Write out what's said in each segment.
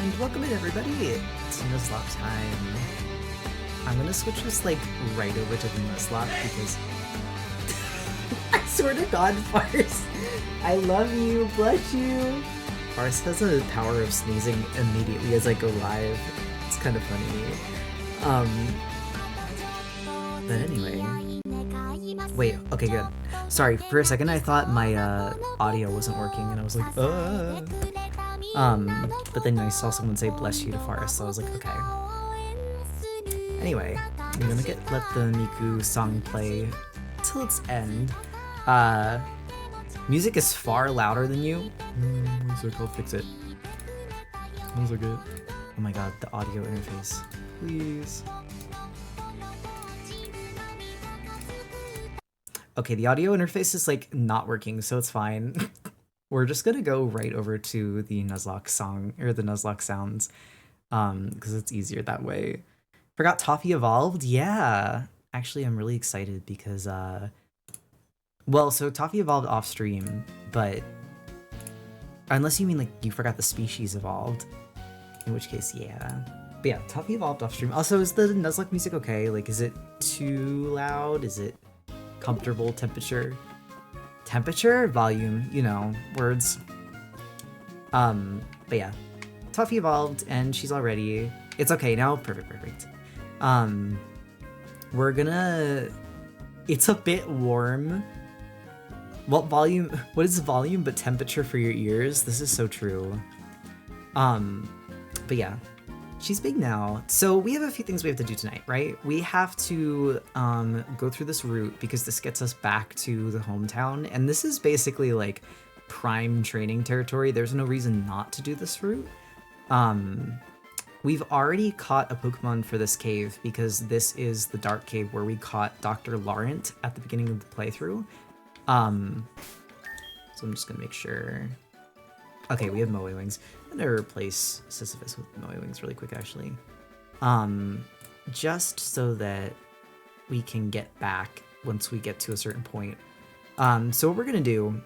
And welcome in everybody, it's Nuzlocke time. I'm gonna switch this like right over to the Nuzlocke because I swear to God, Fars, I love you, bless you. Fars has a power of sneezing immediately as I go live. It's kind of funny. But anyway. Wait, okay, good. Sorry, for a second I thought my audio wasn't working and I was like, but then I saw someone say bless you to Forest, so I was like, okay. Anyway, I'm gonna let the Miku song play till its end. Music is far louder than you. Music, I'll fix it. Smells like it. Oh my god, the audio interface. Please. Okay, the audio interface is like not working, so it's fine. We're just gonna go right over to the Nuzlocke song, or the Nuzlocke sounds, because it's easier that way. Forgot Toffee evolved? Yeah! Actually, I'm really excited because, well, so Toffee evolved off stream, but unless you mean like you forgot the species evolved, in which case, yeah. But yeah, Toffee evolved off stream. Also, is the Nuzlocke music okay? Like, is it too loud? Is it comfortable temperature? Temperature, volume, you know, words. But yeah, Toffee evolved and she's all ready. It's okay now. Perfect. We're gonna. It's a bit warm. What volume? What is volume but temperature for your ears? This is so true. But yeah, she's big now. So we have a few things we have to do tonight, right? We have to go through this route because this gets us back to the hometown. And this is basically like prime training territory. There's no reason not to do this route. We've already caught a Pokemon for this cave because this is the dark cave where we caught Dr. Laurent at the beginning of the playthrough. So I'm just gonna make sure. Okay, we have Moe-Wings. I'm gonna replace Sisyphus with Moe-Wings really quick, actually. Just so that we can get back once we get to a certain point. So what we're gonna do,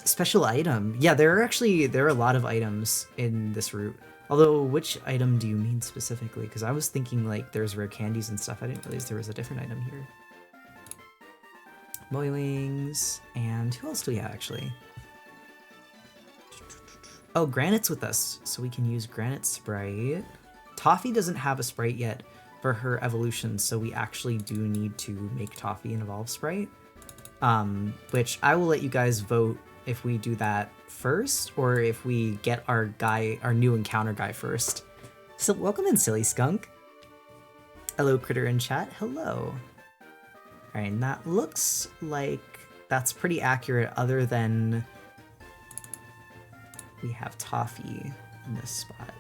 special item. Yeah, there are a lot of items in this route. Although, which item do you mean specifically? Because I was thinking like there's rare candies and stuff. I didn't realize there was a different item here. Moe-Wings, and who else do we have actually? Oh, Granite's with us, so we can use Granite Sprite. Toffee doesn't have a Sprite yet for her evolution, so we actually do need to make Toffee an evolved Sprite. Which I will let you guys vote if we do that first, or if we get our new encounter guy first. So welcome in, Silly Skunk. Hello, Critter in chat. Hello. Alright, and that looks like that's pretty accurate other than we have Toffee in this spot.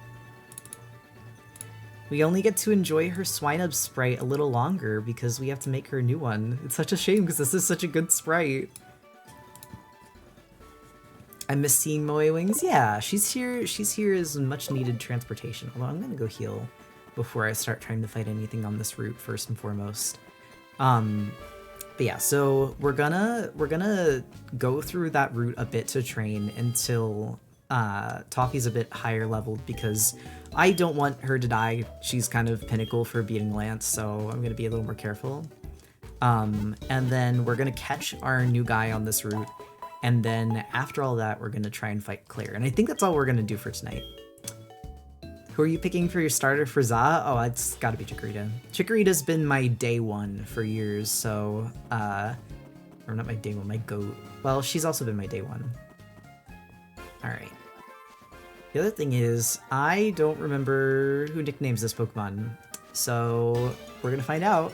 We only get to enjoy her Swinub Sprite a little longer because we have to make her a new one. It's such a shame because this is such a good Sprite. I miss seeing Moe-Wings. Yeah, she's here as much needed transportation. Although I'm gonna go heal before I start trying to fight anything on this route first and foremost. But yeah, so we're gonna go through that route a bit to train until Toffee's a bit higher leveled because I don't want her to die. She's kind of pinnacle for beating Lance, so I'm gonna be a little more careful. And then we're gonna catch our new guy on this route, and then after all that, we're gonna try and fight Claire. And I think that's all we're gonna do for tonight. Who are you picking for your starter for Za? Oh, it's gotta be Chikorita. Chikorita's been my day one for years, so, or not my day one, my goat. Well, she's also been my day one. Alright. The other thing is, I don't remember who nicknames this Pokemon, so we're gonna find out.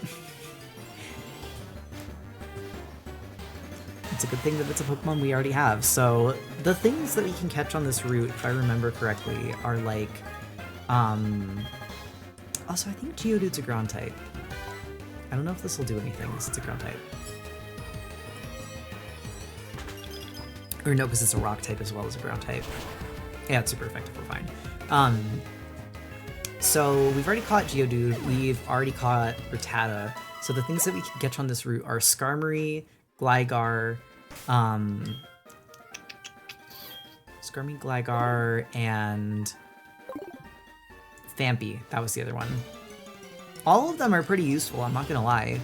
It's a good thing that it's a Pokemon we already have. So the things that we can catch on this route, if I remember correctly, are like, also I think Geodude's a ground type. I don't know if this will do anything because it's a ground type. Or no, because it's a rock type as well as a ground type. Yeah, it's super effective, we're fine. So we've already caught Geodude, we've already caught Rattata. So the things that we can catch on this route are Skarmory, Gligar, Gligar, and Vampy, that was the other one. All of them are pretty useful, I'm not gonna lie.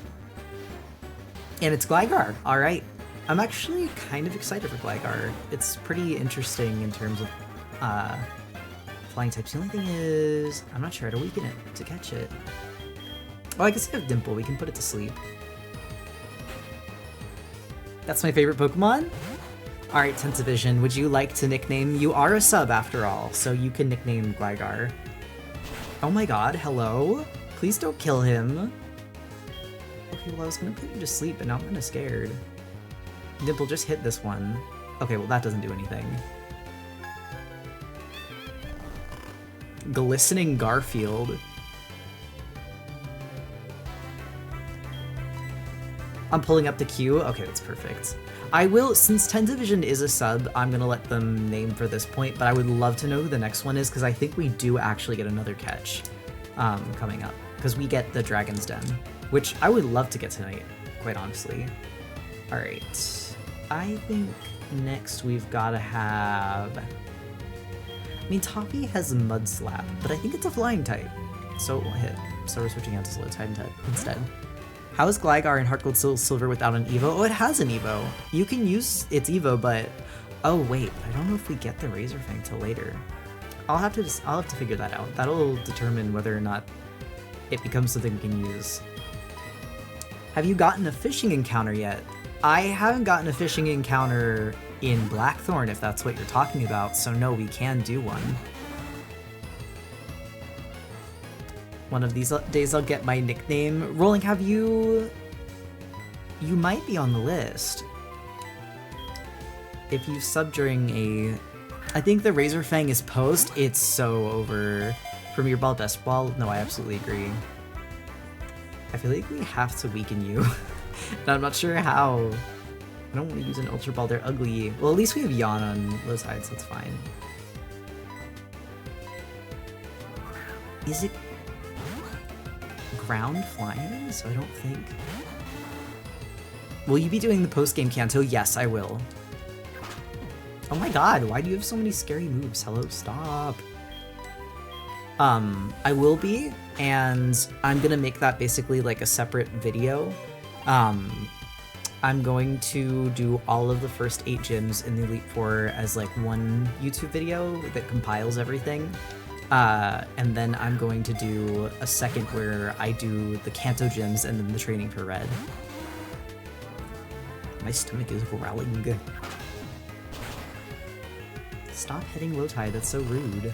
And it's Gligar, alright. I'm actually kind of excited for Gligar. It's pretty interesting in terms of flying types. The only thing is, I'm not sure how to weaken it to catch it. Oh, I guess we have Dimple, we can put it to sleep. That's my favorite Pokemon? Alright, Tentavision, would you like to nickname? You are a sub after all, so you can nickname Gligar. Oh my god, hello? Please don't kill him. Okay, well I was gonna put you to sleep, but now I'm kinda scared. Dimple, just hit this one. Okay, well that doesn't do anything. Glistening Garfield. I'm pulling up the queue. Okay, that's perfect. I will, since Tentavision is a sub, I'm gonna let them name for this point, but I would love to know who the next one is, because I think we do actually get another catch coming up, because we get the Dragon's Den, which I would love to get tonight, quite honestly. Alright, I think next we've gotta have... I mean, Toffee has Mud Slap, but I think it's a flying type, so it won't hit. So we're switching out to Slow type instead. How is Gligar in HeartGold Silver without an Evo? Oh, it has an Evo. You can use its Evo, but... Oh, wait. I don't know if we get the Razorfang till later. I'll have to figure that out. That'll determine whether or not it becomes something we can use. Have you gotten a fishing encounter yet? I haven't gotten a fishing encounter in Blackthorn, if that's what you're talking about, so no, we can do one. One of these days I'll get my nickname. Rolling, have you... You might be on the list. If you sub during a... I think the Razorfang is post. It's so over. Premier Ball, Best Ball? No, I absolutely agree. I feel like we have to weaken you. And I'm not sure how. I don't want to use an Ultra Ball, they're ugly. Well, at least we have Yawn on low side, so it's fine. Is it... ground flying? So I don't think... Will you be doing the post-game Kanto? Yes, I will. Oh my god, why do you have so many scary moves? Hello, stop. I will be, and I'm gonna make that basically like a separate video. I'm going to do all of the first 8 gyms in the Elite Four as like one YouTube video that compiles everything. And then I'm going to do a second where I do the Kanto gyms and then the training for Red. My stomach is growling. Stop hitting low tide, that's so rude.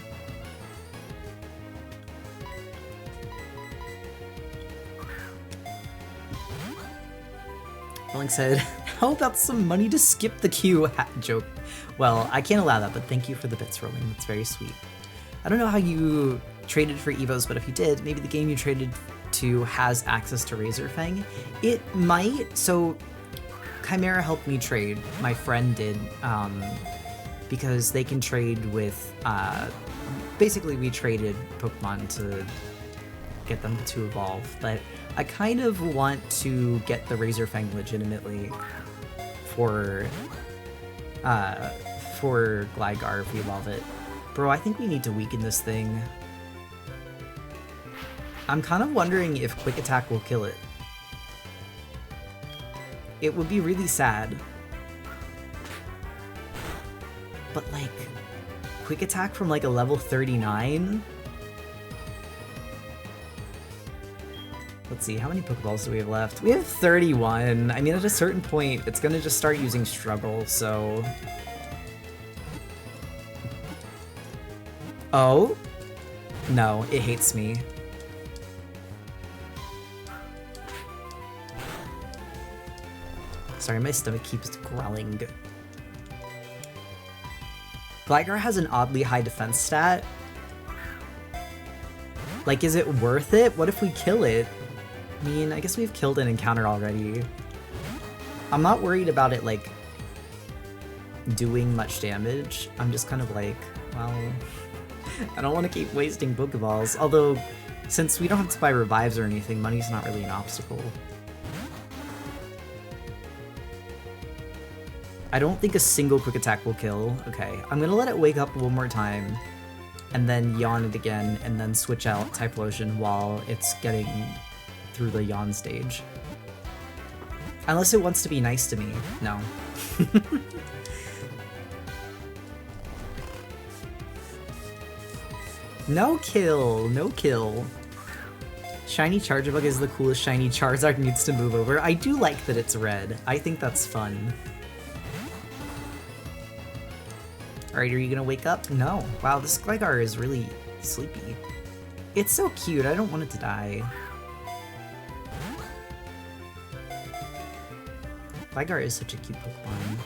Rolling said, how about some money to skip the queue? Joke. Well, I can't allow that, but thank you for the bits, Rolling. That's very sweet. I don't know how you traded for Evos, but if you did, maybe the game you traded to has access to Razorfang. It might. So Chimera helped me trade. My friend did, because they can trade with, basically we traded Pokemon to get them to evolve, but I kind of want to get the Razorfang legitimately for Gligar if we evolve it. Bro, I think we need to weaken this thing. I'm kind of wondering if Quick Attack will kill it. It would be really sad. But like, Quick Attack from like a level 39? Let's see, how many Pokeballs do we have left? We have 31. I mean, at a certain point, it's gonna just start using Struggle, so... Oh? No, it hates me. Sorry, my stomach keeps growling. Gligar has an oddly high defense stat. Like, is it worth it? What if we kill it? I mean, I guess we've killed an encounter already. I'm not worried about it, like, doing much damage. I'm just kind of like, well, I don't want to keep wasting Pokeballs. Although, since we don't have to buy revives or anything, money's not really an obstacle. I don't think a single Quick Attack will kill. Okay, I'm gonna let it wake up one more time. and then yawn it again, and then switch out Typhlosion while it's getting through the yawn stage. Unless it wants to be nice to me. No. No kill, no kill. Shiny Charjabug is the coolest shiny Charizard needs to move over. I do like that it's red. I think that's fun. Alright, are you gonna wake up? No. Wow, this Gligar is really sleepy. It's so cute, I don't want it to die. Gligar is such a cute Pokemon.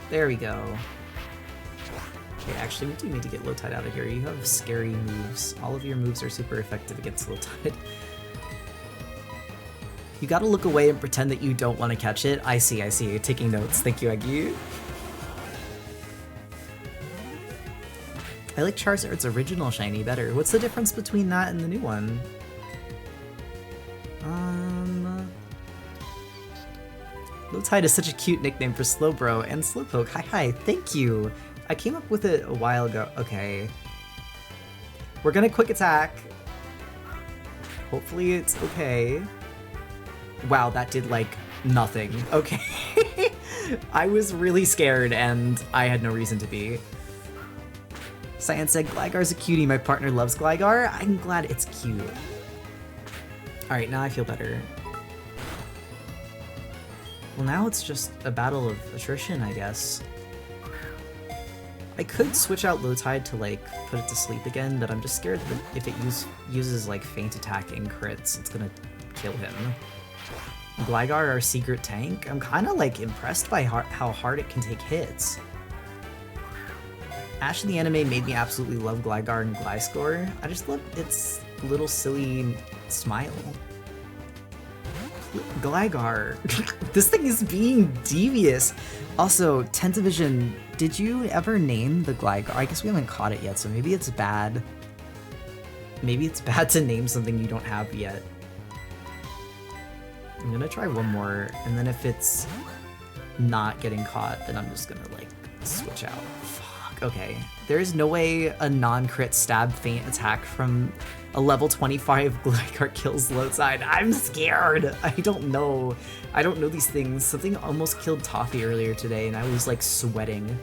There we go. Okay, actually, we do need to get Lowtide out of here. You have scary moves. All of your moves are super effective against Lowtide. You gotta look away and pretend that you don't want to catch it. I see, I see. Taking notes. Thank you, Aggie. I like Charizard's original shiny better. What's the difference between that and the new one? Lowtide is such a cute nickname for Slowbro and Slowpoke. Hi, thank you. I came up with it a while ago. Okay. We're gonna quick attack. Hopefully it's okay. Wow, that did like nothing. Okay. I was really scared and I had no reason to be. Cyan said, Gligar's a cutie. My partner loves Gligar. I'm glad it's cute. Alright, now I feel better. Well, now it's just a battle of attrition, I guess. I could switch out Lowtide to, like, put it to sleep again, but I'm just scared that if it uses, like, Feint Attack and crits, it's gonna kill him. Gligar, our secret tank? I'm kinda, like, impressed by how hard it can take hits. Ash in the anime made me absolutely love Gligar and Gliscor. I just love its little silly smile. Gligar. This thing is being devious. Also, Tentavision, did you ever name the Gligar? I guess we haven't caught it yet, so maybe it's bad. Maybe it's bad to name something you don't have yet. I'm gonna try one more, and then if it's not getting caught, then I'm just gonna, like, switch out. Fuck, okay. There is no way a non-crit stab feint attack from a level 25 Gligar kills Lowtide. I'm scared! I don't know. I don't know these things. Something almost killed Toffee earlier today, and I was, like, sweating.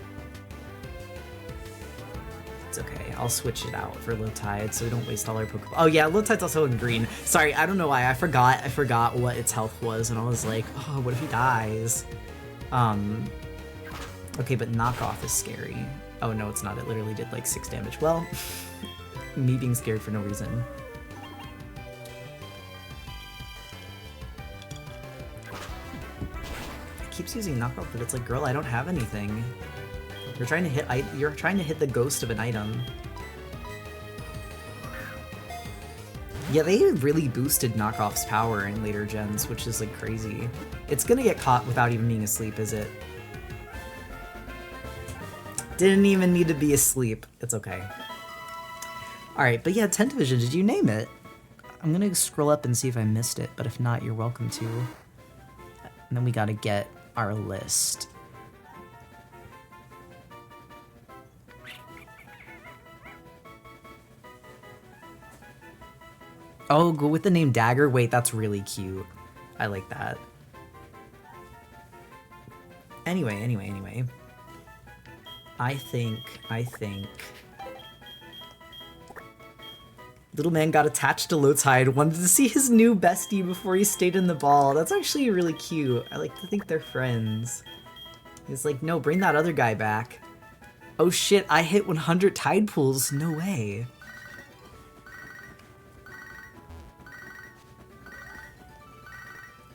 It's okay. I'll switch it out for Lowtide so we don't waste all our Pokemon. Oh yeah, Lowtide's also in green. Sorry, I don't know why. I forgot what its health was, and I was like, oh, what if he dies? Okay, but knockoff is scary. Oh no, it's not. It literally did like 6 damage. Well, me being scared for no reason. It keeps using knockoff, but it's like, girl, I don't have anything. You're trying to hit the ghost of an item. Yeah, they really boosted knockoff's power in later gens, which is like crazy. It's gonna get caught without even being asleep, is it? Didn't even need to be asleep. It's okay. Alright, but yeah, Tentavision, did you name it? I'm gonna scroll up and see if I missed it, but if not, you're welcome to. And then we gotta get our list. Oh, go with the name Dagger? Wait, that's really cute. I like that. Anyway. I think... Little man got attached to Lowtide, wanted to see his new bestie before he stayed in the ball. That's actually really cute. I like to think they're friends. He's like, no, bring that other guy back. Oh shit, I hit 100 tide pools. No way.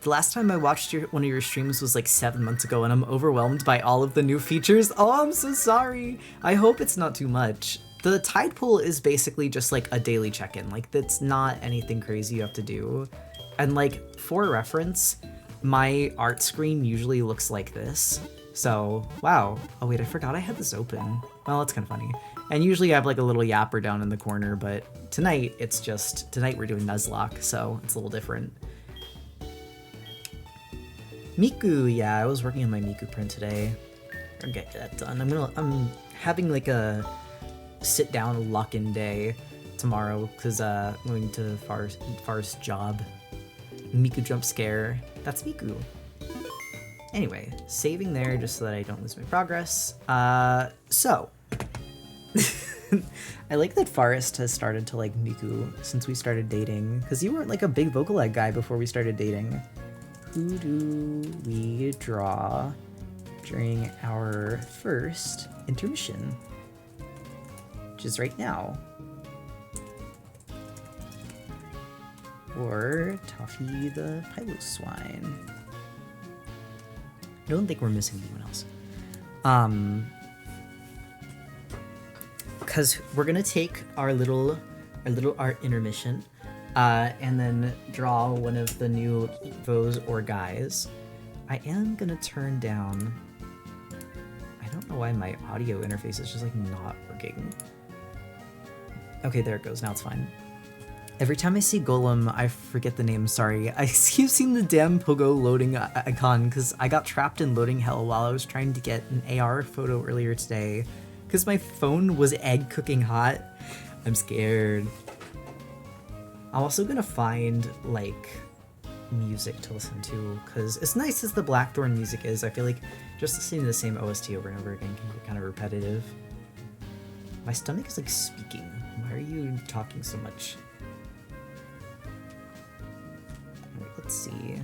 The last time I watched one of your streams was like 7 months ago, and I'm overwhelmed by all of the new features. Oh, I'm so sorry. I hope it's not too much. The tide pool is basically just like a daily check-in. Like, that's not anything crazy you have to do. And like, for reference, my art screen usually looks like this. So, wow. Oh wait, I forgot I had this open. Well, that's kind of funny. And usually I have like a little yapper down in the corner, but tonight we're doing Nuzlocke, so it's a little different. Miku, yeah, I was working on my Miku print today. I'll get that done. I'm having like a sit down lock-in day tomorrow because I'm going to Far's job. Miku jump scare. That's Miku. Anyway, saving there just so that I don't lose my progress. So I like that Forest has started to like Miku since we started dating, because you weren't like a big vocal egg guy before we started dating. Who do we draw during our first intermission? Which is right now. Or Toffee the Piloswine. I don't think we're missing anyone else. Because we're gonna take our little art intermission, and then draw one of the new Evos or guys. I am gonna turn down. I don't know why my audio interface is just like not working. Okay, there it goes. Now it's fine. Every time I see Golem, I forget the name, sorry. I keep seeing the damn Pogo loading icon because I got trapped in loading hell while I was trying to get an AR photo earlier today because my phone was egg cooking hot. I'm scared. I'm also gonna find, like, music to listen to because as nice as the Blackthorn music is, I feel like just listening to the same OST over and over again can get kind of repetitive. My stomach is, like, speaking. Why are you talking so much? Let's see.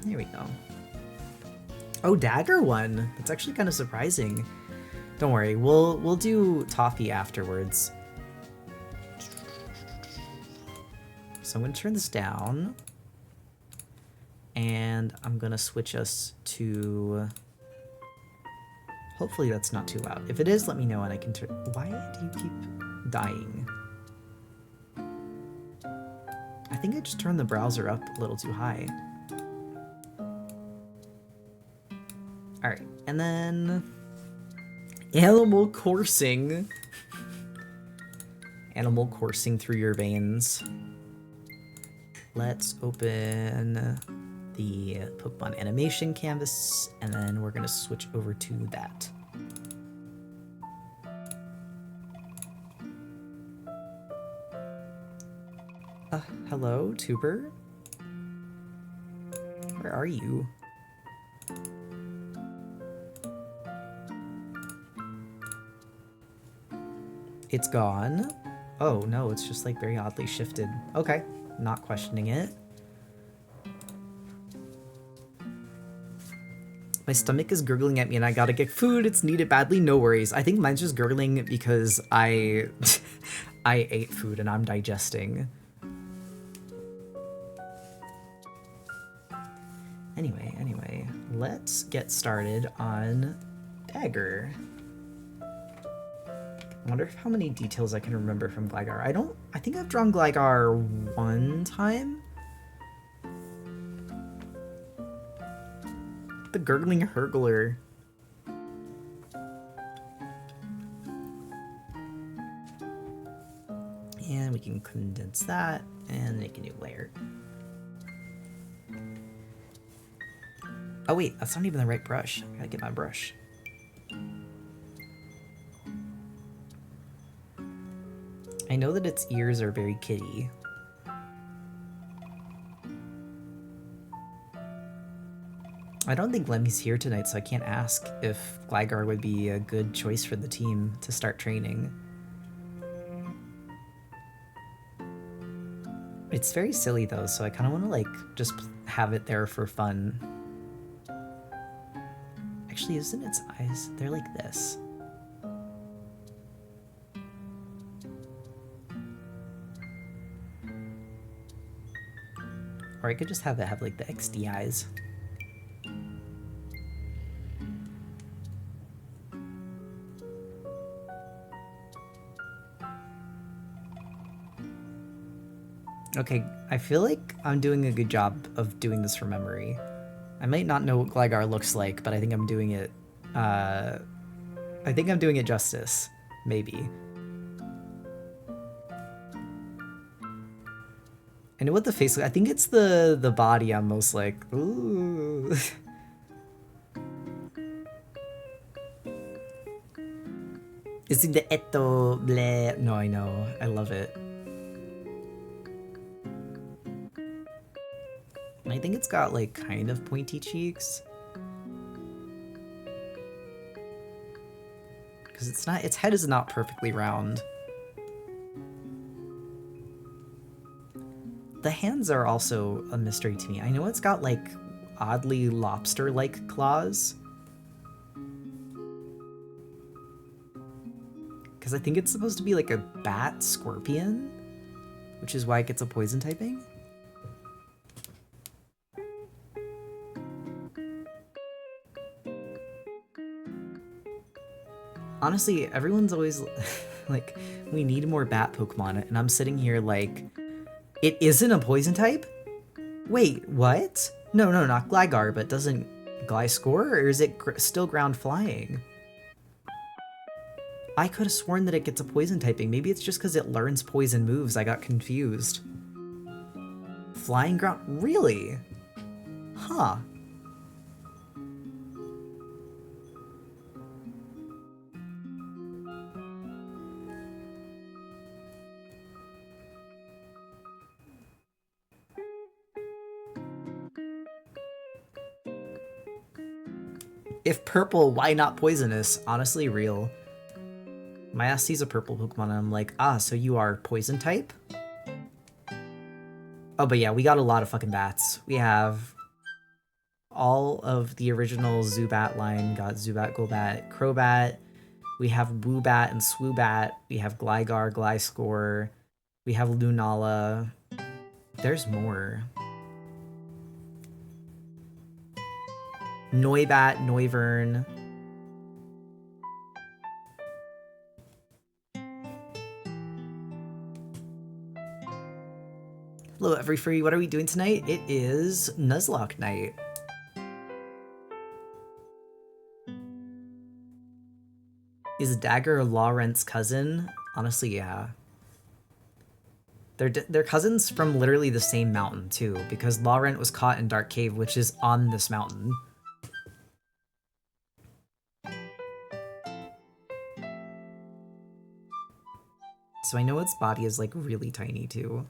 There we go. Oh, Dagger one. That's actually kind of surprising. Don't worry, we'll do Toffee afterwards. So I'm gonna turn this down, and I'm gonna switch us to. Hopefully that's not too loud. If it is, let me know and I can turn. Why do you keep dying? I think I just turned the browser up a little too high. Alright, and then animal coursing. Animal coursing through your veins. Let's open the Pokemon animation canvas, and then we're gonna switch over to that. Hello, Tuber? Where are you? It's gone. Oh no, it's just like very oddly shifted. Okay, not questioning it. My stomach is gurgling at me and I gotta get food. It's needed badly, no worries. I think mine's just gurgling because I ate food and I'm digesting. Anyway, let's get started on Dagger. I wonder how many details I can remember from Gligar. I think I've drawn Gligar one time. The gurgling hurgler. And we can condense that and make a new layer. Oh wait, that's not even the right brush. I gotta get my brush. I know that its ears are very kitty. I don't think Lemmy's here tonight, so I can't ask if Gligar would be a good choice for the team to start training. It's very silly though, so I kind of want to like just have it there for fun. Actually, isn't its eyes? They're like this. Or I could just have it have like the XD eyes. Okay, I feel like I'm doing a good job of doing this from memory. I might not know what Gligar looks like, but I think I'm doing it, justice. Maybe. I know what the face looks like. I think it's the body I'm most like, ooh. It's in the eto bleh. No, I know. I love it. And I think it's got like kind of pointy cheeks. Because it's not, its head is not perfectly round. The hands are also a mystery to me. I know it's got like oddly lobster-like claws. Because I think it's supposed to be like a bat scorpion, which is why it gets a poison typing. Honestly, everyone's always like, we need more bat Pokemon, and I'm sitting here like, it isn't a poison type? Wait, what? No, not Gligar, but doesn't Gliscor, or is it still ground flying? I could have sworn that it gets a poison typing. Maybe it's just because it learns poison moves. I got confused. Flying ground? Really? Huh. If purple, why not poisonous? Honestly, real. My ass sees a purple Pokemon and I'm like, ah, so you are poison type? Oh, but yeah, we got a lot of fucking bats. We have all of the original Zubat line. Got Zubat, Golbat, Crobat. We have Woobat and Swoobat. We have Gligar, Gliscor. We have Lunala. There's more. Noibat, Noivern. Hello, every free. What are we doing tonight? It is Nuzlocke night. Is Dagger Laurent's cousin? Honestly, yeah. They're cousins from literally the same mountain, too, because Laurent was caught in Dark Cave, which is on this mountain. So I know its body is, like, really tiny, too.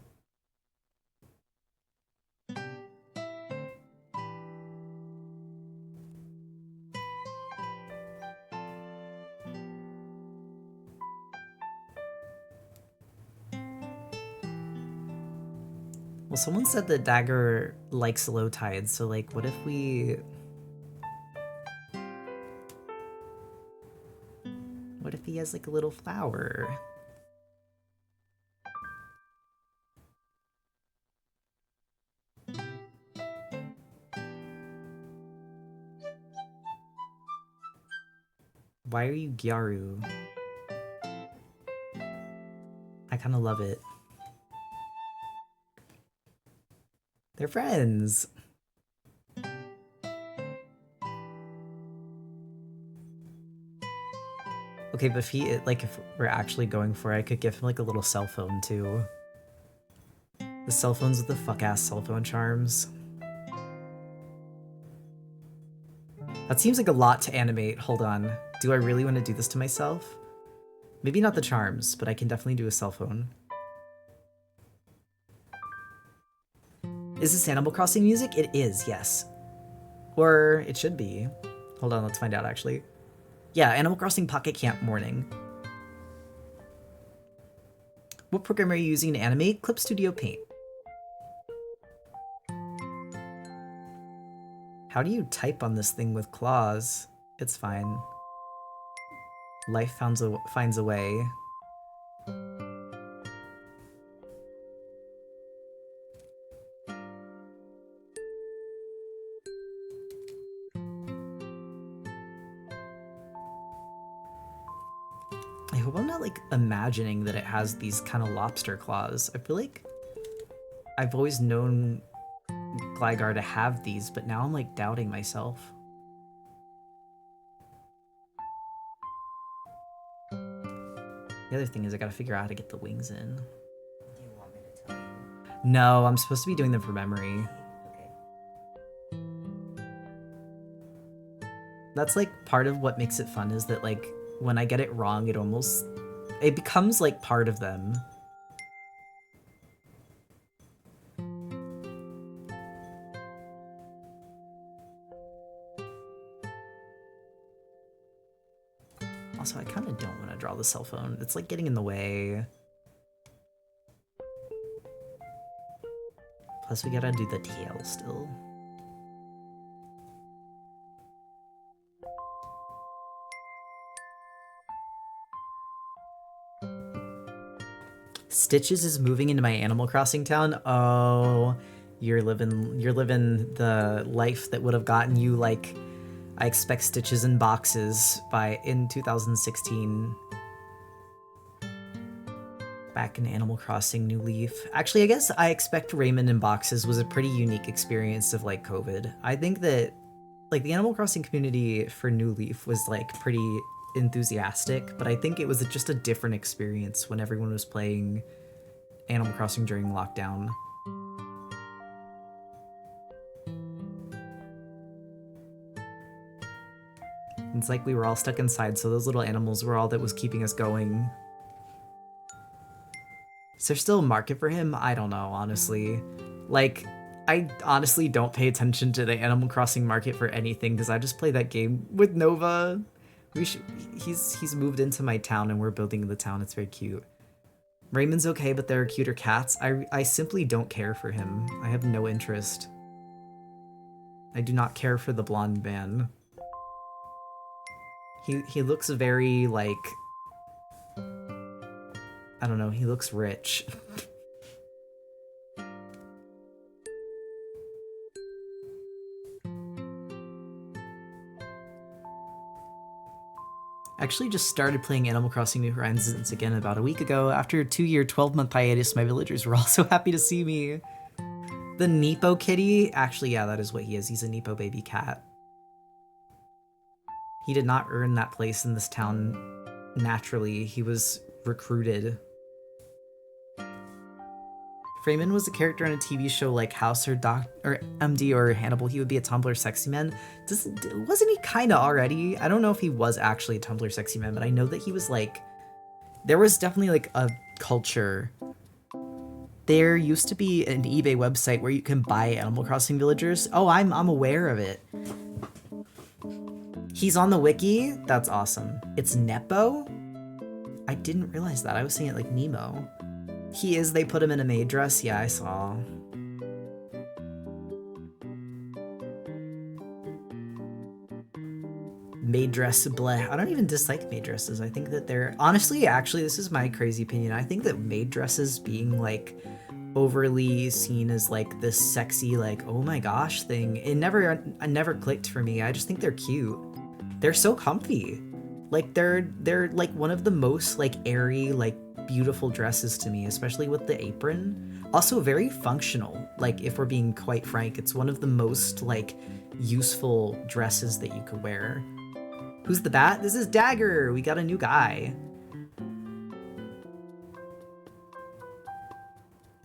Well, someone said that Dagger likes low tides, so, like, what if we... What if he has, like, a little flower? Why are you Gyaru? I kind of love it. They're friends! Okay, but if he, like, if we're actually going for it, I could give him, like, a little cell phone, too. The cell phones with the fuck-ass cell phone charms. That seems like a lot to animate. Hold on. Do I really want to do this to myself? Maybe not the charms, but I can definitely do a cell phone. Is this Animal Crossing music? It is, yes. Or it should be. Hold on, let's find out, actually. Yeah, Animal Crossing Pocket Camp Morning. What program are you using to animate? Clip Studio Paint. How do you type on this thing with claws? It's fine. Life finds a way. I hope I'm not, like, imagining that it has these kind of lobster claws. I feel like I've always known Gligar to have these, but now I'm, like, doubting myself. The other thing is I gotta figure out how to get the wings in. Do you want me to tell you? No, I'm supposed to be doing them for memory. Okay. That's, like, part of what makes it fun is that, like, when I get it wrong, it becomes like part of them. Also, I kind of don't want to draw the cell phone. It's like getting in the way. Plus, we gotta do the tail still. Stitches is moving into my Animal Crossing town. Oh, you're living the life that would have gotten you, like, I expect Stitches in boxes in 2016. Back in Animal Crossing New Leaf. Actually, I guess I expect Raymond in boxes was a pretty unique experience of like COVID. I think that like the Animal Crossing community for New Leaf was like pretty enthusiastic, but I think it was just a different experience when everyone was playing Animal Crossing during lockdown. It's like we were all stuck inside, so those little animals were all that was keeping us going. Is there still a market for him? I don't know, honestly. Like, I honestly don't pay attention to the Animal Crossing market for anything because I just play that game with Nova. He's moved into my town and we're building the town. It's very cute. Raymond's okay, but there are cuter cats. I simply don't care for him. I have no interest. I do not care for the blonde man. He looks very, like... I don't know, he looks rich. Actually just started playing Animal Crossing New Horizons again about a week ago. After a 2-year, 12-month hiatus, my villagers were all so happy to see me. The Nepo kitty? Actually, yeah, that is what he is. He's a Nepo baby cat. He did not earn that place in this town naturally. He was recruited. If Raymond was a character on a TV show like House or MD or Hannibal, he would be a Tumblr sexy man. Wasn't he kind of already? I don't know if he was actually a Tumblr sexy man, but I know that he was like... There was definitely like a culture. There used to be an eBay website where you can buy Animal Crossing villagers. Oh, I'm aware of it. He's on the wiki? That's awesome. It's Nepo? I didn't realize that. I was saying it like Nemo. He is, they put him in a maid dress? Yeah, I saw. Maid dress, bleh. I don't even dislike maid dresses. I think that they're... Honestly, actually, this is my crazy opinion. I think that maid dresses being, like, overly seen as, like, this sexy, like, oh my gosh thing, it never clicked for me. I just think they're cute. They're so comfy. Like, they're like, one of the most, like, airy, like, beautiful dresses to me, especially with the apron. Also very functional. Like, if we're being quite frank, it's one of the most, like, useful dresses that you could wear. Who's the bat? This is Dagger! We got a new guy.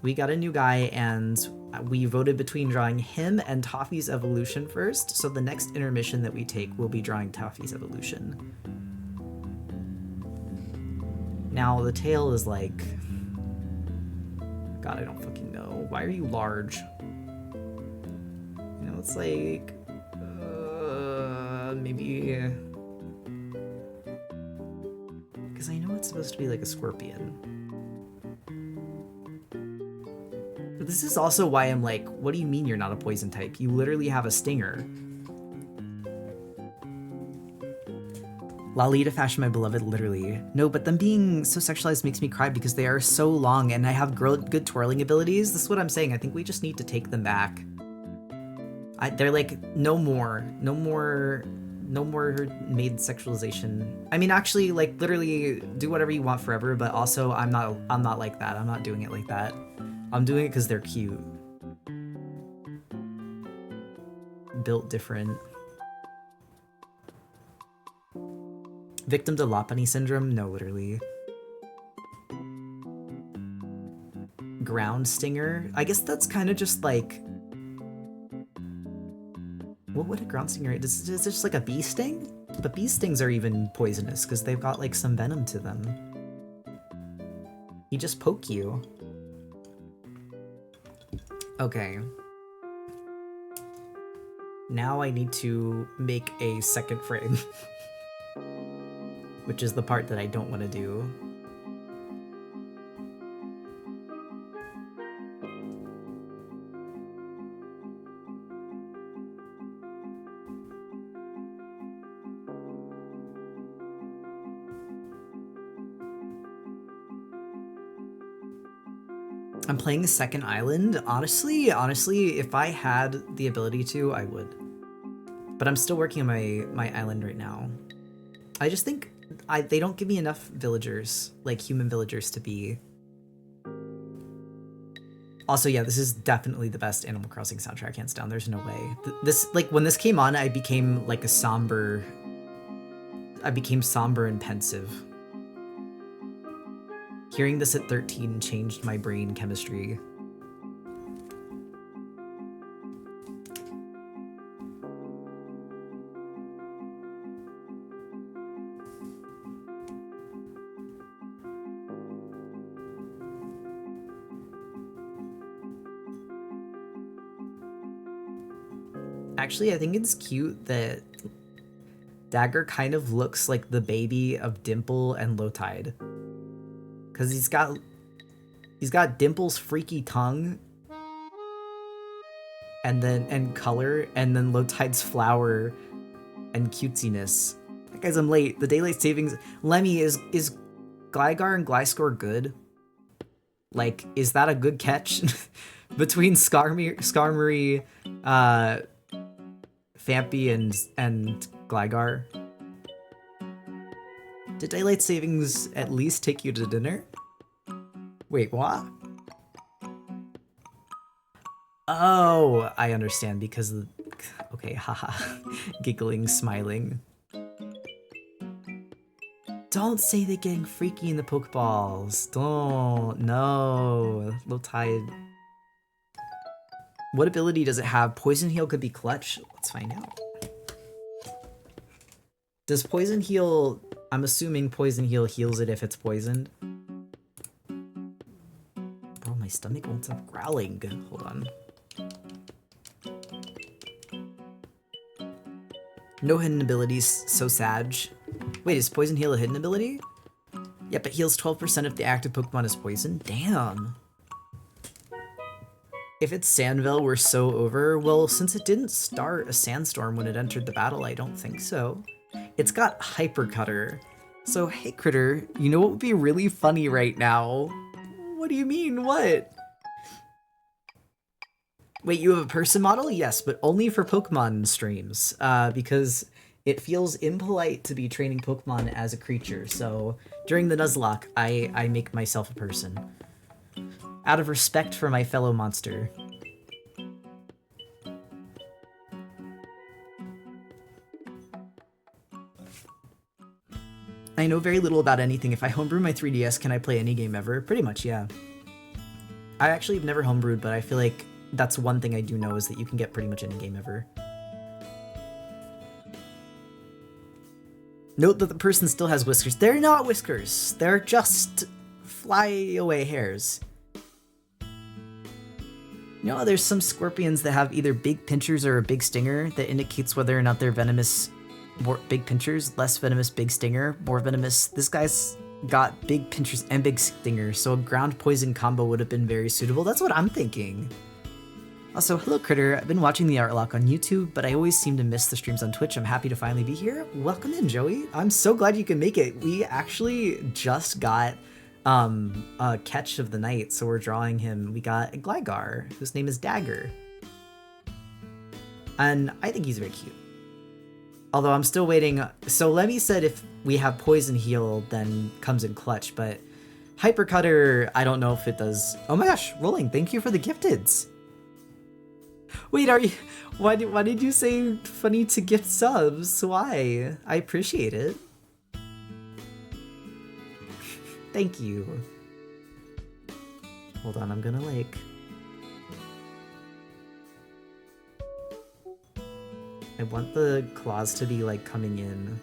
We got a new guy, and we voted between drawing him and Toffee's evolution first, so the next intermission that we take will be drawing Toffee's evolution. Now, the tail is like... God, I don't fucking know. Why are you large? You know, it's like... maybe... Because I know it's supposed to be like a scorpion. But this is also why I'm like, what do you mean you're not a poison type? You literally have a stinger. Lolita fashion, my beloved, literally. No, but them being so sexualized makes me cry because they are so long and I have good twirling abilities. This is what I'm saying. I think we just need to take them back. They're like, no more maid sexualization. I mean, actually, like, literally do whatever you want forever, but also I'm not like that. I'm not doing it like that. I'm doing it because they're cute. Built different. Victim to Lopunny syndrome? No, literally. Ground stinger? I guess that's kind of just like... What would a ground stinger... Is it just like a bee sting? But bee stings are even poisonous because they've got like some venom to them. He just poke you. Okay. Now I need to make a second frame. Which is the part that I don't want to do. I'm playing a second island. Honestly, if I had the ability to, I would. But I'm still working on my island right now. I just think they don't give me enough villagers, like human villagers, to be. Also, yeah, this is definitely the best Animal Crossing soundtrack, hands down. There's no way. This, like, when this came on, I became like somber and pensive. Hearing this at 13 changed my brain chemistry. Actually, I think it's cute that Dagger kind of looks like the baby of Dimple and Lowtide. Cause he's got Dimple's freaky tongue and color, and then Lowtide's flower and cutesiness. Guys, I'm late. The daylight savings. Lemmy, is Gligar and Gliscor good? Like, is that a good catch between Skarmory, Fampy and Gligar? Did daylight savings at least take you to dinner? Wait, what? Oh, I understand, because of the... Okay, haha. Giggling, smiling. Don't say they're getting freaky in the Pokeballs. Don't. No. Lowtide. What ability does it have? Poison Heal could be clutch. Let's find out. Does Poison Heal... I'm assuming Poison Heal heals it if it's poisoned. Bro, my stomach won't stop growling. Hold on. No hidden abilities, so sad. Wait, is Poison Heal a hidden ability? Yep, it heals 12% if the active Pokemon is poisoned. Damn. If it's Sandville, we're so over. Well, since it didn't start a sandstorm when it entered the battle, I don't think so. It's got Hyper Cutter. So, hey Critter, you know what would be really funny right now? What do you mean, what? Wait, you have a person model? Yes, but only for Pokemon streams, because it feels impolite to be training Pokemon as a creature, so during the Nuzlocke, I make myself a person. Out of respect for my fellow monster. I know very little about anything. If I homebrew my 3DS, can I play any game ever? Pretty much, yeah. I actually have never homebrewed, but I feel like that's one thing I do know is that you can get pretty much any game ever. Note that the person still has whiskers. They're not whiskers. They're just fly-away hairs. You know, there's some scorpions that have either big pinchers or a big stinger that indicates whether or not they're venomous. More big pinchers, less venomous big stinger, more venomous. This guy's got big pinchers and big stinger, so a ground poison combo would have been very suitable. That's what I'm thinking. Also, hello Critter, I've been watching the Artlocke on YouTube, but I always seem to miss the streams on Twitch. I'm happy to finally be here. Welcome in, Joey. I'm so glad you can make it. We actually just got a catch of the night, so we're drawing him. We got a Gligar, whose name is Dagger. And I think he's very cute. Although I'm still waiting. So Lemmy said if we have Poison Heal, then comes in clutch, but Hyper Cutter, I don't know if it does. Oh my gosh, Rolling, thank you for the gifteds. Wait, are you, why did you say funny to gift subs? Why? I appreciate it. Thank you. Hold on, I'm gonna like... I want the claws to be like coming in.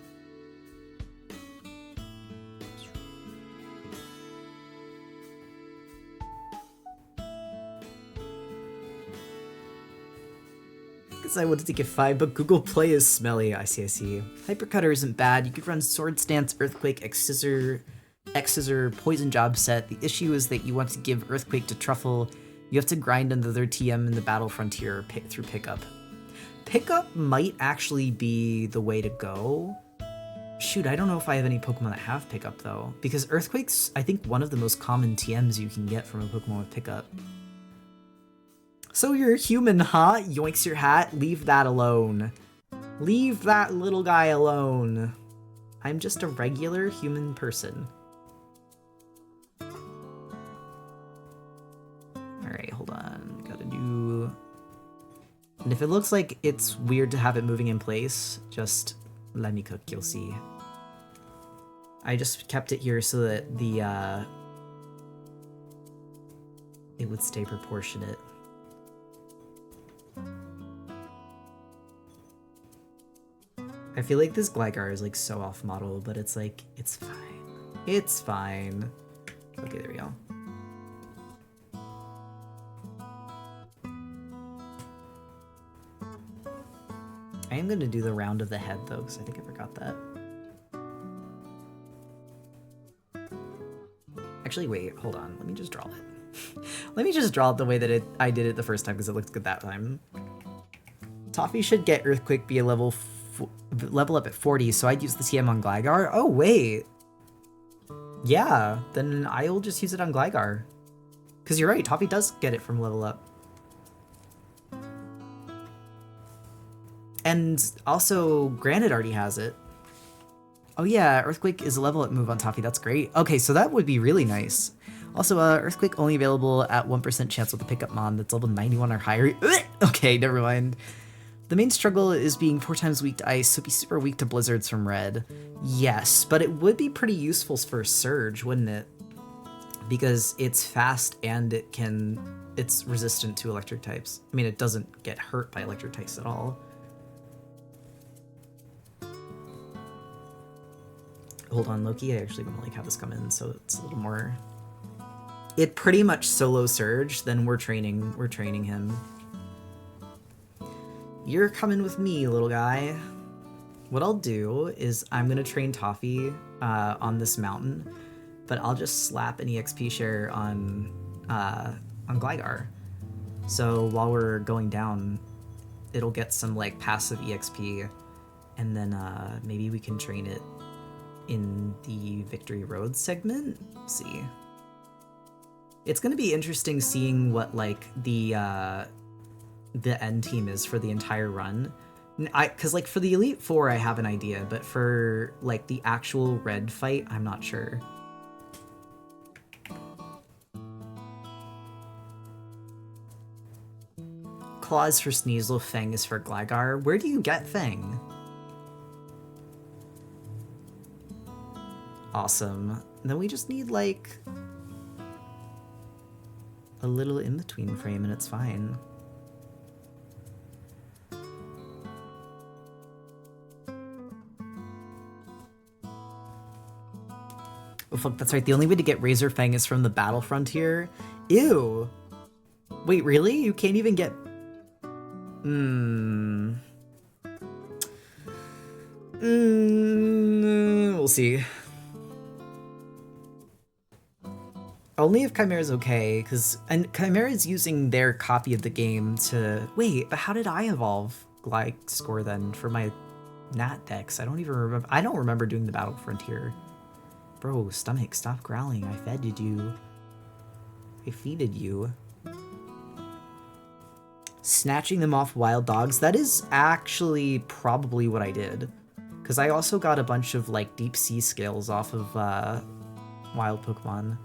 Because I wanted to get 5, but Google Play is smelly. I see, I see. Hypercutter isn't bad. You could run Sword Stance, Earthquake, X-Scissor, Poison Job set. The issue is that you want to give Earthquake to Truffle. You have to grind another TM in the Battle Frontier through Pickup. Pickup might actually be the way to go. Shoot, I don't know if I have any Pokemon that have Pickup, though. Because Earthquake's, I think, one of the most common TMs you can get from a Pokemon with Pickup. So you're a human, huh? Yoinks your hat. Leave that alone. Leave that little guy alone. I'm just a regular human person. Alright, hold on. Gotta do... And if it looks like it's weird to have it moving in place, just let me cook, you'll see. I just kept it here so that the, it would stay proportionate. I feel like this Gligar is like so off model, but it's like, it's fine. It's fine. Okay, there we go. I am gonna do the round of the head though, because I think I forgot that. Actually, wait, hold on. Let me just draw it. Let me just draw it the way that I did it the first time because it looked good that time. Toffee should get Earthquake, be a level up at 40, so I'd use the TM on Gligar. Oh, wait. Yeah, then I'll just use it on Gligar. Because you're right, Toffee does get it from level up. And also, Granite already has it. Oh yeah, Earthquake is a level up move on Toffee, that's great. Okay, so that would be really nice. Also, Earthquake only available at 1% chance with the pickup mon that's level 91 or higher. Okay, never mind. The main struggle is being 4 times weak to ice, so be super weak to blizzards from red. Yes, but it would be pretty useful for Surge, wouldn't it? Because it's fast and it's resistant to electric types. I mean, it doesn't get hurt by electric types at all. Hold on, Loki, I actually want to like have this come in so it's a little more... It pretty much solo Surge, then we're training him. You're coming with me, little guy. What I'll do is I'm gonna train Toffee on this mountain, but I'll just slap an EXP share on Gligar. So while we're going down, it'll get some like passive EXP, and then maybe we can train it in the Victory Road segment. Let's see. It's gonna be interesting seeing what like the end team is for the entire run. Cause like for the Elite Four I have an idea, but for like the actual red fight, I'm not sure. Claws for Sneasel, Fang is for Gligar. Where do you get Fang? Awesome. Then we just need like a little in-between frame and it's fine. Oh fuck, that's right. The only way to get Razor Fang is from the Battle Frontier. Ew. Wait, really? You can't even get... We'll see. Only if Chimera's okay, and Chimera's using their copy of the game to... Wait, but how did I evolve Gliscor then for my Nat Dex? I don't even remember. I don't remember doing the Battle Frontier. Bro, stomach, stop growling. I fed you. I feeded you. Snatching them off wild dogs. That is actually probably what I did. Because I also got a bunch of like deep sea scales off of wild Pokemon.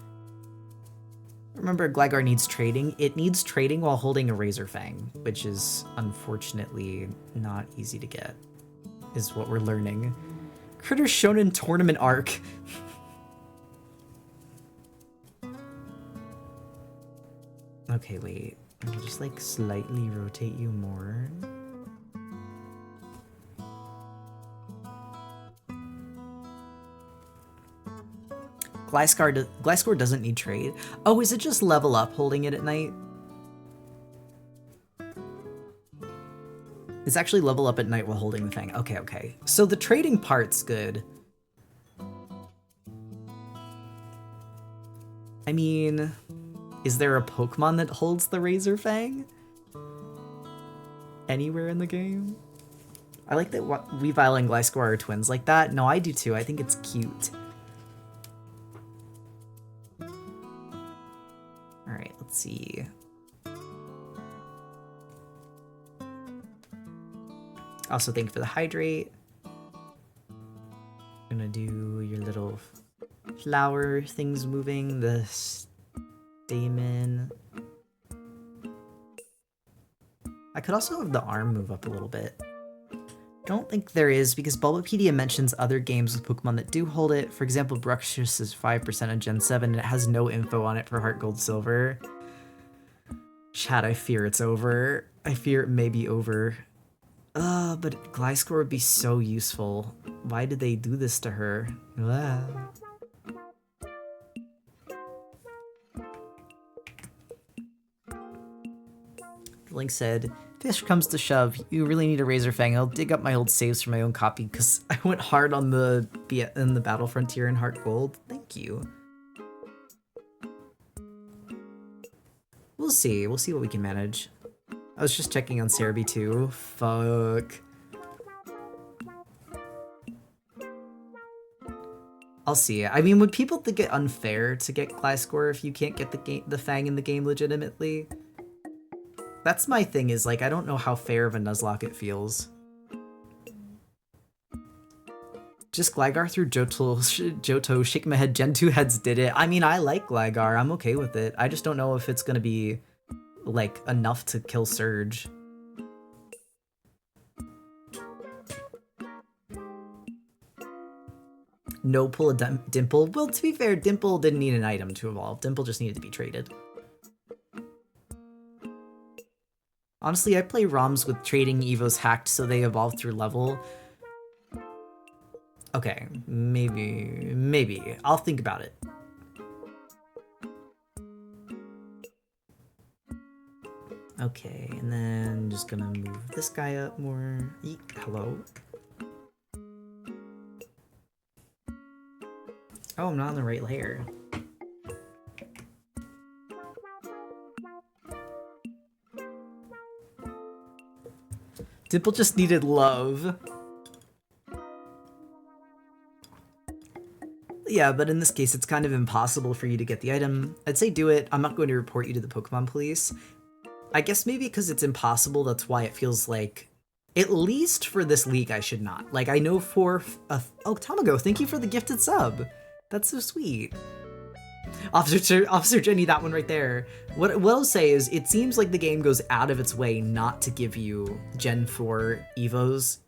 Remember, Gligar needs trading. It needs trading while holding a Razor Fang, which is unfortunately not easy to get, is what we're learning. Critter Shonen Tournament Arc. Okay, wait. I'll just like slightly rotate you more. Gliscor doesn't need trade. Oh, is it just level up holding it at night? It's actually level up at night while holding the Fang. Okay, okay. So the trading part's good. I mean, is there a Pokemon that holds the Razor Fang? Anywhere in the game? I like that Weavile and Gliscor are twins like that. No, I do too. I think it's cute. Alright, let's see. Also, thank you for the hydrate. Gonna do your little flower things moving, the stamen. I could also have the arm move up a little bit. Don't think there is, because Bulbapedia mentions other games with Pokemon that do hold it. For example, Bruxish is 5% of Gen 7, and it has no info on it for Heart Gold Silver. Chat, I fear it's over. I fear it may be over. But Gliscor would be so useful. Why did they do this to her? Ah. Link said, "Fish comes to shove, you really need a Razor Fang. I'll dig up my old saves for my own copy because I went hard on the Battle Frontier and Heart Gold. Thank you." We'll see. We'll see what we can manage. I was just checking on Cerebi too. Fuck. I'll see. I mean, would people think it unfair to get Gliscor if you can't get the Fang in the game legitimately? That's my thing, is like, I don't know how fair of a Nuzlocke it feels. Just Gligar through Johto, shake my head, Gen 2 heads did it. I mean, I like Gligar, I'm okay with it. I just don't know if it's gonna be, like, enough to kill Surge. No pull a Dimple. Well, to be fair, Dimple didn't need an item to evolve. Dimple just needed to be traded. Honestly, I play ROMs with trading Evos hacked so they evolve through level. Okay, maybe. I'll think about it. Okay, and then just gonna move this guy up more. Eek, hello. Oh, I'm not on the right layer. Dimple just needed love. Yeah, but in this case, it's kind of impossible for you to get the item. I'd say do it. I'm not going to report you to the Pokemon Police. I guess maybe because it's impossible, that's why it feels like, at least for this league, I should not. Like, I know for... oh, Tamago, thank you for the gifted sub. That's so sweet. Officer Jenny, that one right there. What I'll say is, it seems like the game goes out of its way not to give you Gen 4 Evos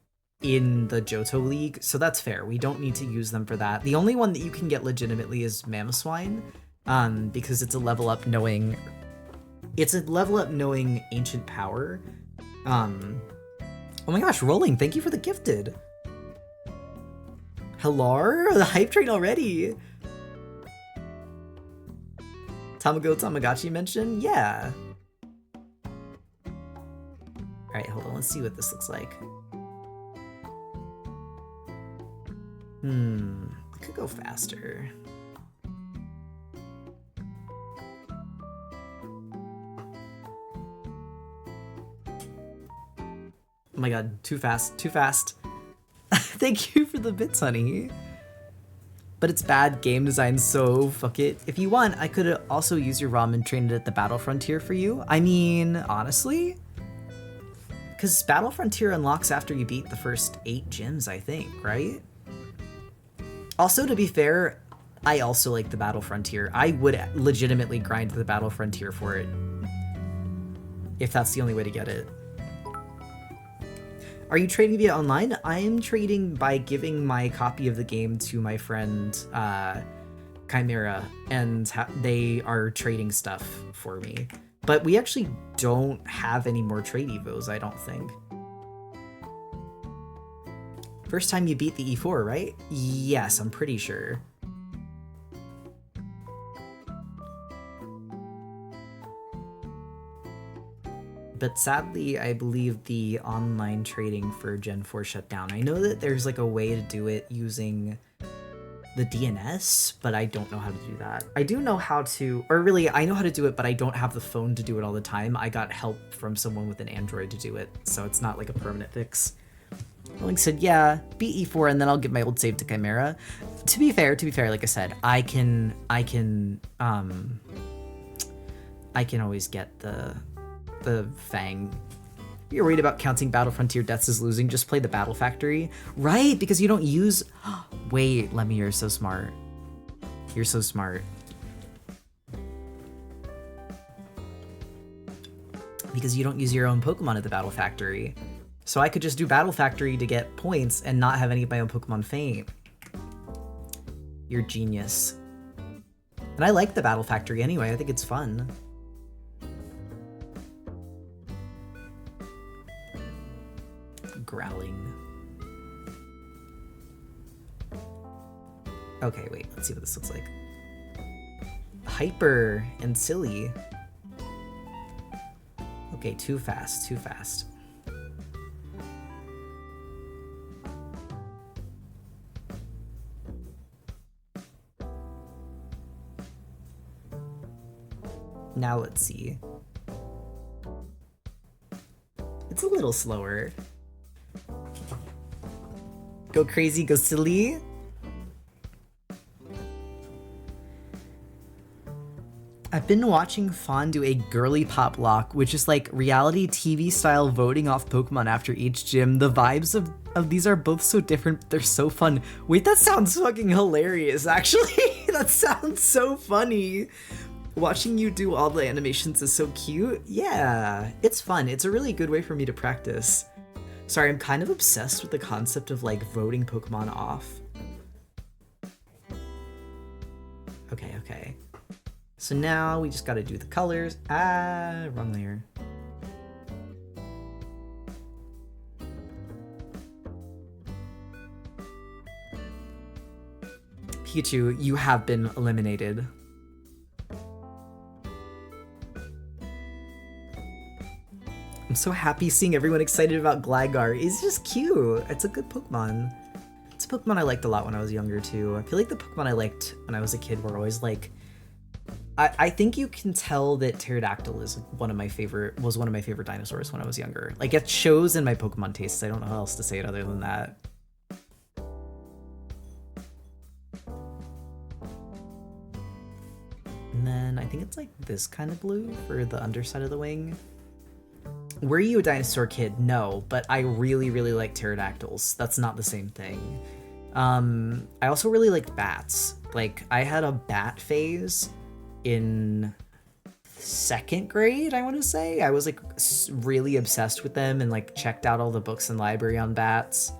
in the Johto League, so that's fair. We don't need to use them for that. The only one that you can get legitimately is Mamoswine, because it's a level up knowing... It's a level up knowing Ancient Power. Oh my gosh, Rolling, thank you for the gifted. Hello? The hype train already? Tamagotchi mention? Yeah. Alright, hold on, let's see what this looks like. I could go faster. Oh my god, too fast, too fast. Thank you for the bits, honey. But it's bad game design, so fuck it. If you want, I could also use your ROM and train it at the Battle Frontier for you. I mean, honestly, because Battle Frontier unlocks after you beat the first 8 gyms, I think, right? Also, to be fair, I also like the Battle Frontier. I would legitimately grind the Battle Frontier for it, if that's the only way to get it. Are you trading via online? I am trading by giving my copy of the game to my friend Chimera, and they are trading stuff for me. But we actually don't have any more trade evos, I don't think. First time you beat the E4, right? Yes, I'm pretty sure. but sadly, I believe the online trading for Gen 4 shut down. I know that there's like a way to do it using the DNS, but I don't know how to do that. I do know how to, or really, I know how to do it, but I don't have the phone to do it all the time. I got help from someone with an Android to do it, so it's not like a permanent fix. Link said, yeah, beat E4 and then I'll give my old save to Chimera. To be fair, like I said, I can always get the Fang. You're worried about counting Battle Frontier deaths as losing, just play the Battle Factory. Right, because you don't use... Wait, Lemmy, you're so smart. You're so smart. Because you don't use your own Pokemon at the Battle Factory. So I could just do Battle Factory to get points and not have any of my own Pokemon faint. You're genius. And I like the Battle Factory anyway, I think it's fun. Growling. Okay, wait, let's see what this looks like. Hyper and Silly. Okay, too fast, too fast. Now let's see. It's a little slower. Go crazy, go silly. I've been watching Fawn do a girly pop lock, which is like reality TV style voting off Pokemon after each gym. The vibes of these are both so different, but they're so fun. Wait, that sounds fucking hilarious, actually. That sounds so funny. Watching you do all the animations is so cute. Yeah, it's fun. It's a really good way for me to practice. Sorry, I'm kind of obsessed with the concept of like voting Pokemon off. Okay. So now we just gotta do the colors. Ah, wrong layer. Pikachu, you have been eliminated. I'm so happy seeing everyone excited about Gligar. It's just cute. It's a good Pokemon. It's a Pokemon I liked a lot when I was younger too. I feel like the Pokemon I liked when I was a kid were always like... I think you can tell that Pterodactyl is one of my favorite dinosaurs when I was younger. Like, it shows in my Pokemon tastes. I don't know how else to say it other than that. And then I think it's like this kind of blue for the underside of the wing. Were you a dinosaur kid? No, but I really, really like pterodactyls. That's not the same thing. I also really liked bats. Like, I had a bat phase in 2nd grade, I want to say. I was like really obsessed with them and like checked out all the books in the library on bats.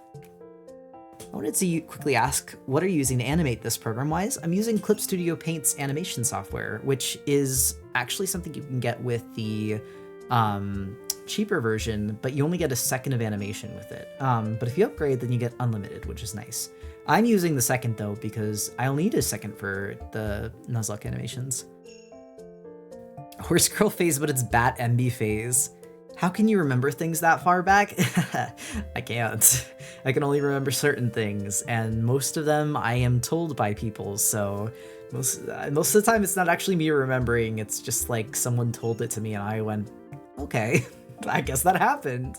I wanted to quickly ask, what are you using to animate this program-wise? I'm using Clip Studio Paint's animation software, which is actually something you can get with the cheaper version, but you only get a 2nd of animation with it. But if you upgrade, then you get unlimited, which is nice. I'm using the 2nd though, because I only need a 2nd for the Nuzlocke animations. Horse Girl phase, but it's Bat MB phase. How can you remember things that far back? I can't. I can only remember certain things, and most of them I am told by people, so most of the time it's not actually me remembering, it's just like someone told it to me and I went, okay, I guess that happened.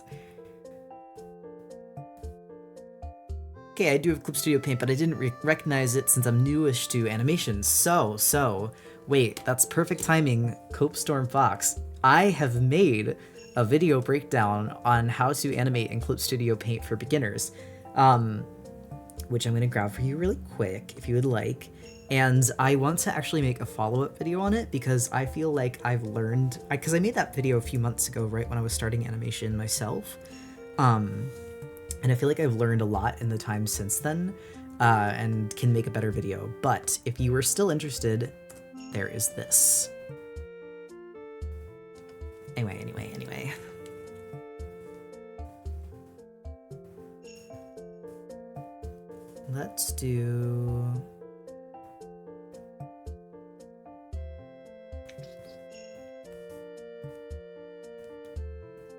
Okay, I do have Clip Studio Paint, but I didn't recognize it since I'm newish to animations. So, wait, that's perfect timing, Cope Storm Fox. I have made a video breakdown on how to animate in Clip Studio Paint for beginners, which I'm gonna grab for you really quick if you would like. And I want to actually make a follow-up video on it because I feel like I've learned, because I made that video a few months ago, right when I was starting animation myself. And I feel like I've learned a lot in the time since then, and can make a better video. But if you are still interested, there is this. Anyway. Let's do...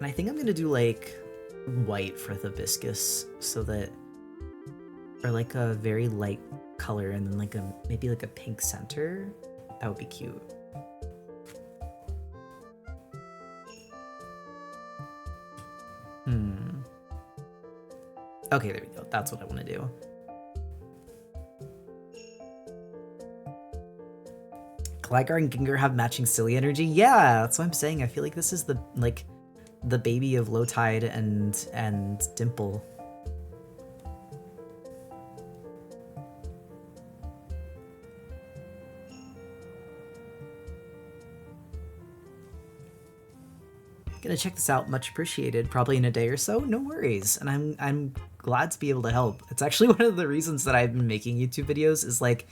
And I think I'm gonna do like white for the hibiscus so that, or like a very light color and then like maybe like a pink center. That would be cute. Okay, there we go. That's what I want to do. Gligar and Gligar have matching silly energy. Yeah, that's what I'm saying. I feel like this is the baby of Lowtide and Dimple. Gonna check this out. Much appreciated. Probably in a day or so. No worries. And I'm glad to be able to help. It's actually one of the reasons that I've been making YouTube videos is like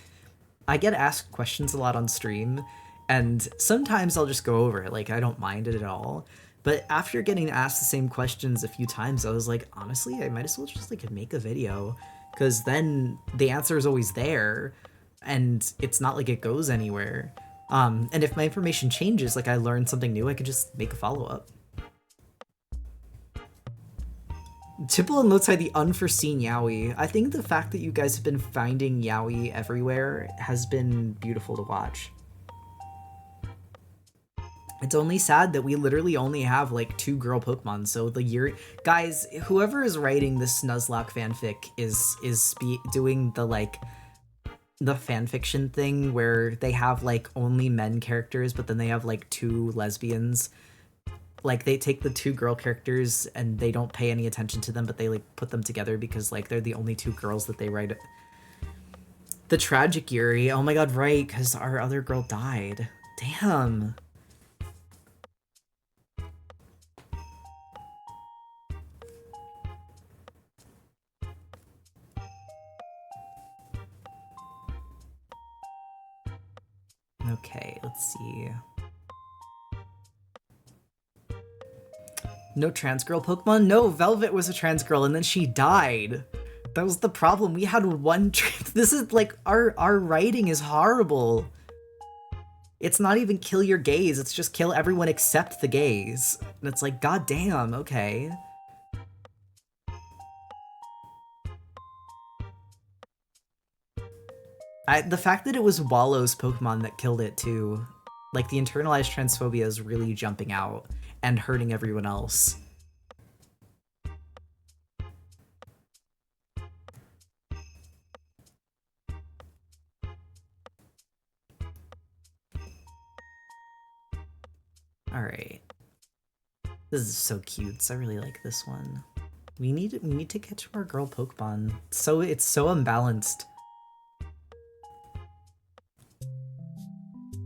I get asked questions a lot on stream, and sometimes I'll just go over it. Like I don't mind it at all. But after getting asked the same questions a few times, I was like, honestly, I might as well just like make a video, because then the answer is always there, and it's not like it goes anywhere. And if my information changes, like I learn something new, I could just make a follow-up. Tipple and Lowtide, the unforeseen Yowie. I think the fact that you guys have been finding Yowie everywhere has been beautiful to watch. It's only sad that we literally only have like 2 girl Pokemon. So the year, guys, whoever is writing this Nuzlocke fanfic is doing the like the fanfiction thing where they have like only men characters, but then they have like 2 lesbians. Like they take the 2 girl characters and they don't pay any attention to them, but they like put them together because like they're the only 2 girls that they write. The tragic Yuri. Oh my god, right, because our other girl died. Damn. Okay, let's see. No trans girl Pokemon? No, Velvet was a trans girl and then she died. That was the problem. We had one this is like our writing is horrible. It's not even kill your gays, it's just kill everyone except the gays. And it's like, god damn, okay. The fact that it was Wallow's Pokemon that killed it too. Like the internalized transphobia is really jumping out and hurting everyone else. Alright. This is so cute. I really like this one. We need to catch more girl Pokemon. So it's so unbalanced.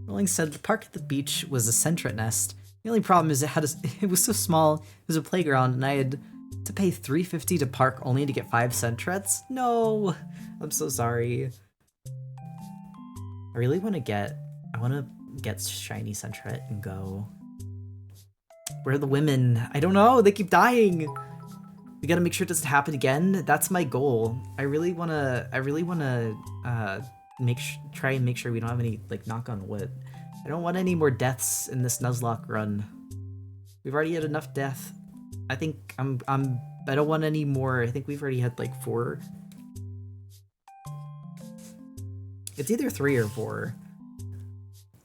Rolling said the park at the beach was a Sentret nest. The only problem is it was so small, it was a playground, and I had to pay $3.50 to park only to get 5 Sentrets? No! I'm so sorry. I want to get shiny Sentret and go. Where are the women? I don't know, they keep dying! We gotta make sure it doesn't happen again. That's my goal. I really wanna try and make sure we don't have any, like, knock on wood. I don't want any more deaths in this Nuzlocke run. We've already had enough death. I think I don't want any more. I think we've already had like 4. It's either 3 or 4.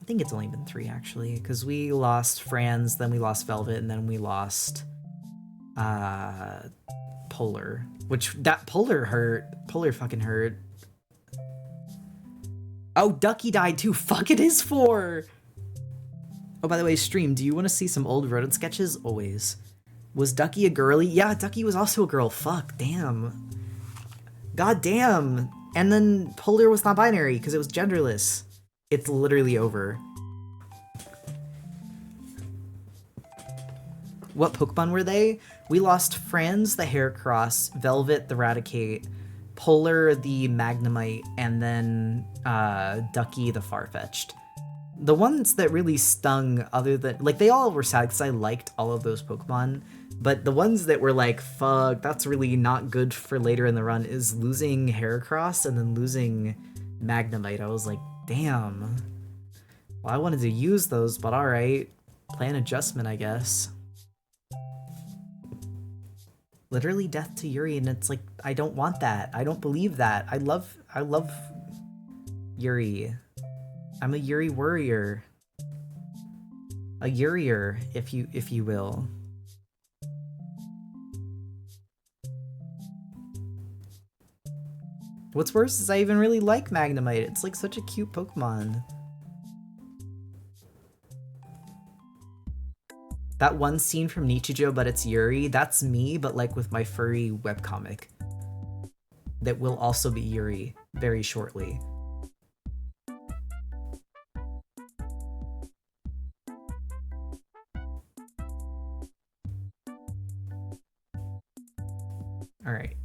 I think it's only been 3 actually, because we lost Franz, then we lost Velvet, and then we lost Polar. Which that Polar hurt. Polar fucking hurt. Oh, Ducky died too. Fuck, it is 4! Oh, by the way, stream, do you want to see some old rodent sketches? Always. Was Ducky a girly? Yeah, Ducky was also a girl. Fuck, damn. God damn. And then Polar was not binary because it was genderless. It's literally over. What Pokemon were they? We lost Franz the Heracross, Velvet the Raticate, Polar the Magnemite, and then Ducky the Farfetch'd. The ones that really stung, other than, like, they all were sad because I liked all of those Pokemon, but the ones that were like, fuck, that's really not good for later in the run is losing Heracross and then losing Magnemite. I was like, damn. Well, I wanted to use those, but alright. Plan adjustment, I guess. Literally death to Yuri, and it's like, I don't want that. I don't believe that. I love Yuri. I'm a Yuri warrior. A Yurier, if you will. What's worse is I even really like Magnemite. It's like such a cute Pokemon. That one scene from Nichijou, but it's Yuri, that's me, but like with my furry webcomic. That will also be Yuri very shortly. Alright.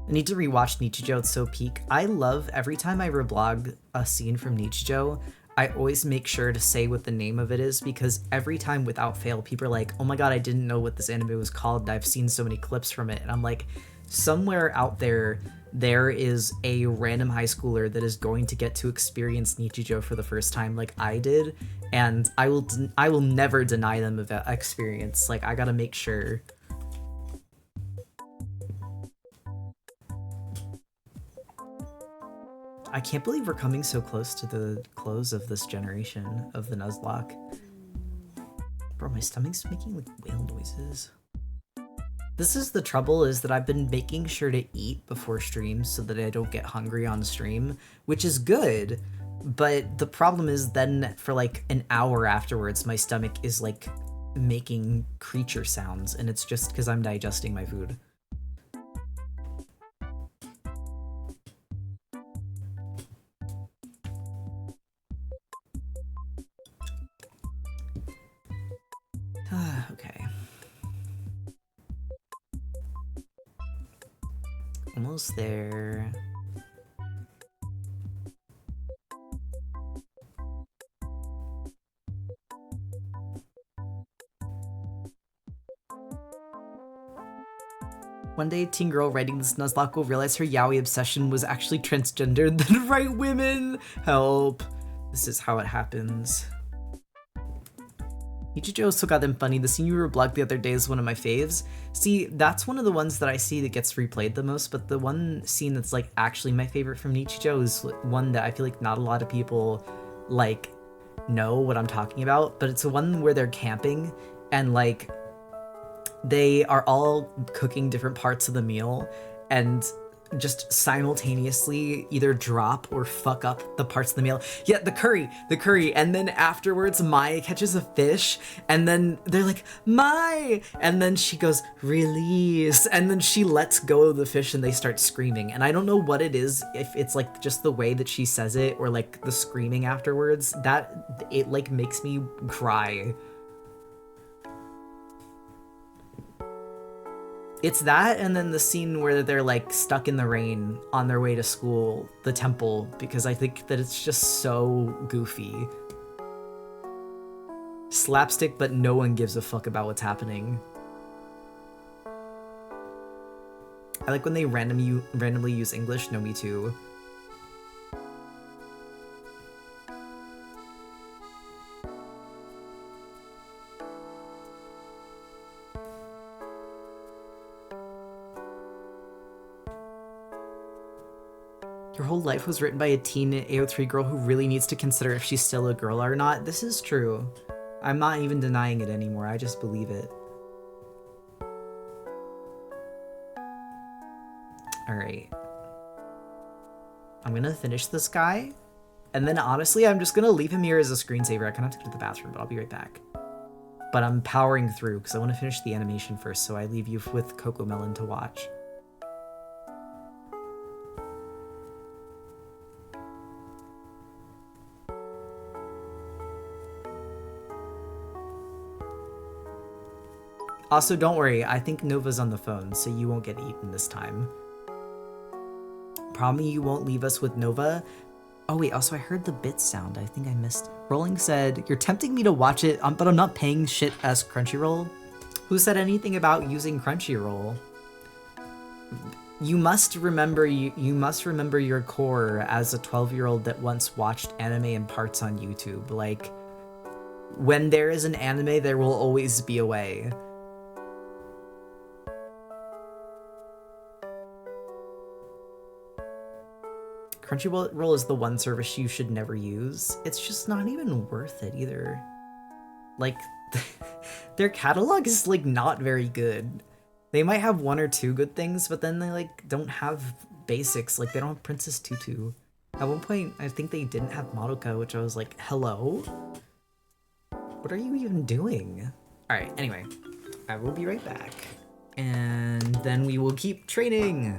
I need to rewatch Nichijou, it's so peak. I love, every time I reblog a scene from Nichijou, I always make sure to say what the name of it is, because every time without fail, people are like, oh my god, I didn't know what this anime was called, and I've seen so many clips from it, and I'm like, somewhere out there, there is a random high schooler that is going to get to experience Nichijou for the first time like I did, and I will never deny them of that experience. Like, I gotta make sure. I can't believe we're coming so close to the close of this generation of the Nuzlocke. Bro, my stomach's making like whale noises. This is the trouble, is that I've been making sure to eat before streams so that I don't get hungry on stream, which is good, but the problem is then for like an hour afterwards, my stomach is like making creature sounds, and it's just because I'm digesting my food. Okay. Almost there. One day, a teen girl writing this Nuzlocke will realize her yaoi obsession was actually transgendered, then write women! Help. This is how it happens. Nichijou is so goddamn funny. The scene you reblogged the other day is one of my faves. See, that's one of the ones that I see that gets replayed the most, but the one scene that's like actually my favorite from Nichijou is one that I feel like not a lot of people like know what I'm talking about, but it's the one where they're camping and like they are all cooking different parts of the meal and just simultaneously either drop or fuck up the parts of the meal. Yeah, the curry, and then afterwards Mai catches a fish, and then they're like, Mai! And then she goes, release! And then she lets go of the fish and they start screaming. And I don't know what it is, if it's like just the way that she says it or like the screaming afterwards, that it like makes me cry. It's that, and then the scene where they're like stuck in the rain on their way to school, the temple, because I think that it's just so goofy. Slapstick, but no one gives a fuck about what's happening. I like when they randomly use English. No, me too. Your whole life was written by a teen AO3 girl who really needs to consider if she's still a girl or not. This is true. I'm not even denying it anymore. I just believe it. Alright. I'm gonna finish this guy. And then honestly, I'm just gonna leave him here as a screensaver. I kind of have to go to the bathroom, but I'll be right back. But I'm powering through because I want to finish the animation first, so I leave you with Cocomelon to watch. Also, don't worry, I think Nova's on the phone, so you won't get eaten this time. Promise you won't leave us with Nova? Oh wait, also I heard the bit sound. I think I missed it. Rolling said, you're tempting me to watch it, but I'm not paying shit as Crunchyroll. Who said anything about using Crunchyroll? You must remember your core as a 12-year-old that once watched anime in parts on YouTube. Like, when there is an anime, there will always be a way. Crunchyroll is the one service you should never use. It's just not even worth it either. Like, their catalog is like not very good. They might have one or two good things, but then they like don't have basics. Like they don't have Princess Tutu. At one point, I think they didn't have Madoka, which I was like, hello? What are you even doing? All right, anyway, I will be right back. And then we will keep training.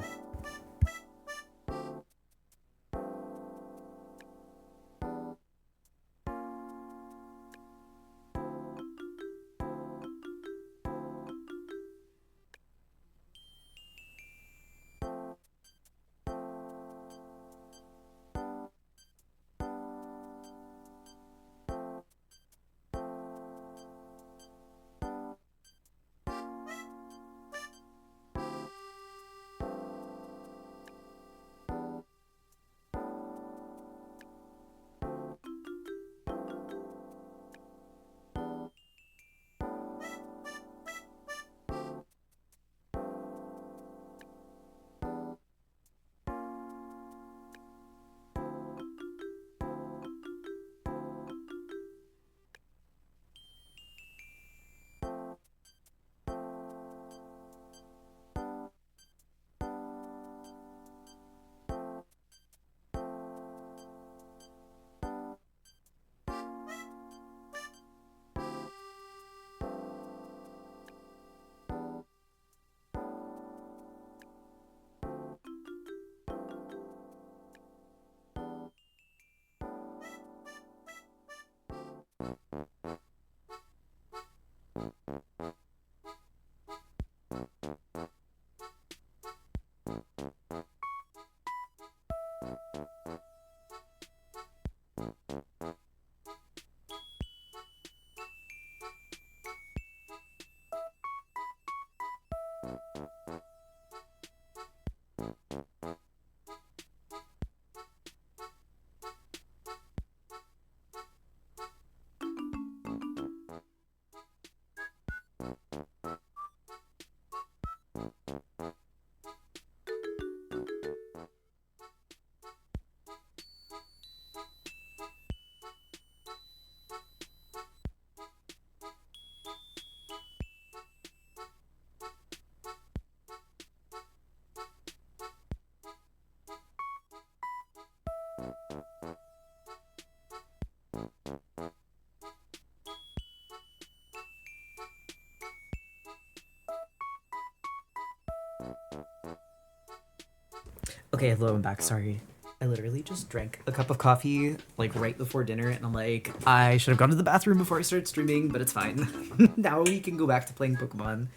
Okay, hello, I'm back. Sorry. I literally just drank a cup of coffee, like, right before dinner, and I'm like, I should have gone to the bathroom before I started streaming, but it's fine. Now we can go back to playing Pokemon.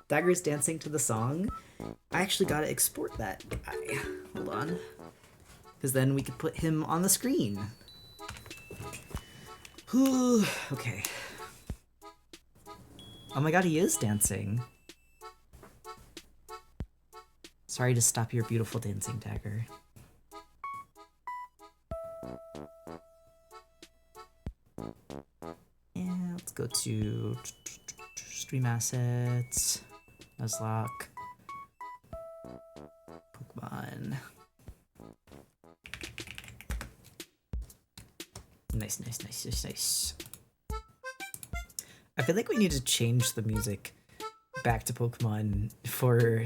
Dagger's dancing to the song. I actually gotta export that guy. Hold on. Because then we could put him on the screen. Okay. Oh my god, he is dancing. Sorry to stop your beautiful dancing, Dagger. And let's go to stream assets, Nuzlocke, Pokemon. Nice, nice, nice, nice, nice. I feel like we need to change the music back to Pokemon for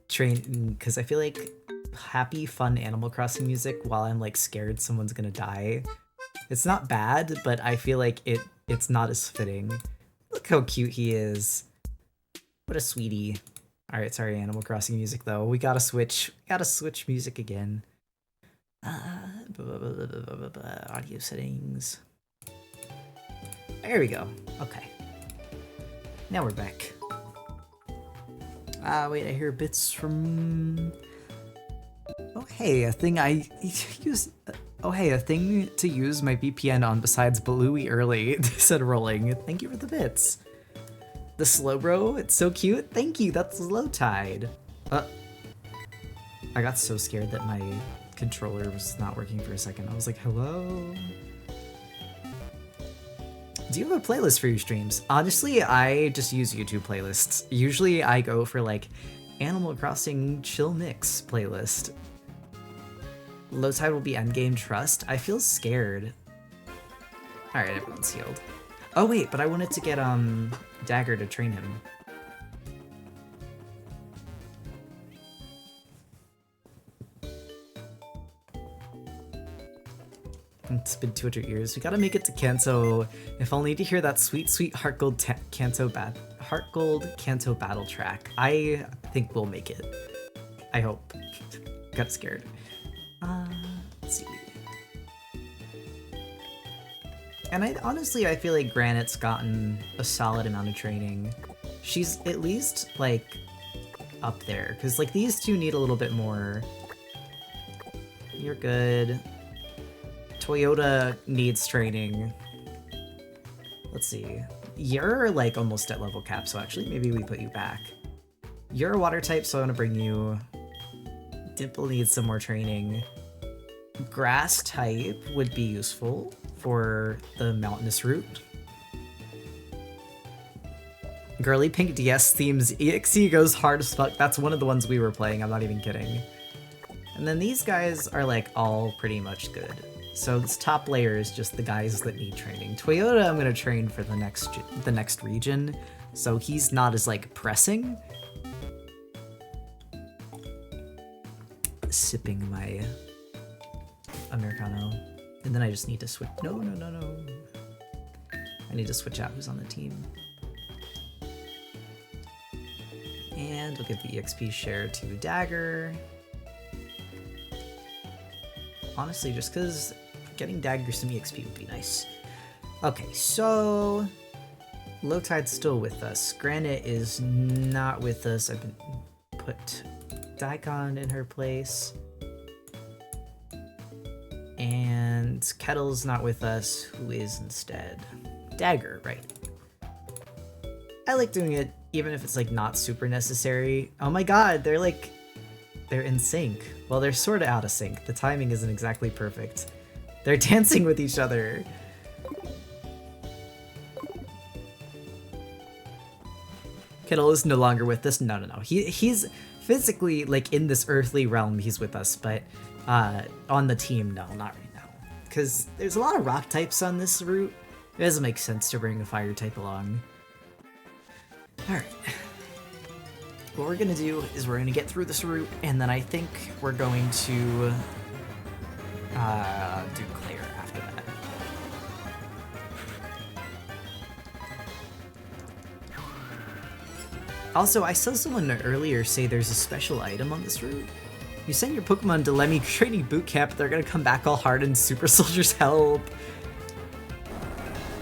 train, because I feel like happy, fun Animal Crossing music while I'm like scared someone's gonna die. It's not bad, but I feel like it's not as fitting. Look how cute he is. What a sweetie. All right, sorry, Animal Crossing music though. We gotta switch. We gotta switch music again. Audio settings. There we go. Okay. Now we're back. Wait, I hear bits from... Oh, hey, a thing I use... Oh, hey, a thing to use my VPN on besides Bluey early, said Rolling. Thank you for the bits. The Slowbro, it's so cute. Thank you, that's Slow Tide. I got so scared that my controller was not working for a second. I was like, hello? Do you have a playlist for your streams? Honestly, I just use YouTube playlists. Usually I go for like Animal Crossing Chill Mix playlist. Low tide will be endgame trust. I feel scared. Alright, everyone's healed. Oh wait, but I wanted to get Dagger to train him. It's been 200 years. We gotta make it to Kanto, if only to hear that sweet, sweet Heartgold Kanto battle track. I think we'll make it. I hope. Got scared. Let's see. And honestly, I feel like Granite's gotten a solid amount of training. She's at least, like, up there. Because, like, these two need a little bit more. You're good. Toyota needs training. Let's see. You're, like, almost at level cap, so actually maybe we put you back. You're a water type, so I want to bring you... Dimple needs some more training. Grass type would be useful for the mountainous route. Girly Pink DS themes EXE goes hard as fuck. That's one of the ones we were playing, I'm not even kidding. And then these guys are like all pretty much good. So this top layer is just the guys that need training. Toyota I'm gonna train for the next region, so he's not as like pressing. Sipping my Americano. And then I just need to switch. No. I need to switch out who's on the team. And we'll give the EXP share to Dagger. Honestly, just because getting Dagger some EXP would be nice. Okay, so Low Tide's still with us. Granite is not with us. I've been put Daikon in her place. And Kettle's not with us. Who is instead? Dagger, right. I like doing it even if it's like not super necessary. Oh my god, they're in sync. Well, they're sort of out of sync. The timing isn't exactly perfect. They're dancing with each other. Kettle is no longer with us. No. He's physically like in this earthly realm. He's with us, but on the team, no, not right now. Because there's a lot of rock types on this route. It doesn't make sense to bring a fire type along. Alright. What we're gonna do is we're gonna get through this route, and then I think we're going to do Claire after that. Also, I saw someone earlier say there's a special item on this route. You send your Pokemon to Lemmy Training Boot Camp, they're gonna come back all hard and Super Soldiers help.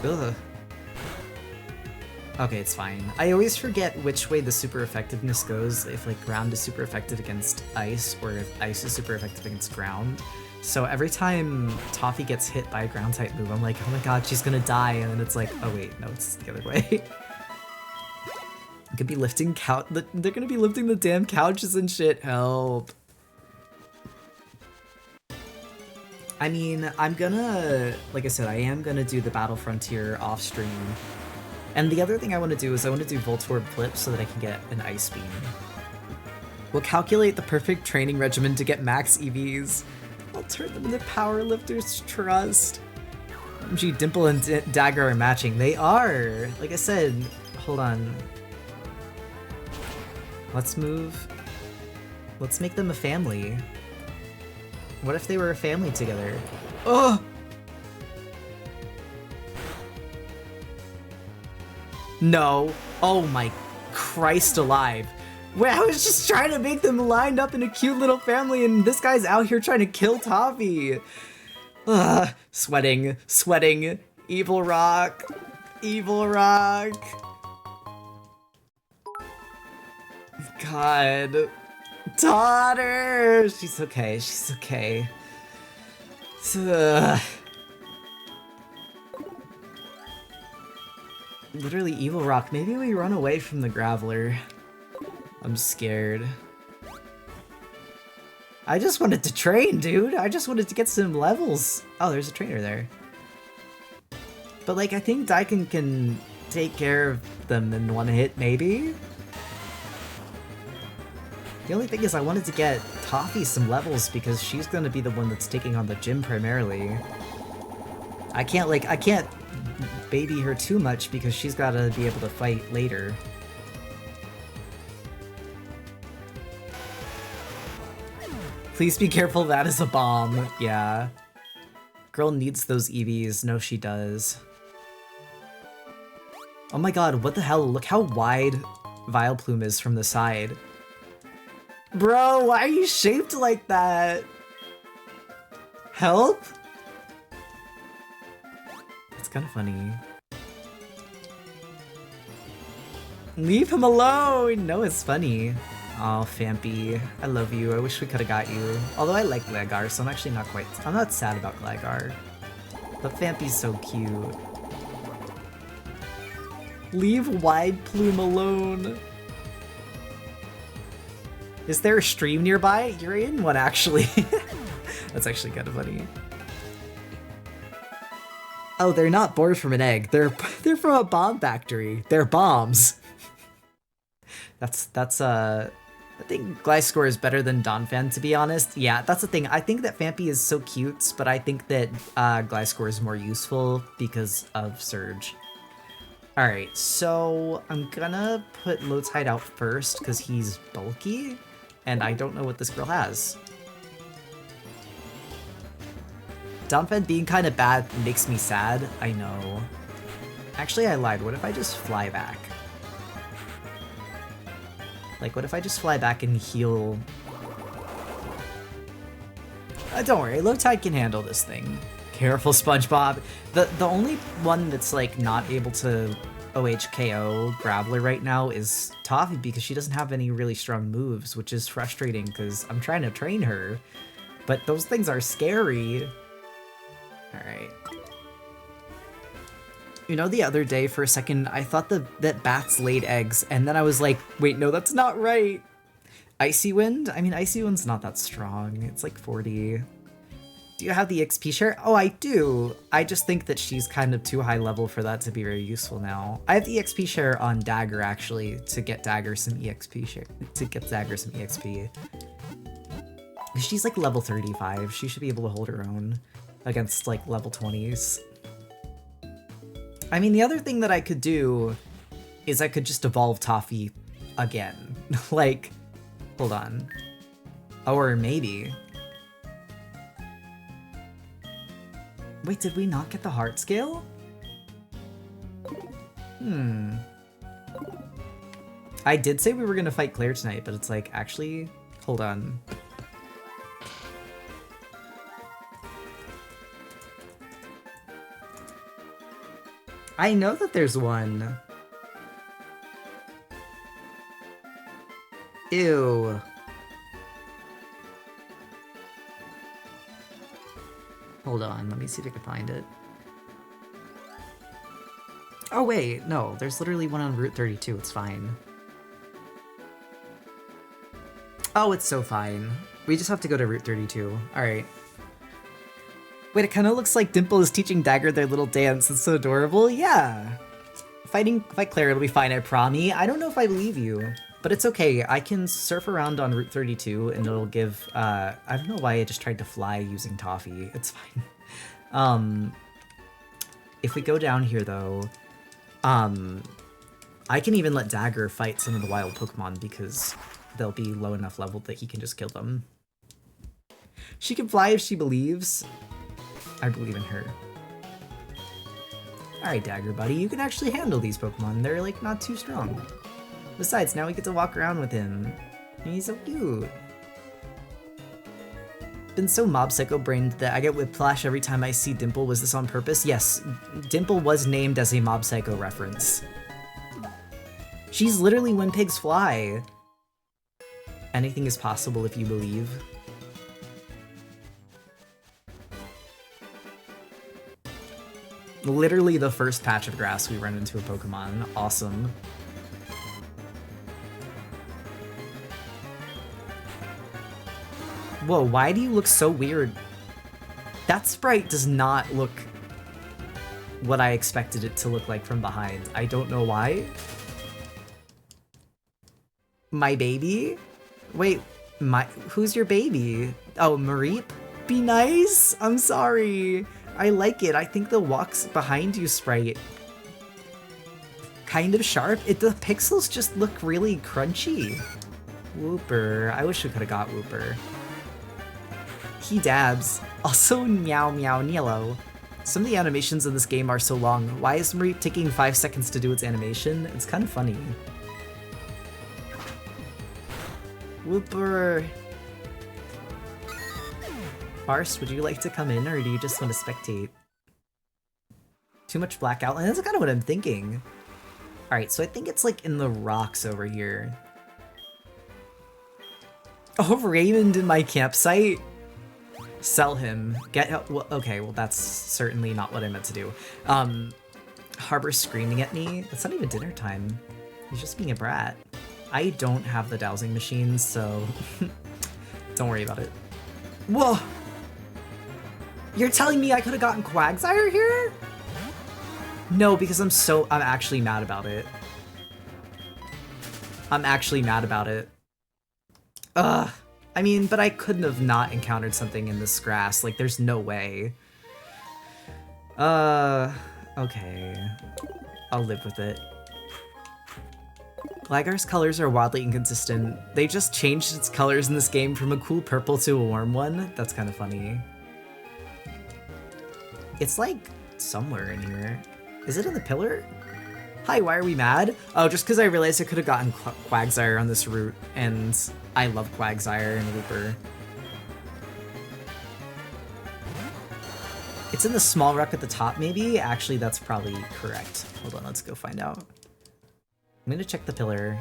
Ugh. Okay, it's fine. I always forget which way the super effectiveness goes, if like ground is super effective against ice, or if ice is super effective against ground. So every time Toffee gets hit by a ground type move, I'm like, oh my god, she's gonna die, and then it's like, oh wait, no, it's the other way. Could be lifting they're gonna be lifting the damn couches and shit, help. I mean, I'm gonna, like I said, I am gonna do the Battle Frontier off stream. And the other thing I want to do is I want to do Voltorb Flip so that I can get an Ice Beam. We'll calculate the perfect training regimen to get max EVs. I'll turn them into Powerlifter's Trust. Gee, Dimple and Dagger are matching. They are! Like I said, hold on. Let's move. Let's make them a family. What if they were a family together? Oh! No. Oh my Christ alive. Wait, I was just trying to make them lined up in a cute little family, and this guy's out here trying to kill Toffee. Ugh. Sweating. Evil Rock. God. Daughter! She's okay. Ugh. Literally Evil Rock. Maybe we run away from the Graveler. I'm scared. I just wanted to train, dude. I just wanted to get some levels. Oh, there's a trainer there. But like, I think Daikon can take care of them in one hit, maybe? The only thing is I wanted to get Toffee some levels because she's gonna be the one that's taking on the gym primarily. I can't baby her too much because she's gotta be able to fight later. Please be careful, that is a bomb. Yeah. Girl needs those EVs. No, she does. Oh my god, what the hell? Look how wide Vileplume is from the side. Bro, why are you shaped like that? Help? That's kind of funny. Leave him alone! No, it's funny. Oh, Fampy, I love you. I wish we could have got you. Although I like Gligar, so I'm actually not quite... I'm not sad about Gligar. But Fampy's so cute. Leave Wideplume alone. Is there a stream nearby? You're in one, actually. That's actually kind of funny. Oh, they're not born from an egg. They're from a bomb factory. They're bombs. I think Gliscor is better than Donphan, to be honest. Yeah, that's the thing. I think that Fampy is so cute, but I think that Gliscor is more useful because of Surge. Alright, so I'm gonna put Lotide out first because he's bulky, and I don't know what this girl has. Donphan being kind of bad makes me sad, I know. Actually, I lied. What if I just fly back? Like, what if I just fly back and heal? Don't worry, Lotide can handle this thing. Careful, SpongeBob. The only one that's, like, not able to OHKO Graveler right now is Toffee because she doesn't have any really strong moves, which is frustrating because I'm trying to train her. But those things are scary. Alright. You know, the other day, for a second, I thought that bats laid eggs, and then I was like, wait, no, that's not right. Icy Wind? I mean, Icy Wind's not that strong. It's like 40. Do you have the XP share? Oh, I do. I just think that she's kind of too high level for that to be very useful now. I have the XP share on Dagger, actually, to get Dagger some EXP share. To get Dagger some EXP. She's like level 35. She should be able to hold her own against like level 20s. I mean, the other thing that I could do is I could just evolve Toffee again. Like, hold on. Or maybe... Wait, did we not get the heart scale? I did say we were gonna fight Claire tonight, but it's like, actually, hold on. I know that there's one. Ew. Hold on, let me see if I can find it. Oh wait, no, there's literally one on Route 32, it's fine. Oh, it's so fine. We just have to go to Route 32. Alright. Wait, it kind of looks like Dimple is teaching Dagger their little dance. It's so adorable. Yeah. Fight Claire, it'll be fine, I promise. I don't know if I believe you, but it's okay. I can surf around on Route 32 and it'll give, I don't know why I just tried to fly using Toffee. It's fine. If we go down here though, I can even let Dagger fight some of the wild Pokemon because they'll be low enough level that he can just kill them. She can fly if she believes. I believe in her. Alright, Dagger buddy, you can actually handle these Pokemon. They're like not too strong. Besides, now we get to walk around with him. And he's so cute. Been so mob psycho brained that I get whiplash every time I see Dimple. Was this on purpose? Yes, Dimple was named as a mob psycho reference. She's literally When Pigs Fly. Anything is possible if you believe. Literally the first patch of grass we run into a Pokemon. Awesome. Whoa, why do you look so weird? That Sprite does not look what I expected it to look like from behind. I don't know why. My baby? Wait, who's your baby? Oh, Mareep? Be nice? I'm sorry. I like it. I think the walks behind you, Sprite. Kind of sharp. The pixels just look really crunchy. Wooper. I wish we could have got Wooper. He dabs. Also, meow meow Nilo. Some of the animations in this game are so long. Why is Mareep taking 5 seconds to do its animation? It's kind of funny. Wooper. Barst, would you like to come in, or do you just want to spectate? Too much blackout? And that's kind of what I'm thinking. Alright, so I think it's like in the rocks over here. Oh, Raymond in my campsite? Sell him. Well, okay, well that's certainly not what I meant to do. Harbor screaming at me? It's not even dinner time. He's just being a brat. I don't have the dowsing machine, so don't worry about it. Whoa! You're telling me I could have gotten Quagsire here? No, because I'm actually mad about it. I'm actually mad about it. Ugh. I mean, but I couldn't have not encountered something in this grass. Like, there's no way. Okay. I'll live with it. Gligar's colors are wildly inconsistent. They just changed its colors in this game from a cool purple to a warm one. That's kind of funny. It's like somewhere in here. Is it in the pillar? Hi, why are we mad? Oh, just because I realized I could have gotten Quagsire on this route, and I love Quagsire and Wooper. It's in the small rock at the top, maybe? Actually, that's probably correct. Hold on, let's go find out. I'm gonna check the pillar.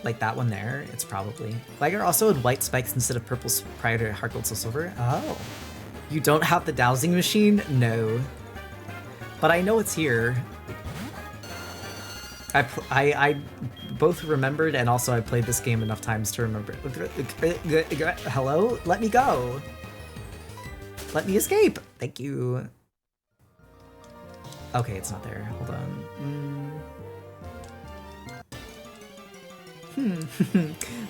Like that one there, it's probably. Gligar also had white spikes instead of purple prior to Heartgold Silver. Oh. You don't have the dowsing machine? No. But I know it's here. I both remembered and also I played this game enough times to remember. Hello? Let me go. Let me escape. Thank you. Okay, it's not there. Hold on.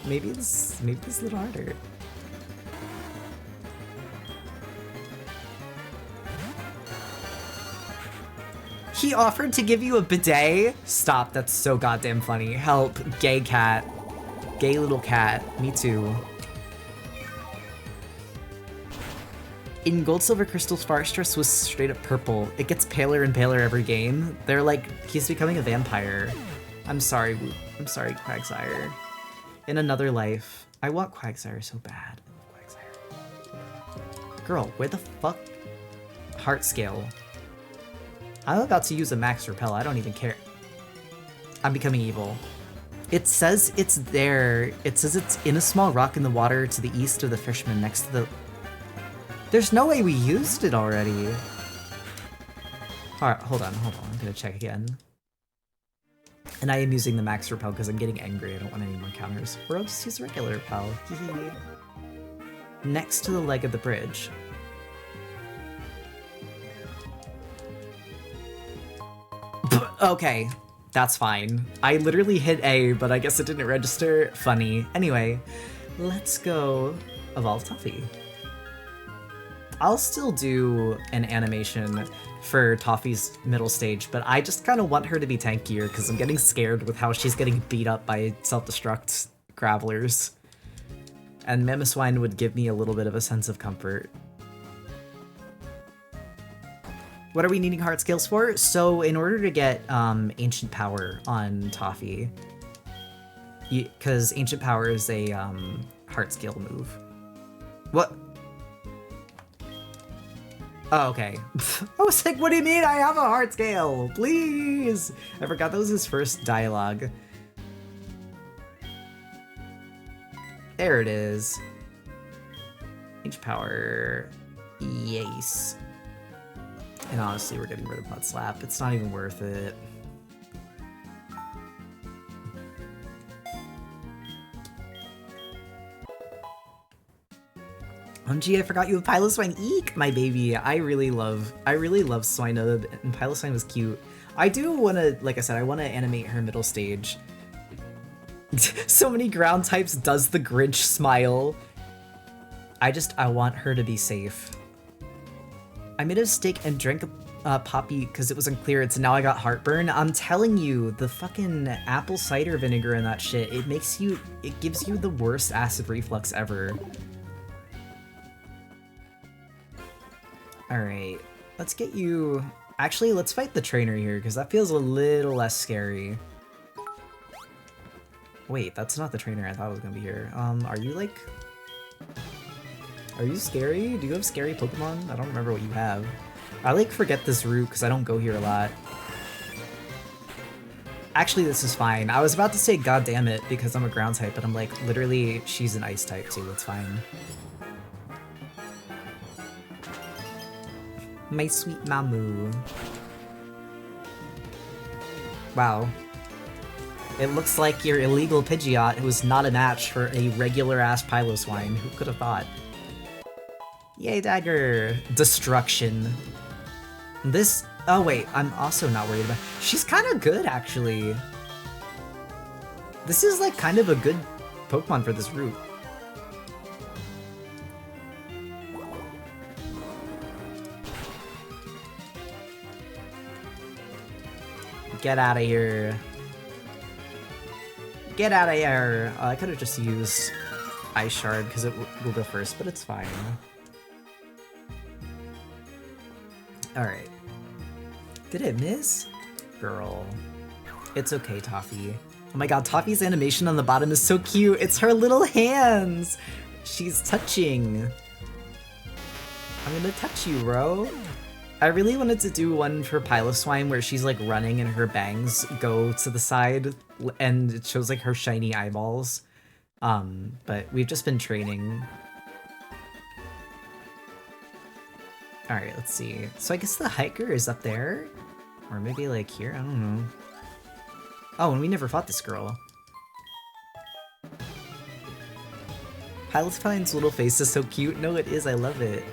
Maybe this is a little harder. He offered to give you a bidet? Stop, that's so goddamn funny. Help, gay cat. Gay little cat. Me too. In Gold Silver Crystal's Farstress was straight up purple. It gets paler and paler every game. They're like, he's becoming a vampire. I'm sorry, Quagsire. In another life. I want Quagsire so bad. I love Quagsire. Girl, where the fuck? Heart scale. I'm about to use a max repel, I don't even care. I'm becoming evil. It says it's there. It says it's in a small rock in the water to the east of the fisherman next to the... There's no way we used it already. Alright, hold on. I'm gonna check again. And I am using the max repel because I'm getting angry. I don't want any more counters. Or I'll just use regular repel. Next to the leg of the bridge. Okay, that's fine. I literally hit A, but I guess it didn't register. Funny. Anyway, let's go evolve Toffee. I'll still do an animation for Toffee's middle stage, but I just kind of want her to be tankier because I'm getting scared with how she's getting beat up by self-destruct Gravelers. And Mamoswine would give me a little bit of a sense of comfort. What are we needing heart scales for? So in order to get Ancient Power on Toffee, because Ancient Power is a heart scale move. What? Oh, okay. I was like, what do you mean I have a heart scale? Please! I forgot that was his first dialogue. There it is. Ancient Power. Yes. And honestly, we're getting rid of Mud Slap. It's not even worth it. OMG, I forgot you have Piloswine. Eek, my baby. I really love Swinub, and Piloswine was cute. I do want to, like I said, I want to animate her middle stage. So many ground types does the Grinch smile. I want her to be safe. I made a mistake and drank a poppy because it was unclear, and so now I got heartburn. I'm telling you, the fucking apple cider vinegar and that shit, it gives you the worst acid reflux ever. Alright, let's get you... Actually, let's fight the trainer here, because that feels a little less scary. Wait, that's not the trainer I thought was gonna be here. Are you like... Are you scary? Do you have scary Pokemon? I don't remember what you have. I like forget this route because I don't go here a lot. Actually, this is fine. I was about to say god damn it because I'm a ground type, but I'm like, literally, she's an ice type too, it's fine. My sweet Mamu. Wow. It looks like your illegal Pidgeot was not a match for a regular-ass Piloswine. Who could have thought? Yay, Dagger! Destruction. This... Oh wait, I'm also not worried about... She's kind of good, actually. This is like kind of a good Pokemon for this route. Get out of here. Get out of here! I could have just used Ice Shard because it will go first, but it's fine. Alright. Did it miss? Girl. It's okay, Toffee. Oh my god, Toffee's animation on the bottom is so cute! It's her little hands! She's touching. I'm gonna touch you, bro. I really wanted to do one for Piloswine where she's like running and her bangs go to the side and it shows like her shiny eyeballs. But we've just been training. Alright, let's see. So I guess the hiker is up there? Or maybe like here? I don't know. Oh, and we never fought this girl. Piloswine's little face is so cute. No, it is. I love it.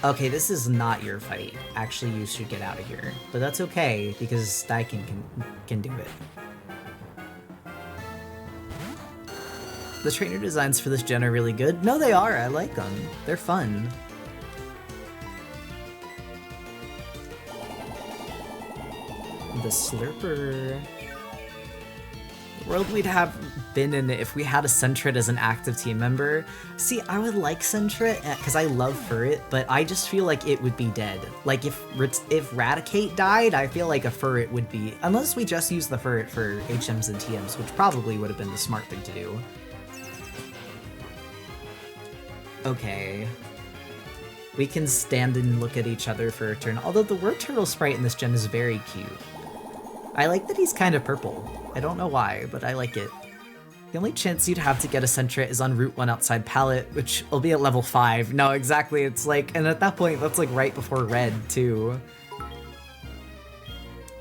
Okay, this is not your fight. Actually, you should get out of here. But that's okay, because Daikin can do it. The trainer designs for this gen are really good. No, they are. I like them. They're fun. The Slurper. The world we'd have been in if we had a Sentret as an active team member. See, I would like Sentret because I love Furret, but I just feel like it would be dead. Like if Raticate died, I feel like a Furret would be... Unless we just use the Furret for HMs and TMs, which probably would have been the smart thing to do. Okay. We can stand and look at each other for a turn, although the Word Turtle sprite in this gen is very cute. I like that he's kind of purple. I don't know why, but I like it. The only chance you'd have to get a Sentret is on Route 1 outside Palette, which will be at level 5. No, exactly, it's like, and at that point, that's like right before Red, too.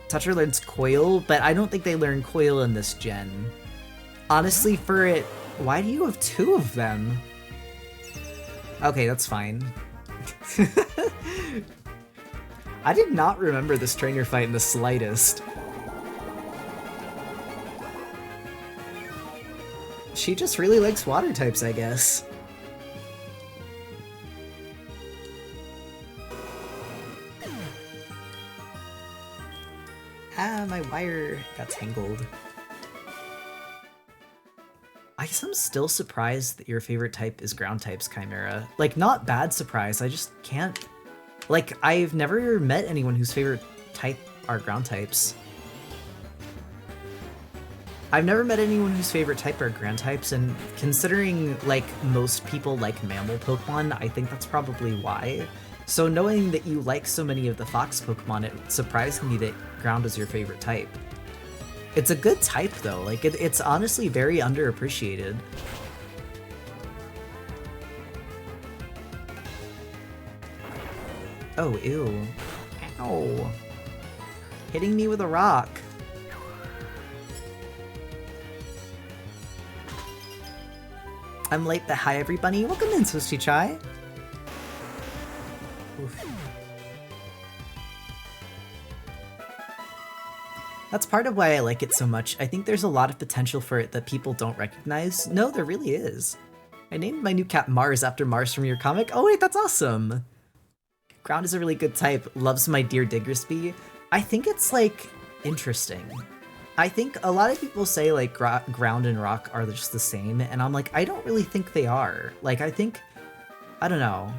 Toucher learns Coil, but I don't think they learn Coil in this gen. Honestly, Furret, why do you have 2 of them? Okay, that's fine. I did not remember this trainer fight in the slightest. She just really likes water types, I guess. Ah, my wire got tangled. I guess I'm still surprised that your favorite type is ground types, Chimera. Like, not bad surprise, I just can't... Like, I've never met anyone whose favorite type are ground types. I've never met anyone whose favorite type are ground types, and considering, like, most people like mammal Pokemon, I think that's probably why. So knowing that you like so many of the fox Pokemon, it surprised me that ground is your favorite type. It's a good type, though. Like, it's honestly very underappreciated. Oh, ew. Ow. Hitting me with a rock. I'm late, but hi everybody. Welcome in, Sushi Chai. Oof. That's part of why I like it so much. I think there's a lot of potential for it that people don't recognize. No, there really is. I named my new cat Mars after Mars from your comic. Oh wait, that's awesome! Ground is a really good type. Loves my dear Diggersby. I think it's, like, interesting. I think a lot of people say, like, ground and rock are just the same, and I'm like, I don't really think they are. Like, I think, I don't know.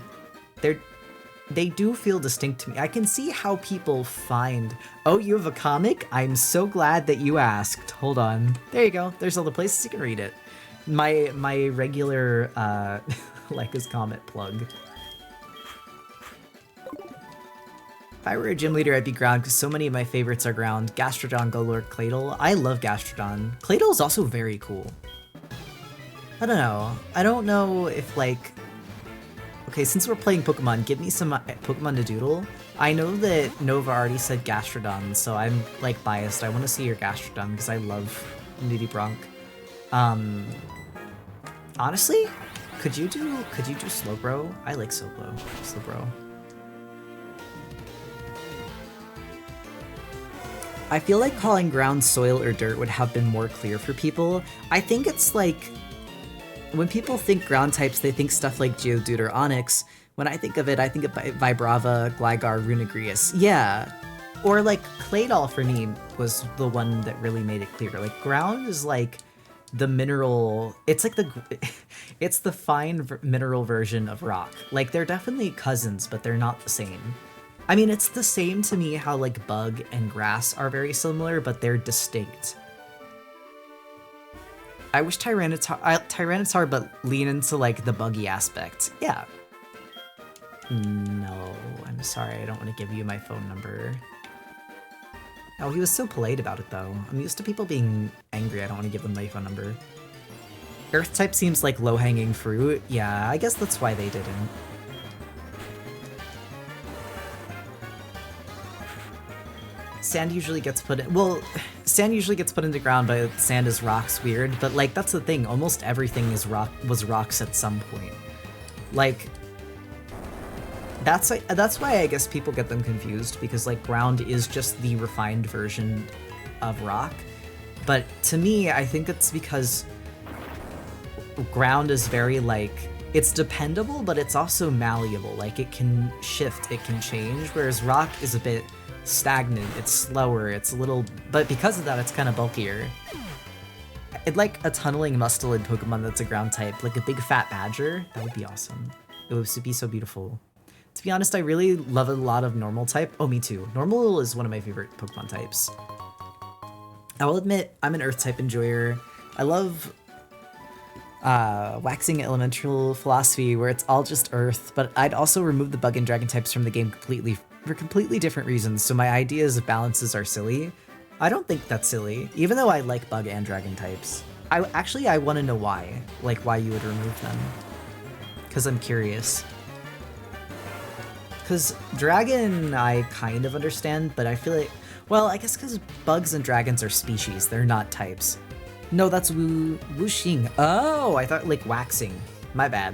They do feel distinct to me. I can see how people find... Oh, you have a comic? I'm so glad that you asked. Hold on. There you go. There's all the places you can read it. My regular, Leica's Comet plug. If I were a gym leader, I'd be ground, because so many of my favorites are ground. Gastrodon, Golurk, Claydol. I love Gastrodon. Claydol is also very cool. I don't know. I don't know if, like... Okay, since we're playing Pokemon, give me some Pokemon to doodle. I know that Nova already said Gastrodon, so I'm, like, biased. I want to see your Gastrodon, because I love Nudibranch. Honestly, could you do Slowbro? I like Slowbro. I feel like calling ground soil or dirt would have been more clear for people. I think it's like... When people think ground types, they think stuff like Geodude or Onix. When I think of it, I think of Vibrava, Gligar, Runagrius. Yeah. Or like Claydol for me was the one that really made it clear. Like ground is like the mineral... It's like it's the fine mineral version of rock. Like they're definitely cousins, but they're not the same. I mean, it's the same to me how like bug and grass are very similar, but they're distinct. I wish Tyranitar, but lean into, like, the buggy aspect. Yeah. No, I'm sorry, I don't want to give you my phone number. Oh, he was so polite about it, though. I'm used to people being angry. I don't want to give them my phone number. Earth type seems like low-hanging fruit. Yeah, I guess that's why they didn't. Sand usually gets put in... Well, sand usually gets put into ground, but sand is rocks weird. But, like, that's the thing. Almost everything is was rocks at some point. Like, that's why I guess people get them confused, because, like, ground is just the refined version of rock. But to me, I think it's because ground is very, like... It's dependable, but it's also malleable. Like, it can shift, it can change, whereas rock is a bit... stagnant, it's slower, it's a little... But because of that, it's kind of bulkier. I'd like a tunneling mustelid Pokemon that's a ground type, like a big fat badger. That would be awesome. It would be so beautiful. To be honest, I really love a lot of normal type. Oh, me too. Normal is one of my favorite Pokemon types. I will admit, I'm an earth type enjoyer. I love waxing elemental philosophy where it's all just earth, but I'd also remove the bug and dragon types from the game completely for completely different reasons, so my ideas of balances are silly. I don't think that's silly, even though I like bug and dragon types. I want to know why. Like, why you would remove them. Because I'm curious. Because dragon, I kind of understand, but I feel like... Well, I guess because bugs and dragons are species, they're not types. No, that's whooshing. Oh, I thought, like, waxing. My bad.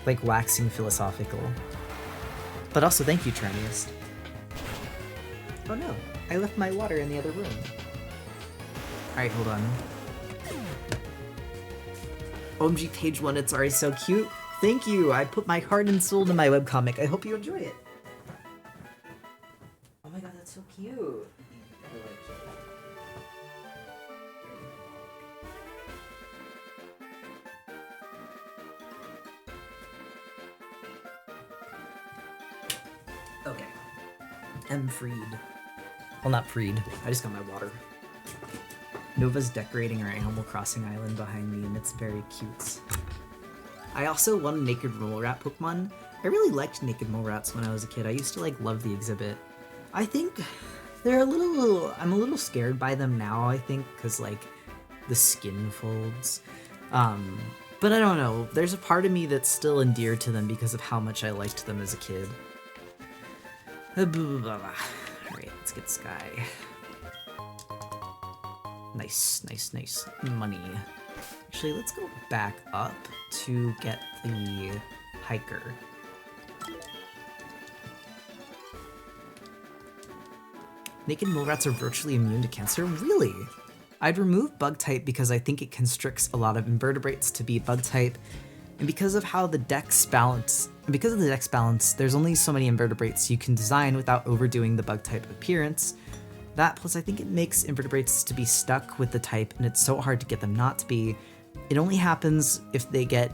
Like, waxing philosophical. But also, thank you, Triniest. Oh no, I left my water in the other room. Alright, hold on. OMG page 1, it's already so cute. Thank you, I put my heart and soul into my webcomic. I hope you enjoy it. Oh my god, that's so cute. Okay. I'm freed. Well, not freed. I just got my water. Nova's decorating our Animal Crossing island behind me, and it's very cute. I also want a naked mole rat Pokemon. I really liked naked mole rats when I was a kid. I used to, like, love the exhibit. I think they're a little... I'm a little scared by them now, I think, because, like, the skin folds. But I don't know. There's a part of me that's still endeared to them because of how much I liked them as a kid. Alright, let's get Sky. Nice, nice, nice. Money. Actually, let's go back up to get the hiker. Naked mole rats are virtually immune to cancer? Really? I'd remove bug type because I think it constricts a lot of invertebrates to be bug type, and because of how the dex balance, there's only so many invertebrates you can design without overdoing the bug type appearance. That plus I think it makes invertebrates to be stuck with the type, and it's so hard to get them not to be. It only happens if they get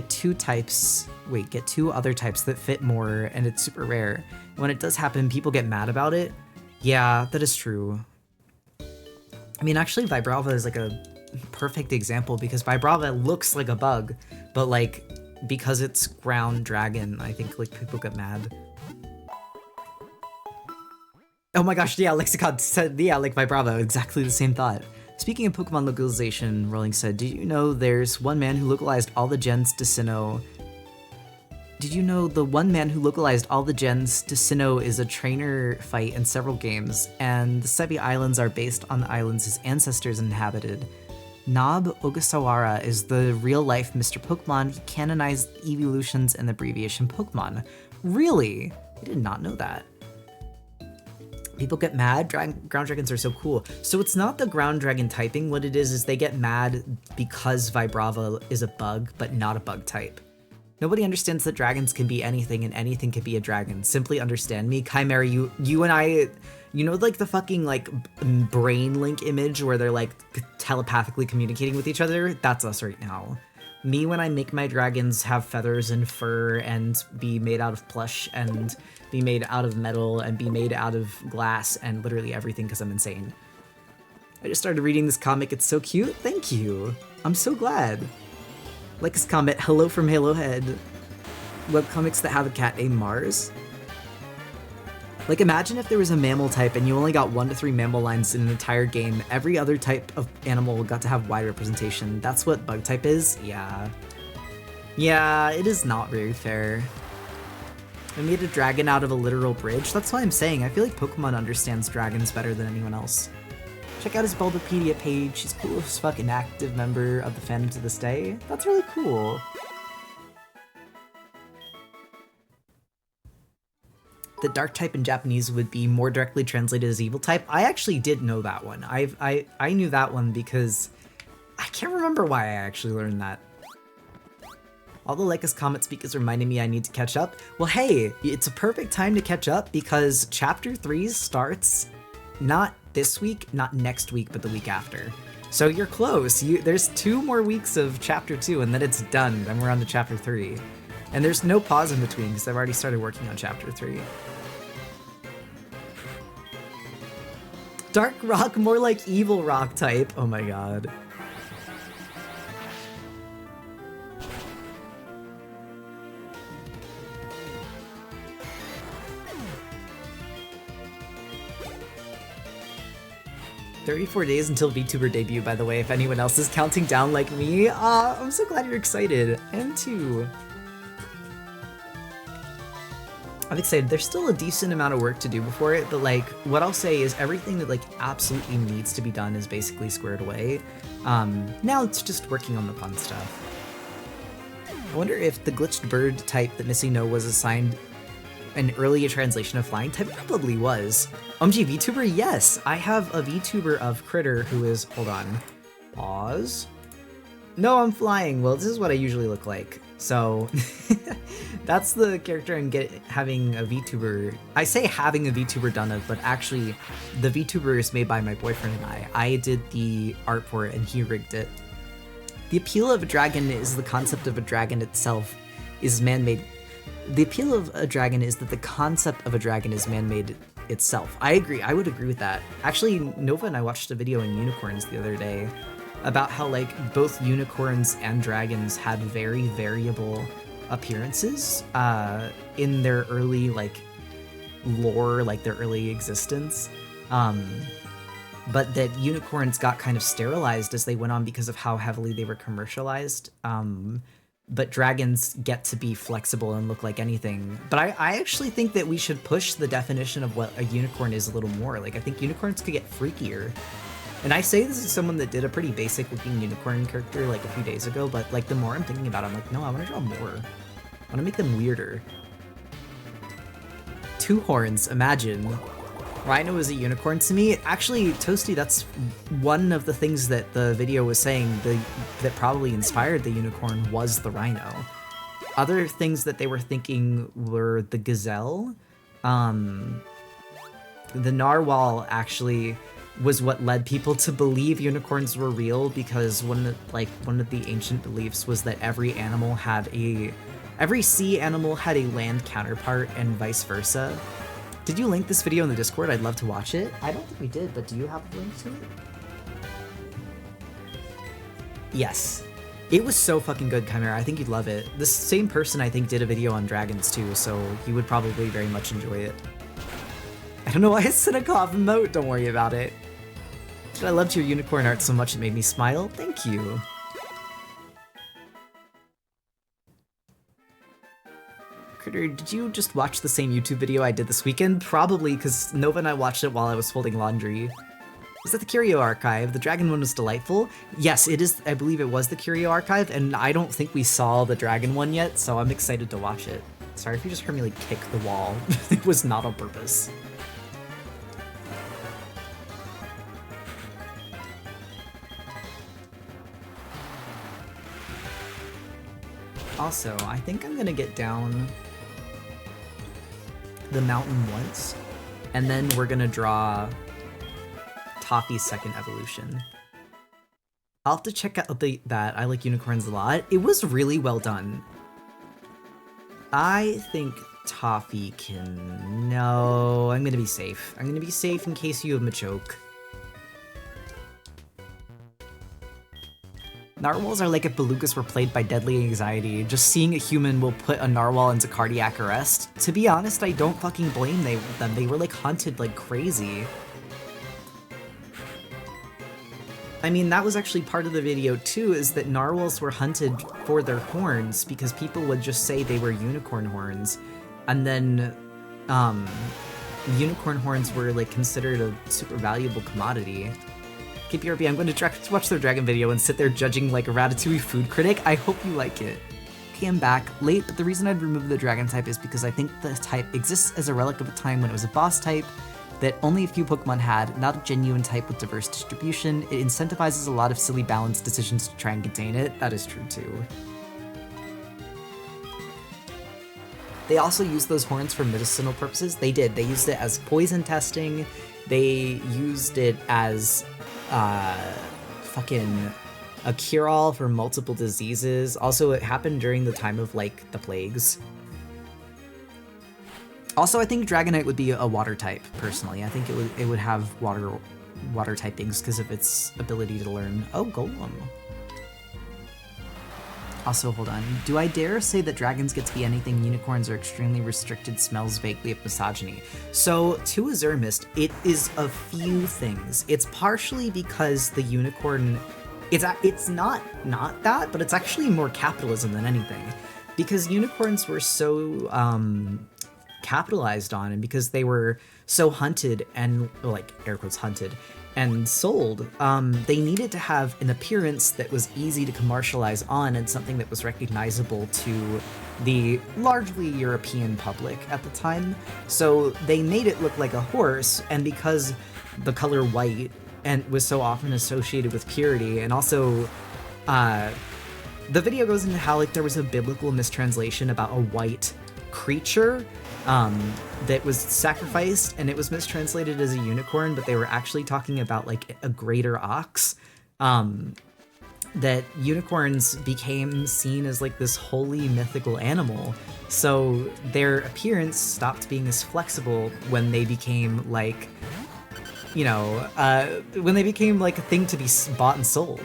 two other types that fit more, and it's super rare. When it does happen, people get mad about it. Yeah, that is true. I mean, actually, Vibrava is like a perfect example because Vibrava looks like a bug, but like, because it's ground dragon, I think like people get mad. Oh my gosh, yeah, Lexicon said, yeah, like Vibrava, exactly the same thought. Speaking of Pokemon localization, Rolling said, did you know there's one man who localized all the gens to Sinnoh? Did you know the one man who localized all the gens to Sinnoh is a trainer fight in several games, and the Sebi Islands are based on the islands his ancestors inhabited? Nob Ogasawara is the real-life Mr. Pokemon. He canonized evolutions and abbreviation Pokemon. Really? I did not know that. People get mad. Ground dragons are so cool. So it's not the ground dragon typing. What it is they get mad because Vibrava is a bug, but not a bug type. Nobody understands that dragons can be anything and anything can be a dragon. Simply understand me. Chimera, you and I, you know, like the fucking like brain link image where they're like telepathically communicating with each other? That's us right now. Me when I make my dragons have feathers and fur and be made out of plush and be made out of metal and be made out of glass and literally everything because I'm insane. I just started reading this comic. It's so cute. Thank you. I'm so glad. Like this comment, hello from Halo Head. Webcomics that have a cat named Mars. Like imagine if there was a mammal type and you only got 1 to 3 mammal lines in an entire game. Every other type of animal got to have wide representation. That's what bug type is? Yeah. Yeah, it is not very fair. I made a dragon out of a literal bridge. That's why I'm saying I feel like Pokemon understands dragons better than anyone else. Check out his Bulbapedia page. He's cool as fuck, an active member of the fandom to this day. That's really cool. The dark type in Japanese would be more directly translated as evil type. I actually did know that one. I knew that one because I can't remember why I actually learned that. All the Lycus Comet Speak is reminding me I need to catch up. Well, hey, it's a perfect time to catch up because Chapter 3 starts not this week, not next week, but the week after. So you're close. There's 2 more weeks of Chapter 2 and then it's done. Then we're on to Chapter 3. And there's no pause in between because I've already started working on Chapter 3. Dark rock, more like evil rock type. Oh my god. "34 days until VTuber debut, by the way, if anyone else is counting down like me. I'm so glad you're excited. I am too. I'm excited. There's still a decent amount of work to do before it, but like, what I'll say is everything that like absolutely needs to be done is basically squared away. Now it's just working on the fun stuff. I wonder if the glitched bird type that Missy No was assigned an early translation of flying type. Probably was. OMG VTuber, yes! I have a VTuber of Critter who is, hold on, pause. No, I'm flying. Well, this is what I usually look like. So that's the character I'm having a VTuber. I say having a VTuber done of, but actually the VTuber is made by my boyfriend and I. I did the art for it and he rigged it. The appeal of a dragon is the concept of a dragon itself is man-made. The appeal of a dragon is that the concept of a dragon is man-made itself. I agree. I would agree with that. Actually, Nova and I watched a video on unicorns the other day about how like both unicorns and dragons had very variable appearances in their early like lore, like their early existence. But that unicorns got kind of sterilized as they went on because of how heavily they were commercialized. But dragons get to be flexible and look like anything. But I actually think that we should push the definition of what a unicorn is a little more. Like, I think unicorns could get freakier. And I say this as someone that did a pretty basic looking unicorn character like a few days ago, but like the more I'm thinking about it, I'm like, no, I want to draw more. I want to make them weirder. 2 horns, imagine. Rhino is a unicorn to me. Actually, Toasty, that's one of the things that the video was saying that probably inspired the unicorn was the rhino. Other things that they were thinking were the gazelle. The narwhal actually was what led people to believe unicorns were real, because one of the ancient beliefs was that every sea animal had a land counterpart and vice versa. Did you link this video in the Discord? I'd love to watch it. I don't think we did, but do you have a link to it? Yes. It was so fucking good, Chimera. I think you'd love it. This same person, I think, did a video on dragons too, so you would probably very much enjoy it. I don't know why I said a cough emote, don't worry about it. I loved your unicorn art so much it made me smile. Thank you. Critter, did you just watch the same YouTube video I did this weekend? Probably, because Nova and I watched it while I was folding laundry. Is that the Curio Archive? The dragon one was delightful? Yes, it is. I believe it was the Curio Archive, and I don't think we saw the dragon one yet, so I'm excited to watch it. Sorry if you just heard me, like, kick the wall. It was not on purpose. Also, I think I'm gonna get down the mountain once, and then we're gonna draw Toffee's second evolution. I'll have to check out that. I like unicorns a lot. It was really well done. I think Toffee can... No, I'm gonna be safe. I'm gonna be safe in case you have Machoke. Narwhals are like if belugas were played by deadly anxiety. Just seeing a human will put a narwhal into cardiac arrest. To be honest, I don't fucking blame them. They were like hunted like crazy. I mean, that was actually part of the video too, is that narwhals were hunted for their horns because people would just say they were unicorn horns. And then, unicorn horns were like considered a super valuable commodity. KPRB, I'm going to watch their dragon video and sit there judging like a Ratatouille food critic. I hope you like it. Okay, I'm back. Late, but the reason I'd remove the dragon type is because I think the type exists as a relic of a time when it was a boss type that only a few Pokemon had, not a genuine type with diverse distribution. It incentivizes a lot of silly balance decisions to try and contain it. That is true too. They also used those horns for medicinal purposes. They did. They used it as poison testing. They used it as fucking a cure-all for multiple diseases. Also, it happened during the time of, like, the plagues. Also, I think Dragonite would be a water type, personally. I think it would have water typings because of its ability to learn. Oh, Golem. Also, hold on. Do I dare say that dragons get to be anything? Unicorns are extremely restricted, smells vaguely of misogyny. So, to Azuremist, it is a few things. It's partially because the unicorn... It's not that, but it's actually more capitalism than anything. Because unicorns were so capitalized on, and because they were so hunted and, like, air quotes hunted, and sold, they needed to have an appearance that was easy to commercialize on and something that was recognizable to the largely European public at the time. So they made it look like a horse, and because the color white and was so often associated with purity, and also the video goes into how like there was a biblical mistranslation about a white creature that was sacrificed, and it was mistranslated as a unicorn, but they were actually talking about like a greater ox. That unicorns became seen as like this holy mythical animal, so their appearance stopped being as flexible when they became like, you know, when they became like a thing to be bought and sold.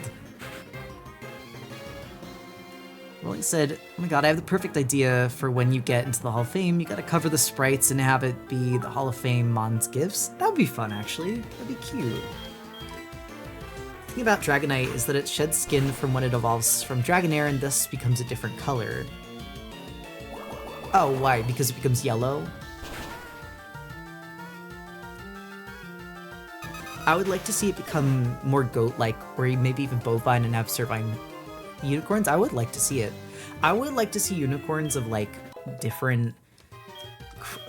Well, he said, oh my god, I have the perfect idea for when you get into the Hall of Fame. You gotta cover the sprites and have it be the Hall of Fame Mon's gifts. That would be fun, actually. That'd be cute. The thing about Dragonite is that it sheds skin from when it evolves from Dragonair and thus becomes a different color. Oh, why? Because it becomes yellow? I would like to see it become more goat-like, or maybe even bovine and have cervine unicorns. I would like to see it. I would like to see unicorns of like different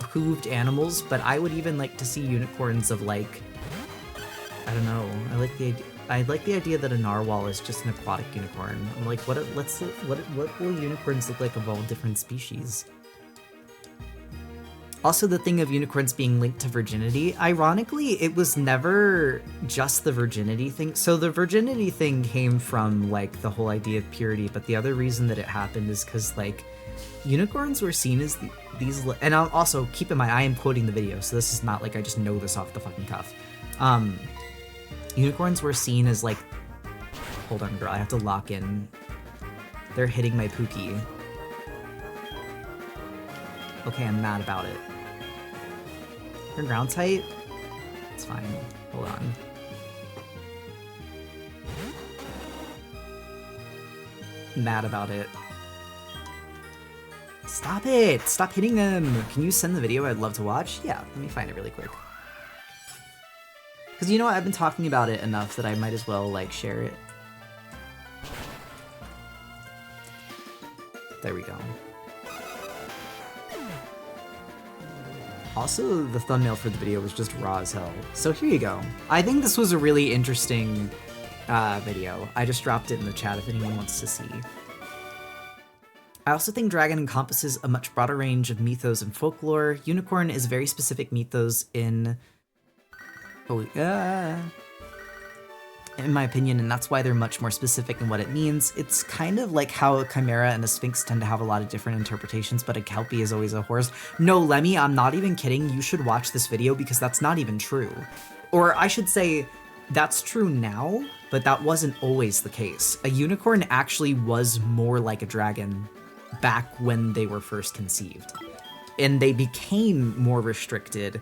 hooved animals, but I would even like to see unicorns of like, I don't know. I like the idea that a narwhal is just an aquatic unicorn. I'm like, what will unicorns look like of all different species? Also, the thing of unicorns being linked to virginity, ironically, it was never just the virginity thing. So the virginity thing came from, like, the whole idea of purity, but the other reason that it happened is because, like, unicorns were seen as these... And I'll also, keep in mind, I am quoting the video, so this is not like I just know this off the fucking cuff. Unicorns were seen as, like... Hold on, girl, I have to lock in. They're hitting my pookie. Okay, I'm mad about it. Her ground type? It's fine. Hold on. Mad about it. Stop it! Stop hitting them! Can you send the video I'd love to watch? Yeah, let me find it really quick. Because you know what? I've been talking about it enough that I might as well, like, share it. There we go. Also, the thumbnail for the video was just raw as hell. So here you go. I think this was a really interesting video. I just dropped it in the chat if anyone wants to see. I also think Dragon encompasses a much broader range of mythos and folklore. Unicorn is a very specific mythos in my opinion, and that's why they're much more specific in what it means. It's kind of like how a chimera and a sphinx tend to have a lot of different interpretations, but a kelpie is always a horse. No, Lemmy, I'm not even kidding. You should watch this video because that's not even true. Or I should say, that's true now, but that wasn't always the case. A unicorn actually was more like a dragon back when they were first conceived. And they became more restricted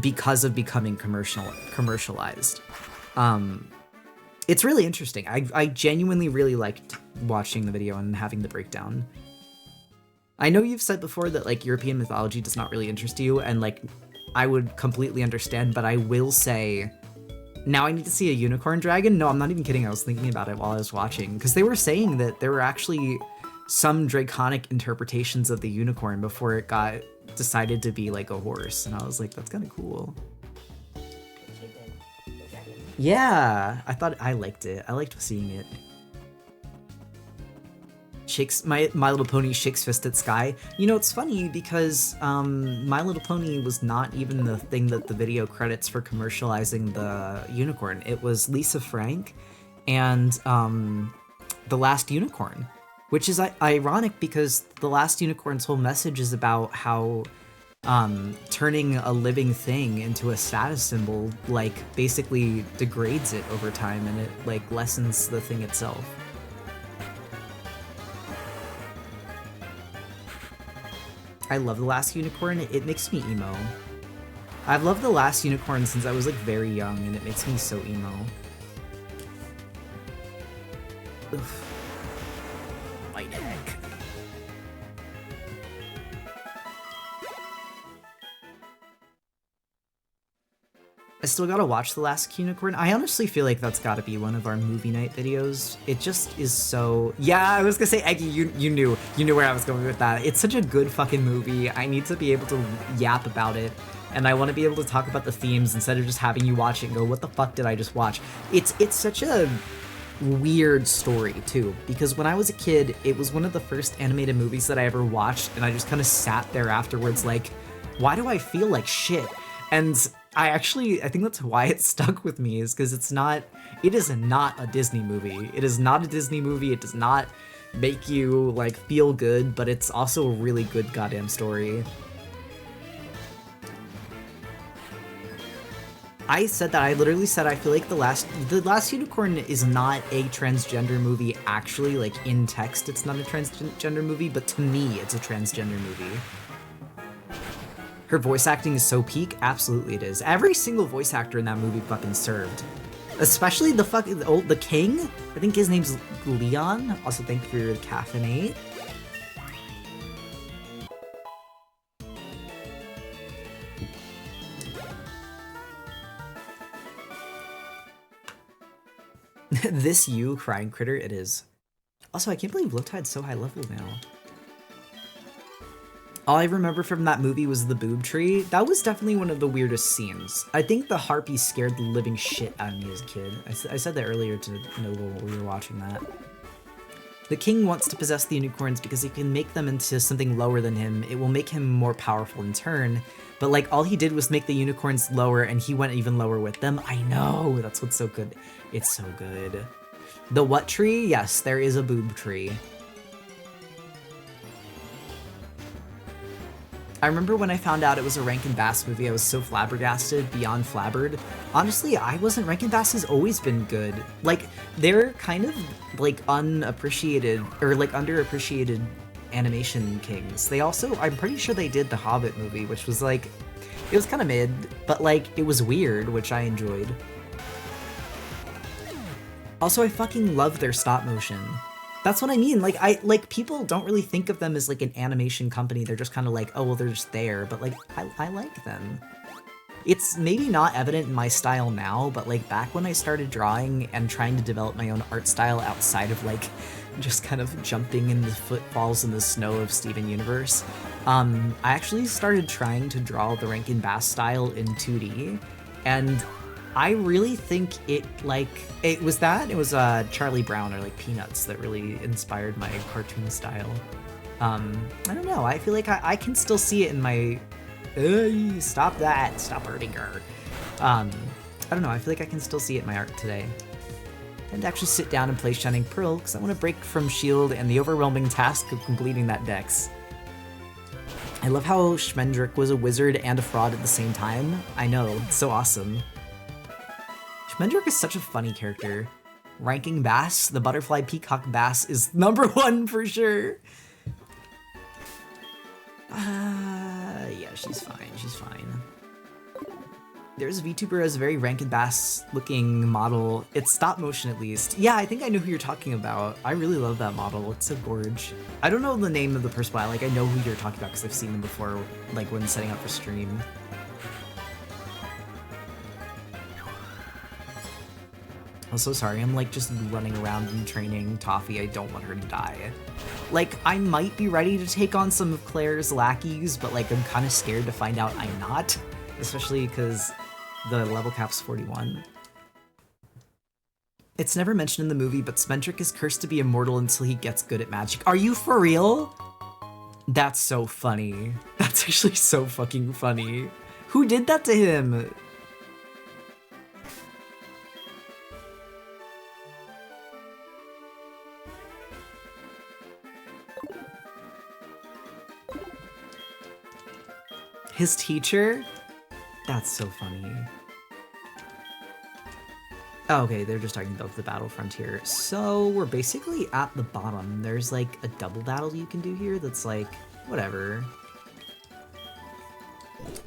because of becoming commercialized. It's really interesting. I genuinely really liked watching the video and having the breakdown. I know you've said before that, like, European mythology does not really interest you, and, like, I would completely understand, but I will say, now I need to see a unicorn dragon? No, I'm not even kidding. I was thinking about it while I was watching, because they were saying that there were actually some draconic interpretations of the unicorn before it got decided to be, like, a horse, and I was like, that's kind of cool. Yeah, I liked it. I liked seeing it. Shakes My Little Pony shakes fist at sky. You know, it's funny because My Little Pony was not even the thing that the video credits for commercializing the unicorn. It was Lisa Frank and The Last Unicorn, which is ironic because The Last Unicorn's whole message is about how turning a living thing into a status symbol, like, basically degrades it over time, and it, like, lessens the thing itself. I love The Last Unicorn. It makes me emo. I've loved The Last Unicorn since I was, like, very young, and it makes me so emo. Oof. My neck. I still gotta watch The Last Unicorn. I honestly feel like that's gotta be one of our movie night videos. It just is so... Yeah, I was gonna say, Eggy, you knew where I was going with that. It's such a good fucking movie. I need to be able to yap about it, and I want to be able to talk about the themes instead of just having you watch it and go, what the fuck did I just watch? It's such a weird story, too, because when I was a kid, it was one of the first animated movies that I ever watched, and I just kind of sat there afterwards like, why do I feel like shit? And I think that's why it stuck with me, is because it is not a Disney movie. It is not a Disney movie. It does not make you, like, feel good, but it's also a really good goddamn story. I literally said I feel like The Last Unicorn is not a transgender movie actually, like, in text it's not a transgender movie, but to me it's a transgender movie. Her voice acting is so peak? Absolutely it is. Every single voice actor in that movie fucking served. Especially the king? I think his name's Leon. Also, thank you for your caffeinate. This you, crying critter, it is. Also, I can't believe Lowtide's so high level now. All I remember from that movie was the boob tree. That was definitely one of the weirdest scenes. I think the harpy scared the living shit out of me as a kid. I said that earlier to Noble while we were watching that. The king wants to possess the unicorns because he can make them into something lower than him. It will make him more powerful in turn. But like all he did was make the unicorns lower and he went even lower with them. I know, that's what's so good. It's so good. The what tree? Yes, there is a boob tree. I remember when I found out it was a Rankin Bass movie, I was so flabbergasted, beyond flabbered. Honestly, Rankin Bass has always been good. Like, they're kind of, like, unappreciated, or, like, underappreciated animation kings. They also, I'm pretty sure they did the Hobbit movie, which was, like, it was kind of mid, but, like, it was weird, which I enjoyed. Also, I fucking love their stop motion. That's what I mean. Like, people don't really think of them as like an animation company. They're just kind of like, oh, well, they're just there. But like, I like them. It's maybe not evident in my style now, but like back when I started drawing and trying to develop my own art style outside of like just kind of jumping in the footfalls in the snow of Steven Universe, I actually started trying to draw the Rankin Bass style in 2D, and I really think it was Charlie Brown or like Peanuts that really inspired my cartoon style. I don't know, I feel like I can still see it in my, stop hurting her. I don't know, I feel like I can still see it in my art today. And actually sit down and play Shining Pearl because I want to break from Shield and the overwhelming task of completing that dex. I love how Schmendrick was a wizard and a fraud at the same time. I know, it's so awesome. Schmendrick is such a funny character. Ranking Bass, the butterfly peacock bass, is #1 for sure. Yeah, she's fine, she's fine. There's a VTuber as a very Rankin Bass looking model. It's stop motion at least. Yeah, I think I know who you're talking about. I really love that model, it's so gorge. I don't know the name of the person, but like I know who you're talking about because I've seen them before, like when setting up for stream. I'm so sorry, I'm like just running around and training Toffee. I don't want her to die. Like, I might be ready to take on some of Claire's lackeys, but like I'm kind of scared to find out I'm not. Especially because the level cap's 41. It's never mentioned in the movie, but Spendrick is cursed to be immortal until he gets good at magic. Are you for real? That's so funny. That's actually so fucking funny. Who did that to him? His teacher? That's so funny. Oh, okay, they're just talking about the battle frontier. So we're basically at the bottom. There's like a double battle you can do here that's like, whatever.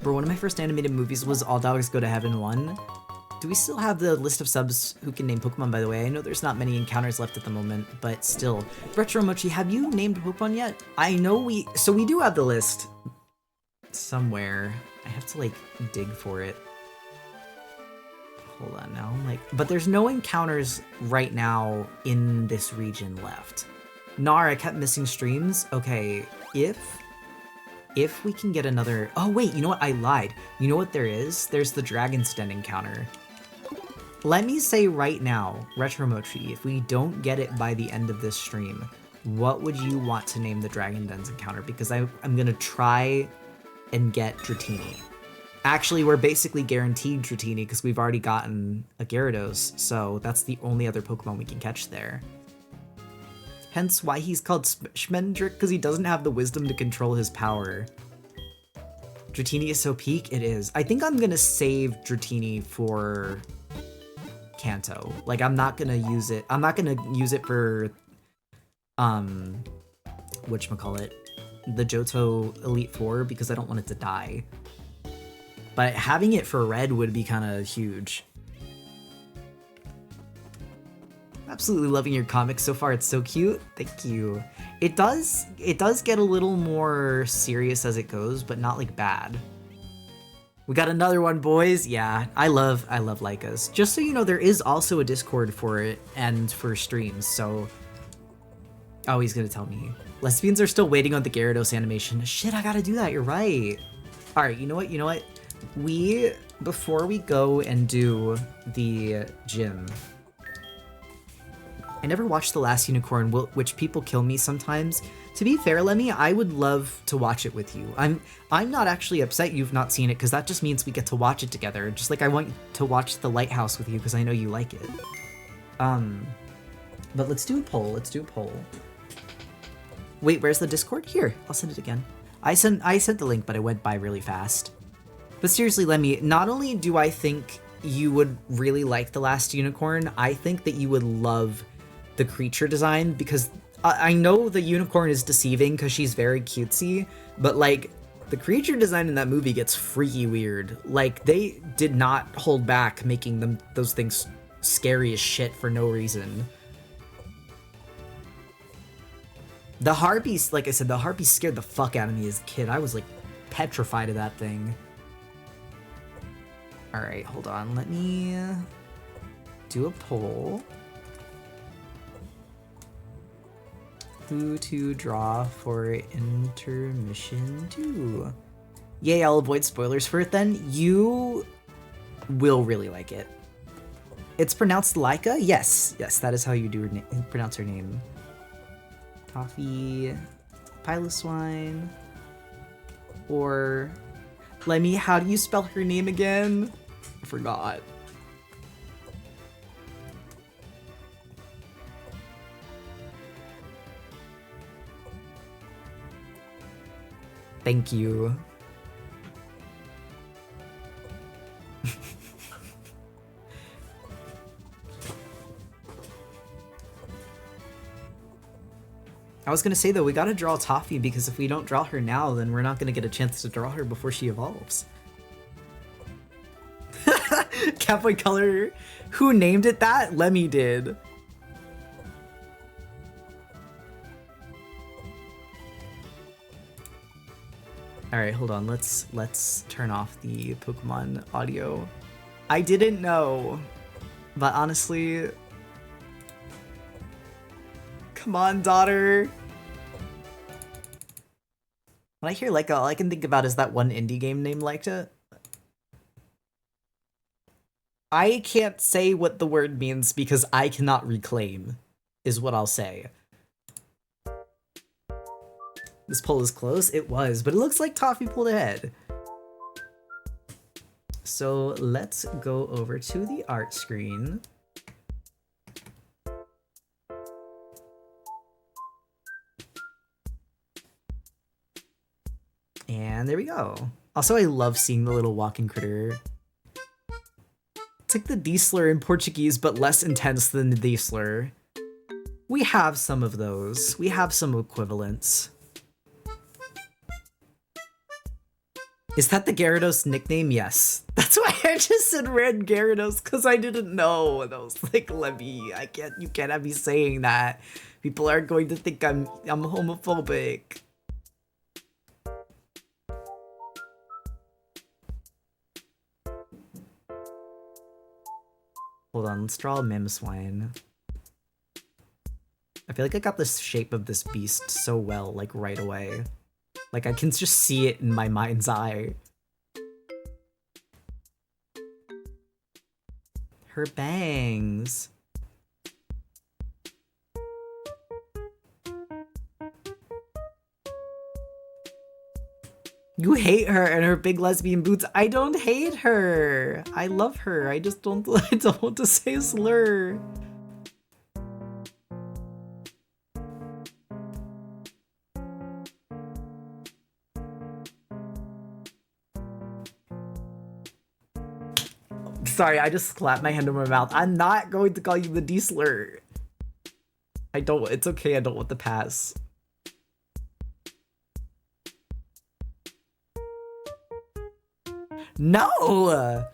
Bro, one of my first animated movies was All Dogs Go to Heaven 1. Do we still have the list of subs who can name Pokemon, by the way? I know there's not many encounters left at the moment, but still. Retro Mochi, have you named a Pokemon yet? I know we do have the list somewhere. I have to like dig for it. Hold on now, but there's no encounters right now in this region left. Nar, I kept missing streams. Okay, if we can get another, oh wait, you know what, I lied. You know what there is? There's the Dragon's Den encounter. Let me say right now, Retro Mochi, if we don't get it by the end of this stream, what would you want to name the Dragon Den's encounter? Because I'm gonna try and get Dratini. Actually, we're basically guaranteed Dratini because we've already gotten a Gyarados, so that's the only other Pokemon we can catch there. Hence why he's called Schmendrick, because he doesn't have the wisdom to control his power. Dratini is so peak? It is. I think I'm gonna save Dratini for Kanto. Like, I'm not gonna use it. I'm not gonna use it for, whatchamacallit, the Johto Elite Four, because I don't want it to die. But having it for red would be kind of huge. Absolutely loving your comics so far. It's so cute. Thank you. It does get a little more serious as it goes, but not like bad. We got another one, boys. Yeah, I love Lycas. Just so you know, there is also a Discord for it and for streams, so Oh, he's gonna tell me. Lesbians are still waiting on the Gyarados animation. Shit, I gotta do that, you're right. All right, you know what? Before we go and do the gym, I never watched The Last Unicorn, which people kill me sometimes. To be fair, Lemmy, I would love to watch it with you. I'm not actually upset you've not seen it, because that just means we get to watch it together. Just like I want to watch The Lighthouse with you, because I know you like it. But let's do a poll. Wait, where's the Discord? Here, I'll send it again. I sent the link, but it went by really fast. But seriously, Lemmy, not only do I think you would really like The Last Unicorn, I think that you would love the creature design, because I know the unicorn is deceiving because she's very cutesy, but like the creature design in that movie gets freaky weird. Like they did not hold back making those things scary as shit for no reason. The harpies, like I said, the harpies scared the fuck out of me as a kid. I was like petrified of that thing. All right, hold on. Let me do a poll. Who to draw for intermission 2? Yay, I'll avoid spoilers for it then. You will really like it. It's pronounced Laika? Yes, that is how you do pronounce her name. Toffee, Piloswine, or Lemmy, how do you spell her name again? I forgot. Thank you. I was gonna say though, we gotta draw Toffee, because if we don't draw her now, then we're not gonna get a chance to draw her before she evolves. Catboy Color, who named it that? Lemmy did. All right, hold on. Let's turn off the Pokemon audio. I didn't know, but honestly, come on, daughter. When I hear Leica, all I can think about is that one indie game named Leica. I can't say what the word means because I cannot reclaim, is what I'll say. This poll is close. It was, but it looks like Toffee pulled ahead. So let's go over to the art screen. And there we go. Also, I love seeing the little walking critter. It's like the D-slur in Portuguese, but less intense than the D-slur. We have some of those. We have some equivalents. Is that the Gyarados nickname? Yes. That's why I just said Red Gyarados, because I didn't know. And I was like, Lemmy, you can't have me saying that. People are going to think I'm homophobic. Hold on, let's draw a Mamoswine. I feel like I got the shape of this beast so well, like right away. Like I can just see it in my mind's eye. Her bangs. You hate her and her big lesbian boots. I don't hate her. I love her. I just don't want to say a slur. Sorry, I just slapped my hand in my mouth. I'm not going to call you the D-slur. It's okay, I don't want the pass. No!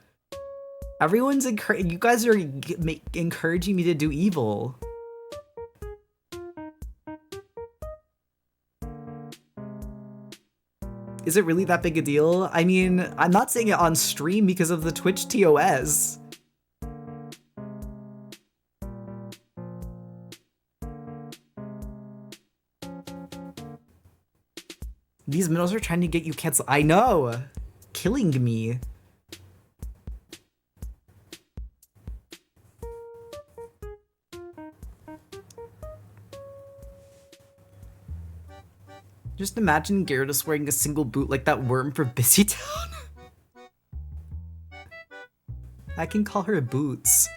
Everyone's you guys are encouraging me to do evil. Is it really that big a deal? I mean, I'm not saying it on stream because of the Twitch TOS. These minnows are trying to get you canceled. I know! Killing me. Just imagine Gyarados wearing a single boot like that worm for Busy Town. I can call her Boots.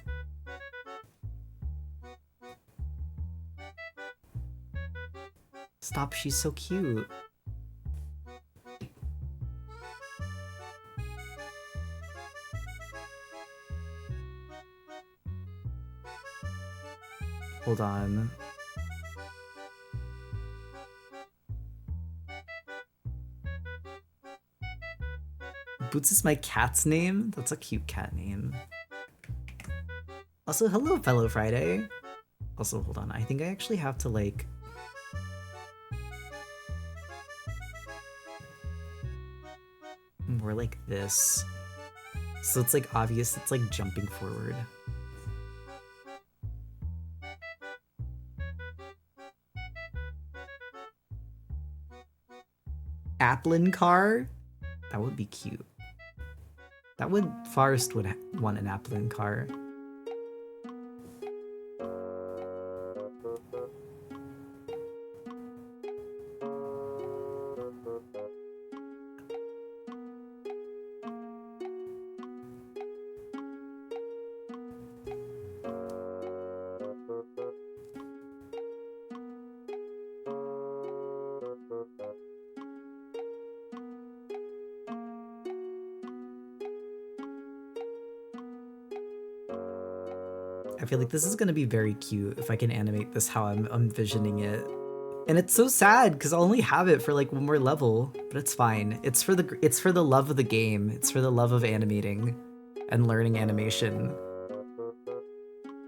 Stop, she's so cute. Hold on. Boots is my cat's name? That's a cute cat name. Also, hello, fellow Friday. Also, hold on. I think I actually have to, like... more like this. So it's, like, obvious it's, like, jumping forward. Applin car? That would be cute. Forest would want an Applin car. I feel like this is gonna be very cute if I can animate this how I'm envisioning it. And it's so sad because I'll only have it for like one more level, but it's fine. It's for the love of the game. It's for the love of animating and learning animation.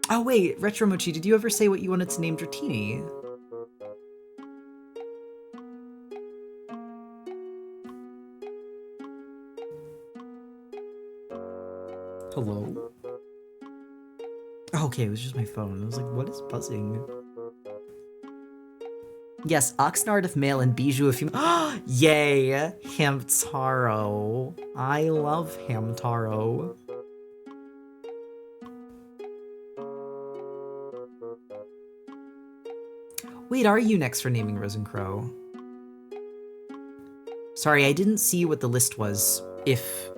Oh wait, Retromochi, did you ever say what you wanted to name Dratini? Hello? Okay, it was just my phone. I was like, what is buzzing? Yes, Oxnard if male and Bijou if female. Yay! Hamtaro. I love Hamtaro. Wait, are you next for naming Rosencrow? Sorry, I didn't see what the list was if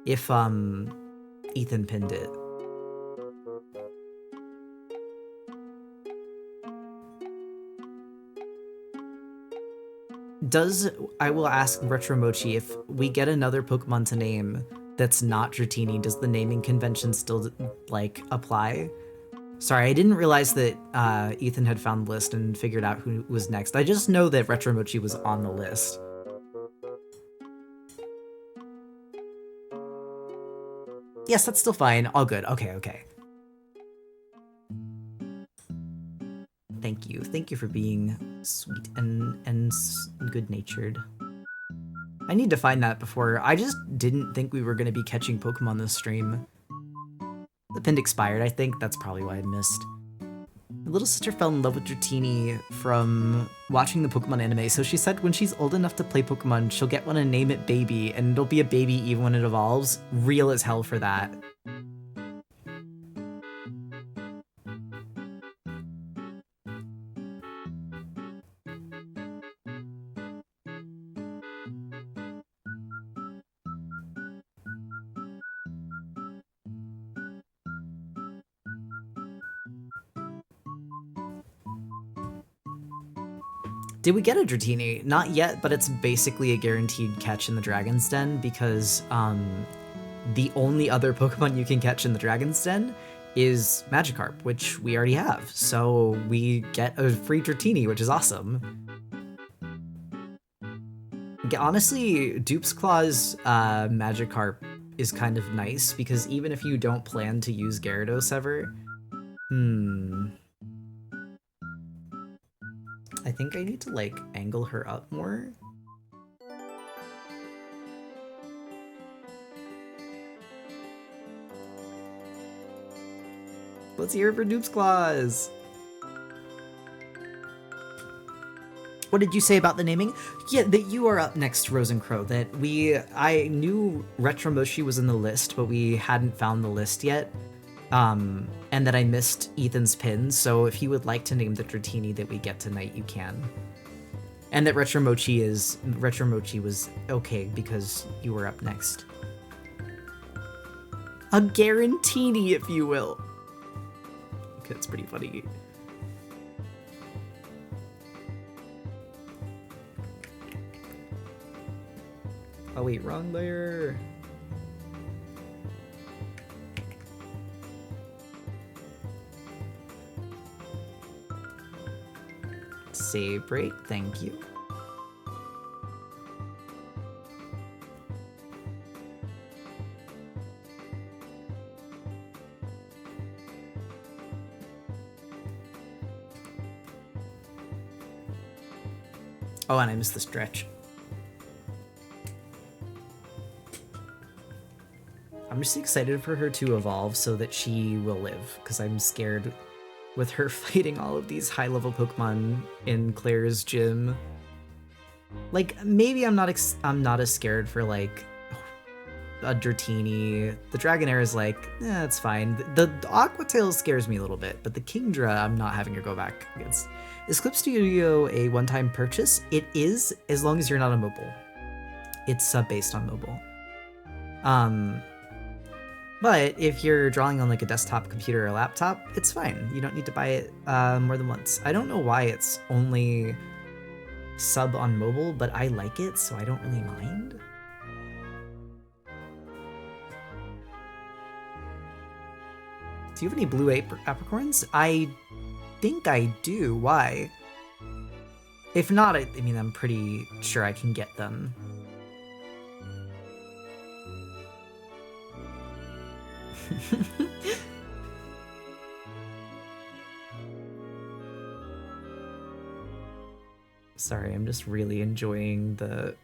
Ethan pinned it. I will ask Retromochi if we get another Pokemon to name that's not Dratini, does the naming convention still, like, apply? Sorry, I didn't realize that Ethan had found the list and figured out who was next. I just know that Retromochi was on the list. Yes, that's still fine. All good. Okay. Thank you. Thank you for being sweet and good-natured. I need to find that before. I just didn't think we were going to be catching Pokemon this stream. The pin expired, I think. That's probably why I missed. My little sister fell in love with Dratini from watching the Pokemon anime, so she said when she's old enough to play Pokemon, she'll get one and name it Baby, and it'll be a baby even when it evolves. Real as hell for that. Did we get a Dratini? Not yet, but it's basically a guaranteed catch in the Dragon's Den because the only other Pokemon you can catch in the Dragon's Den is Magikarp, which we already have. So we get a free Dratini, which is awesome. Honestly, Dupe's Claw's Magikarp is kind of nice because even if you don't plan to use Gyarados ever, I think I need to, like, angle her up more. Let's hear it for Dupe's Claws! What did you say about the naming? Yeah, that you are up next, Rosencrow. That I knew Retromoshi was in the list, but we hadn't found the list yet. And that I missed Ethan's pin, so if you would like to name the Dratini that we get tonight, you can. And that Retromochi was okay because you were up next. A Garantini, if you will. Okay, that's pretty funny. Oh wait, wrong layer. Save break, thank you. Oh, and I missed the stretch. I'm just excited for her to evolve so that she will live, because I'm scared with her fighting all of these high-level Pokemon in Claire's gym. Like, maybe I'm not as scared for, like, a Dratini. The Dragonair is like, it's fine. The Aquatail scares me a little bit, but the Kingdra, I'm not having her go back against. Is Clip Studio a one-time purchase? It is, as long as you're not a mobile. It's sub-based on mobile. But if you're drawing on like a desktop computer or laptop, it's fine. You don't need to buy it more than once. I don't know why it's only sub on mobile, but I like it, so I don't really mind. Do you have any blue apricorns? I think I do. Why? If not, I mean, I'm pretty sure I can get them. Sorry, I'm just really enjoying the...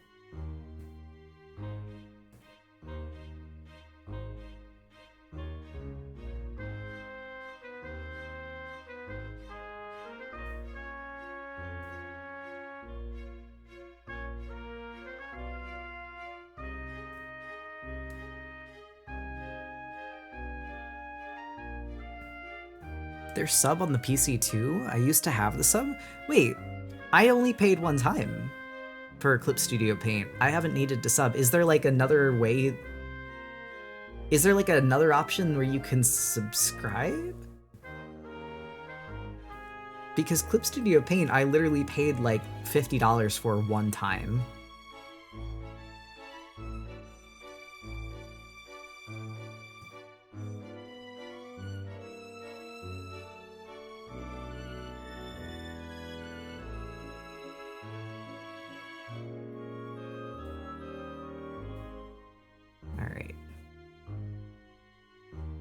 There's sub on the PC too? I used to have the sub? Wait, I only paid one time for Clip Studio Paint. I haven't needed to sub. Is there like another way? Is there like another option where you can subscribe? Because Clip Studio Paint, I literally paid like $50 for one time.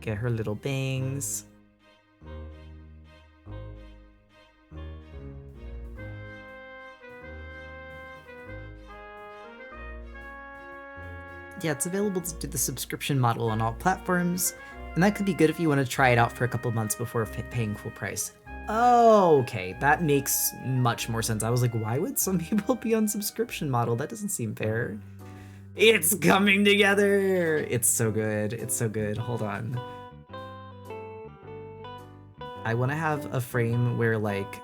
Get her little bangs. Yeah, it's available to do the subscription model on all platforms, and that could be good if you want to try it out for a couple months before paying full price. Oh, okay, that makes much more sense. I was like, why would some people be on subscription model? That doesn't seem fair. It's coming together! It's so good. It's so good. Hold on. I want to have a frame where, like...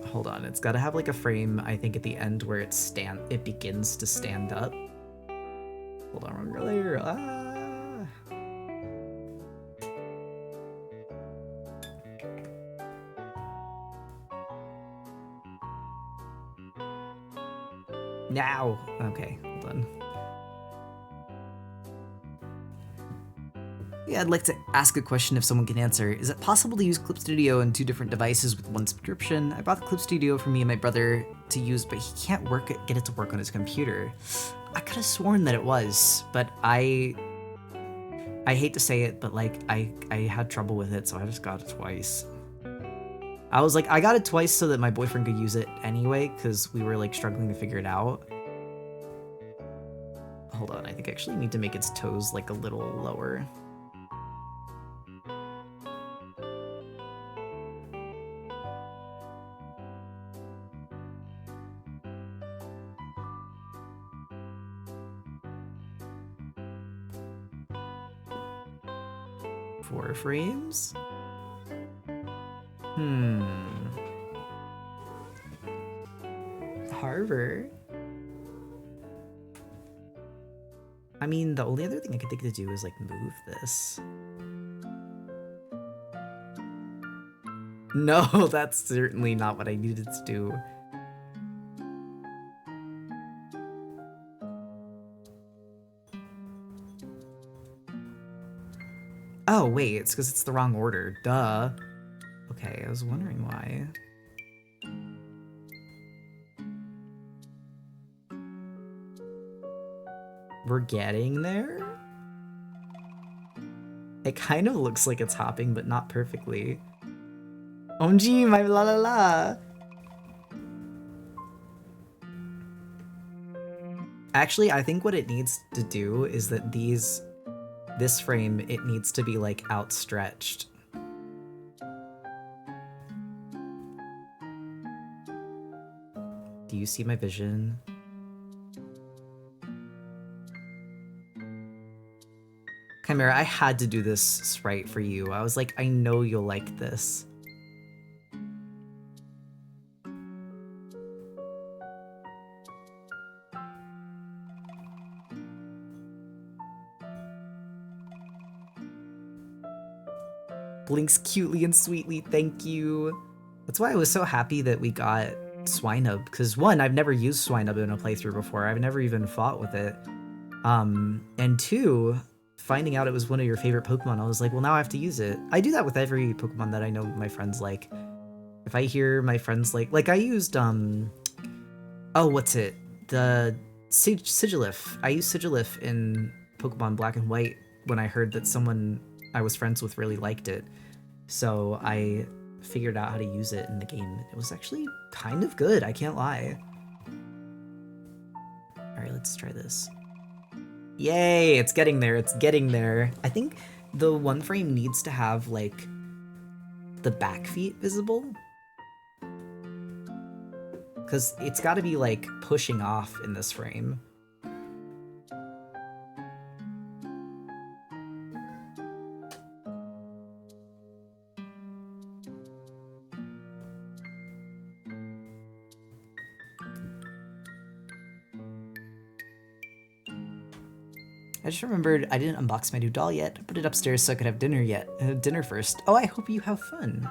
Hold on. It's got to have, like, a frame, I think, at the end where it begins to stand up. Hold on, wrong layer. Ah! Now! Okay, hold on. Yeah, I'd like to ask a question if someone can answer. Is it possible to use Clip Studio on 2 different devices with 1 subscription? I bought the Clip Studio for me and my brother to use, but he can't get it to work on his computer. I could have sworn that it was, but I hate to say it, but like I had trouble with it, so I just got it twice. I was like, I got it twice so that my boyfriend could use it anyway, because we were like struggling to figure it out. Hold on, I think I actually need to make its toes like a little lower. 4 frames? Harvard? I mean, the only other thing I could think to do is like move this. No, that's certainly not what I needed to do. Oh, wait, it's because it's the wrong order. Duh. Okay, I was wondering why. We're getting there? It kind of looks like it's hopping, but not perfectly. OMG, my la la la! Actually, I think what it needs to do is that this frame, it needs to be like outstretched. Do you see my vision? Chimera, I had to do this sprite for you. I was like, I know you'll like this. Blinks cutely and sweetly, thank you. That's why I was so happy that we got Swinub, because 1, I've never used Swinub in a playthrough before. I've never even fought with it. And 2, finding out it was one of your favorite Pokemon, I was like, well, now I have to use it. I do that with every Pokemon that I know my friends like. If I hear my friends like I used, oh, what's it? The Sigilif. I used Sigilif in Pokemon Black and White when I heard that someone I was friends with really liked it. So I figured out how to use it in the game. It was actually kind of good, I can't lie. Alright, let's try this. Yay, it's getting there, it's getting there. I think the 1 frame needs to have, like, the back feet visible. Because it's gotta be, like, pushing off in this frame. I just remembered I didn't unbox my new doll yet. I put it upstairs so I could have dinner first. Oh, I hope you have fun.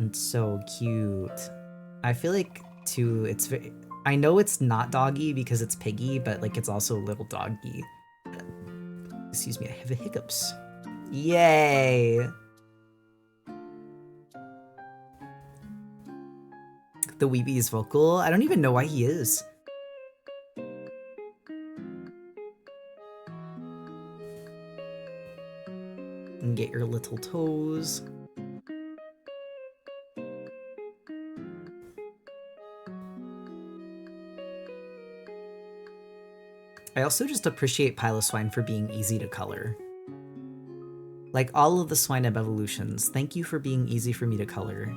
It's so cute. I feel like, too, it's very... I know it's not doggy because it's piggy, but, like, it's also a little doggy. Excuse me, I have the hiccups. Yay! The Weeby is vocal? I don't even know why he is. And get your little toes. I also just appreciate Piloswine for being easy to color. Like all of the Swinub evolutions, thank you for being easy for me to color.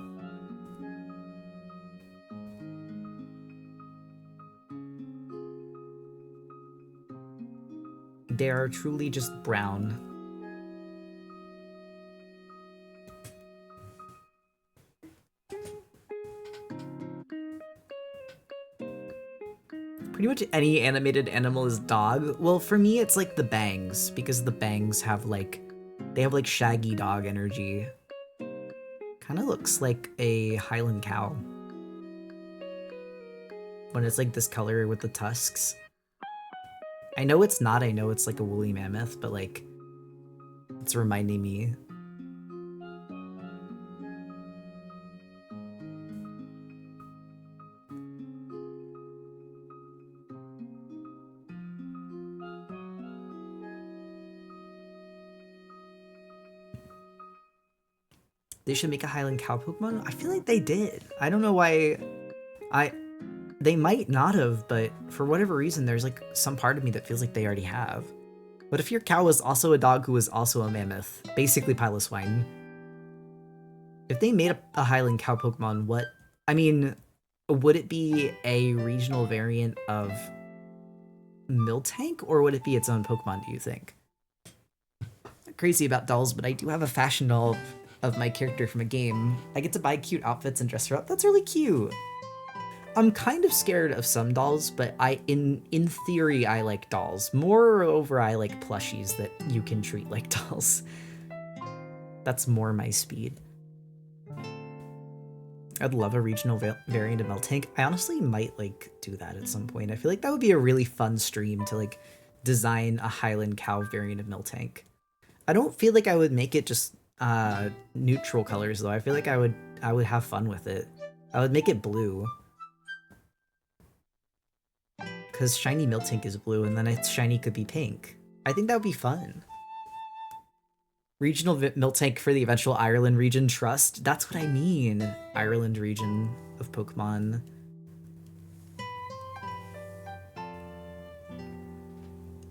They are truly just brown. Pretty much any animated animal is dog. Well, for me, it's like the bangs, because the bangs have like, they have like shaggy dog energy. Kind of looks like a Highland cow. When it's like this color with the tusks. I know it's not, I know it's like a woolly mammoth, but like, it's reminding me. They should make a Highland cow Pokemon? I feel like they did. I don't know why. They might not have, but for whatever reason, there's like some part of me that feels like they already have. But if your cow was also a dog who was also a mammoth, basically Piloswine, if they made a Highland cow Pokemon, what? I mean, would it be a regional variant of Miltank, or would it be its own Pokemon, do you think? Not crazy about dolls, but I do have a fashion doll of my character from a game. I get to buy cute outfits and dress her up. That's really cute. I'm kind of scared of some dolls, but in theory, I like dolls. Moreover, I like plushies that you can treat like dolls. That's more my speed. I'd love a regional variant of Miltank. I honestly might like do that at some point. I feel like that would be a really fun stream to like design a Highland Cow variant of Miltank. I don't feel like I would make it just neutral colors though. I feel like I would have fun with it. I would make it blue. Because shiny Miltank is blue and then its shiny could be pink. I think that would be fun. Regional Miltank for the eventual Ireland region trust. That's what I mean. Ireland region of Pokemon.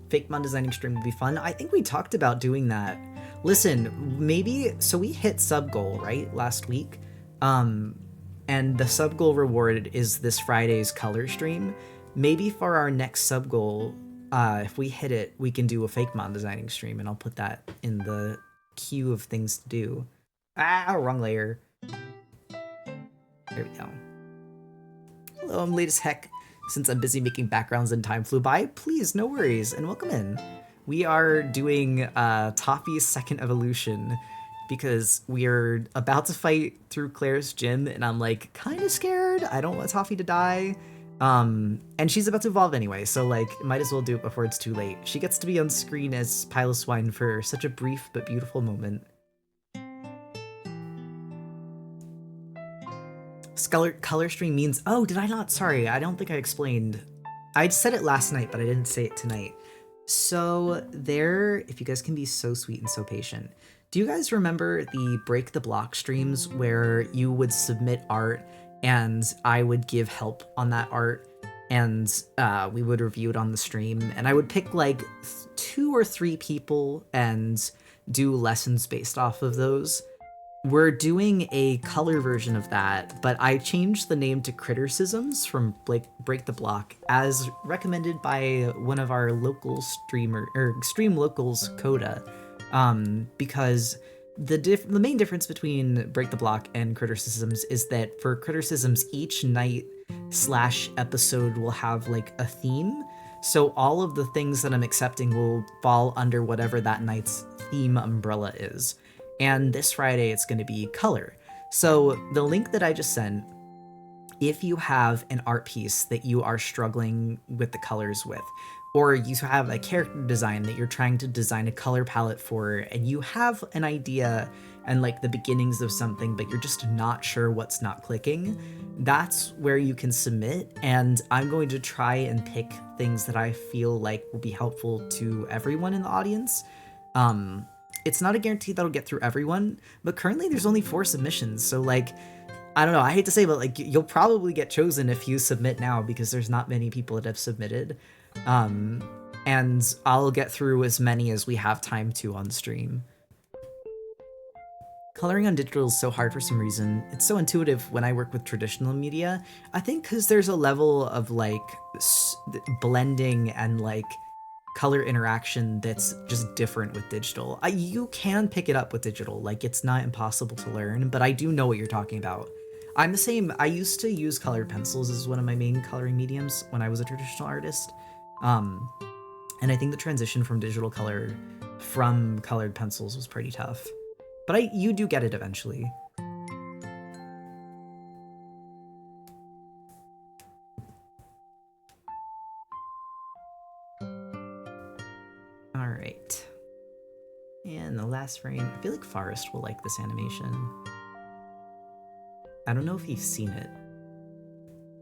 Fake Mon designing stream would be fun. I think we talked about doing that. Listen, maybe, so we hit sub goal, right, last week? And the sub goal reward is this Friday's color stream. Maybe for our next sub goal, if we hit it, we can do a Fake Mon designing stream, and I'll put that in the queue of things to do. Ah, wrong layer. There we go. Hello, I'm late as heck. Since I'm busy making backgrounds and time flew by, please, no worries, and welcome in. We are doing Toffee's second evolution because we're about to fight through Claire's gym, and I'm like kind of scared. I don't want Toffee to die. And she's about to evolve anyway, so like might as well do it before it's too late. She gets to be on screen as Piloswine for such a brief but beautiful moment. Color stream means, oh, did I not? Sorry, I don't think I explained. I said it last night, but I didn't say it tonight. So there, if you guys can be so sweet and so patient. Do you guys remember the Break the Block streams where you would submit art and I would give help on that art and we would review it on the stream, and I would pick like 2 or 3 people and do lessons based off of those? We're doing a color version of that, but I changed the name to Criticisms from Break the Block as recommended by one of our local stream locals, Coda, because the main difference between Break the Block and Criticisms is that for Criticisms, each night / episode will have like a theme. So all of the things that I'm accepting will fall under whatever that night's theme umbrella is. And this Friday, it's going to be color. So the link that I just sent, if you have an art piece that you are struggling with the colors with, or you have a character design that you're trying to design a color palette for, and you have an idea and like the beginnings of something, but you're just not sure what's not clicking, that's where you can submit. And I'm going to try and pick things that I feel like will be helpful to everyone in the audience. It's not a guarantee that'll get through everyone, but currently there's only 4 submissions. So like, I don't know, I hate to say, but like you'll probably get chosen if you submit now because there's not many people that have submitted. And I'll get through as many as we have time to on stream. Coloring on digital is so hard for some reason. It's so intuitive when I work with traditional media. I think because there's a level of like blending and like color interaction that's just different with digital. You can pick it up with digital, like it's not impossible to learn, but I do know what you're talking about. I'm the same. I used to use colored pencils as one of my main coloring mediums when I was a traditional artist. And I think the transition from digital color from colored pencils was pretty tough. But you do get it eventually. Alright. And the last frame. I feel like Forrest will like this animation. I don't know if he's seen it.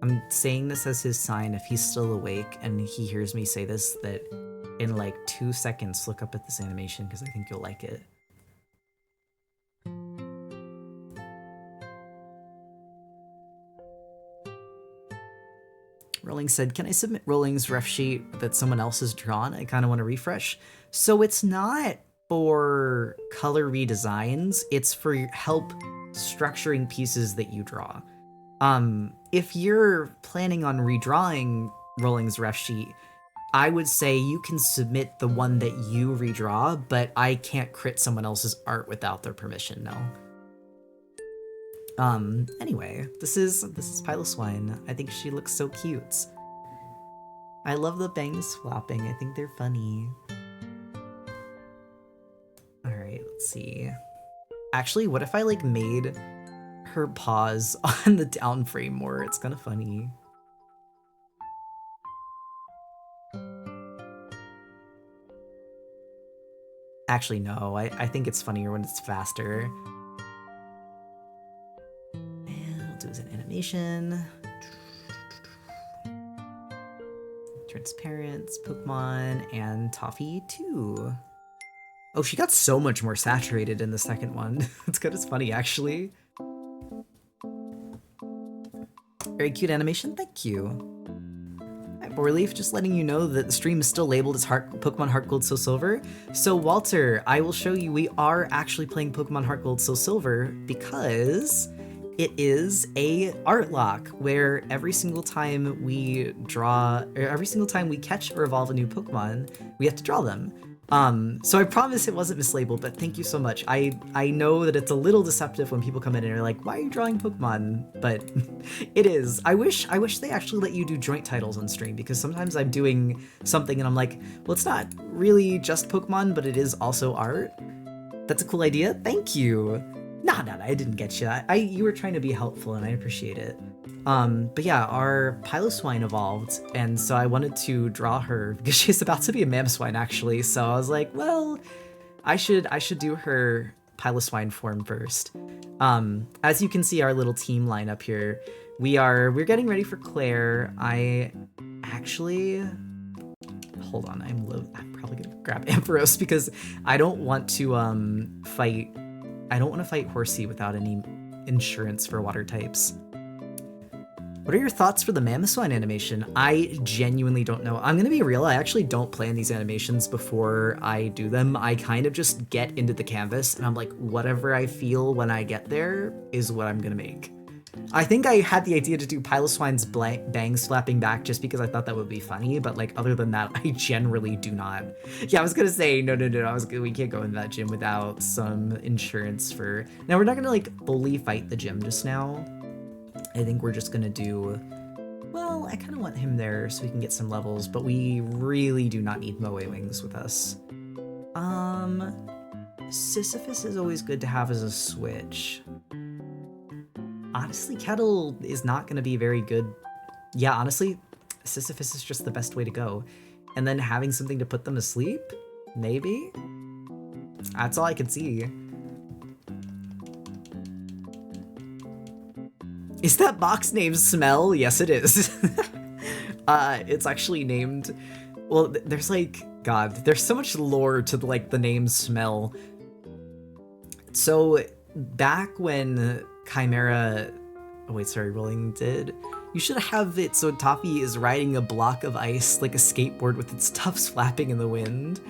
I'm saying this as his sign if he's still awake and he hears me say this, that in like 2 seconds look up at this animation because I think you'll like it. Rolling said, can I submit Rolling's ref sheet that someone else has drawn? I kind of want to refresh. So it's not for color redesigns, it's for help structuring pieces that you draw. If you're planning on redrawing Rolling's ref sheet, I would say you can submit the one that you redraw, but I can't crit someone else's art without their permission, no. Anyway, this is Piloswine. I think she looks so cute. I love the bangs flopping. I think they're funny. Alright, let's see. Actually, what if I like made her paws on the down frame more? It's kind of funny. Actually, no, I think it's funnier when it's faster. And we'll do as an animation. Transparents, Pokemon, and Toffee too. Oh, she got so much more saturated in the second one. It's kind of funny, actually. Very cute animation, thank you. Relief, just letting you know that the stream is still labeled as Pokemon Heartgold Soul Silver. So Walter, I will show you we are actually playing Pokemon Heartgold Soul Silver because it is a art lock where every single time we catch or evolve a new Pokemon, we have to draw them. So I promise it wasn't mislabeled, but thank you so much. I know that it's a little deceptive when people come in and are like, why are you drawing Pokemon? But it is. I wish they actually let you do joint titles on stream, because sometimes I'm doing something and I'm like, well, it's not really just Pokemon, but it is also art. That's a cool idea. Thank you. Nah, I didn't get you. You were trying to be helpful and I appreciate it. But yeah, our Piloswine evolved, and so I wanted to draw her because she's about to be a Mamoswine actually. So I was like, well, I should do her Piloswine form first. As you can see, our little team line up here, we're getting ready for Claire. I actually hold on. I'm probably gonna grab Ampharos because I don't want to fight. I don't want to fight Horsey without any insurance for water types. What are your thoughts for the Mamoswine animation? I genuinely don't know. I'm gonna be real, I actually don't plan these animations before I do them. I kind of just get into the canvas and I'm like, whatever I feel when I get there is what I'm gonna make. I think I had the idea to do Piloswine's bangs flapping back just because I thought that would be funny, but like other than that, I generally do not. Yeah, I was gonna say, no, we can't go in that gym without some insurance for... Now, we're not gonna like fully fight the gym just now. I think we're just gonna do... Well, I kind of want him there so we can get some levels, but we really do not need Moe Wings with us. Sisyphus is always good to have as a switch. Honestly, Kettle is not going to be very good. Yeah, honestly, Sisyphus is just the best way to go. And then having something to put them to sleep? Maybe? That's all I can see. Is that box named Smell? Yes, it is. It's actually named... Well, there's like... God, there's so much lore to like the name Smell. So, back when Chimera... Oh wait, sorry, Rolling did. You should have it so Toffee is riding a block of ice like a skateboard with its tufts flapping in the wind.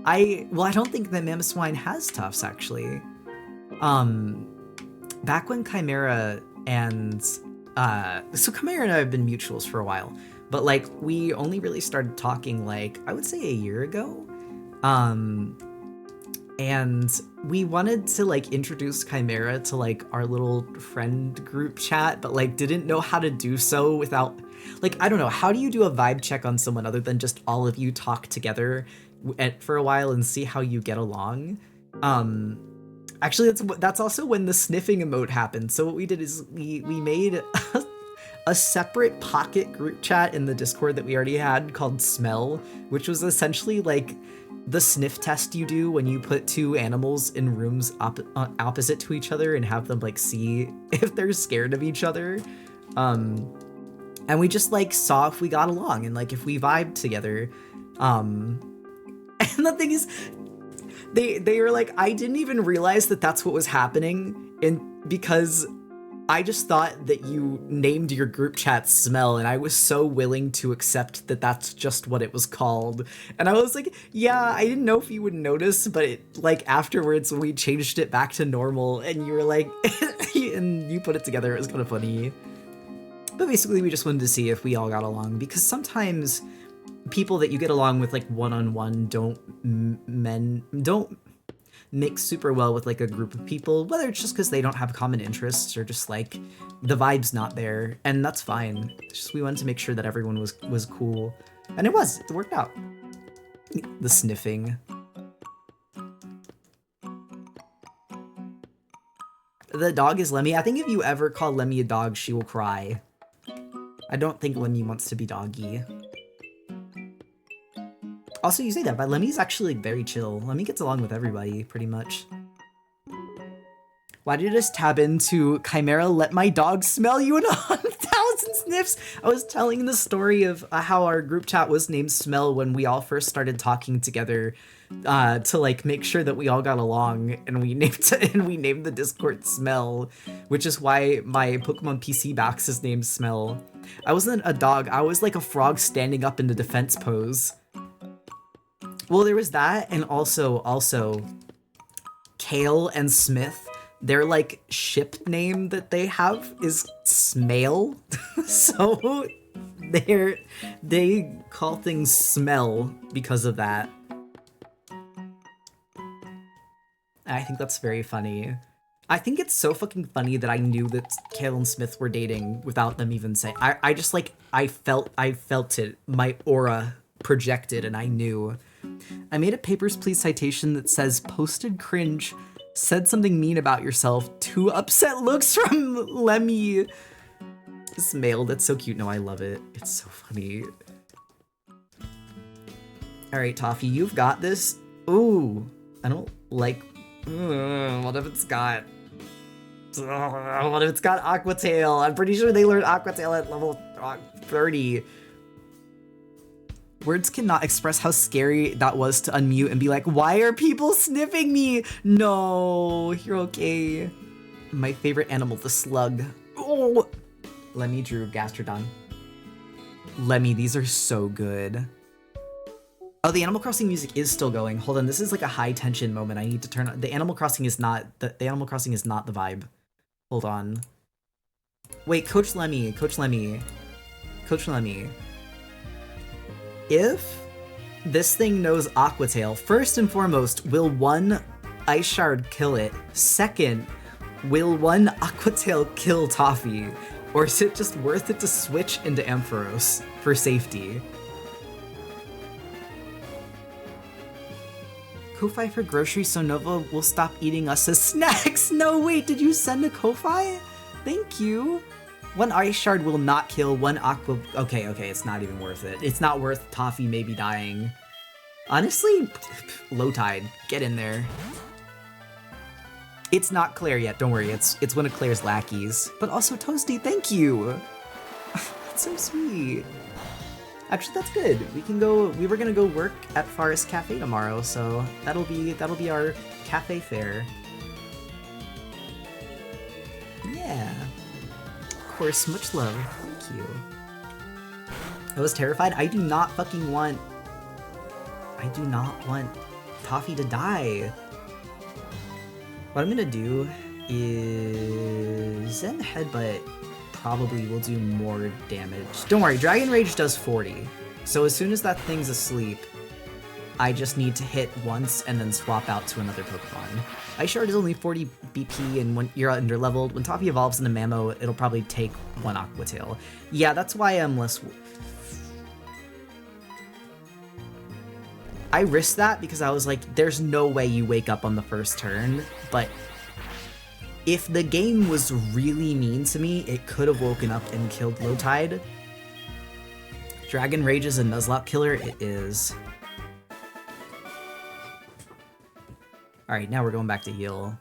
Well, I don't think that Mamoswine has tufts, actually. Back when Chimera and... so Chimera and I have been mutuals for a while, but like, we only really started talking like, I would say a year ago. And we wanted to like introduce Chimera to like our little friend group chat, but like didn't know how to do so without, like, I don't know, how do you do a vibe check on someone other than just all of you talk together for a while and see how you get along? Actually, that's also when the sniffing emote happened. So what we did is we made a separate pocket group chat in the Discord that we already had called Smell, which was essentially like the sniff test you do when you put two animals in rooms opposite to each other and have them like see if they're scared of each other. And we just like saw if we got along and like if we vibed together. And the thing is, they were like, I didn't even realize that that's what was happening, and because I just thought that you named your group chat Smell, and I was so willing to accept that that's just what it was called. And I was like, yeah, I didn't know if you would notice, but it, like afterwards we changed it back to normal, and you were like, and you put it together, it was kind of funny. But basically we just wanted to see if we all got along, because sometimes people that you get along with like one-on-one don't mix super well with like a group of people, whether it's just because they don't have common interests or just like the vibe's not there, and that's fine. It's just we wanted to make sure that everyone was cool, and it worked out. The sniffing. The dog is Lemmy. I think if you ever call Lemmy a dog, she will cry. I don't think Lemmy wants to be doggy. Also, you say that, but Lemmy's actually very chill. Lemmy gets along with everybody, pretty much. Why did I just tab into Chimera let my dog smell you in 1,000 sniffs? I was telling the story of how our group chat was named Smell when we all first started talking together to like make sure that we all got along, and we named the Discord Smell, which is why my Pokemon PC box is named Smell. I wasn't a dog, I was like a frog standing up in the defense pose. Well, there was that, and also Kale and Smith, their like ship name that they have is Smale. So they call things Smell because of that. I think that's very funny. I think it's so fucking funny that I knew that Kale and Smith were dating without them even saying. I just like I felt it. My aura projected, and I knew. I made a Papers, Please citation that says, posted cringe, said something mean about yourself, 2 upset looks from Lemmy. This mail, that's so cute. No, I love it. It's so funny. All right, Toffee, you've got this. Ooh, I don't like, what if it's got, what if it's got Aqua Tail? I'm pretty sure they learned Aqua Tail at level 30. Words cannot express how scary that was to unmute and be like, why are people sniffing me? No, you're okay. My favorite animal, the slug. Oh, Lemmy drew Gastrodon. Lemmy, these are so good. Oh, the Animal Crossing music is still going. Hold on, this is like a high tension moment. I need to turn on. The Animal Crossing is not the Animal Crossing is not the vibe. Hold on. Wait, Coach Lemmy. If this thing knows Aqua Tail, first and foremost, will 1 Ice Shard kill it? Second, will 1 Aqua Tail kill Toffee? Or is it just worth it to switch into Ampharos for safety? Ko-Fi for groceries so Nova will stop eating us as snacks! No, wait, did you send a Ko-Fi? Thank you! 1 Ice Shard will not kill, 1 Aqua... Okay, it's not even worth it. It's not worth Toffee maybe dying. Honestly, low tide. Get in there. It's not Claire yet, don't worry. It's one of Claire's lackeys. But also Toasty, thank you! That's so sweet. Actually, that's good. We were gonna go work at Forest Cafe tomorrow, so that'll be our cafe fare. Yeah. Of course, much love. Thank you. I was terrified. I do not want Toffee to die. What I'm gonna do is Zen Headbutt probably will do more damage. Don't worry, Dragon Rage does 40. So as soon as that thing's asleep, I just need to hit once and then swap out to another Pokemon. Ice Shard is only 40 BP, and when you're under-leveled, when Toffee evolves into Mammo, it'll probably take 1 Aqua Tail. Yeah, that's why I'm less... I risked that because I was like, there's no way you wake up on the first turn, but if the game was really mean to me, it could have woken up and killed Low Tide. Dragon Rage is a Nuzlocke killer? It is. Alright, now we're going back to heal.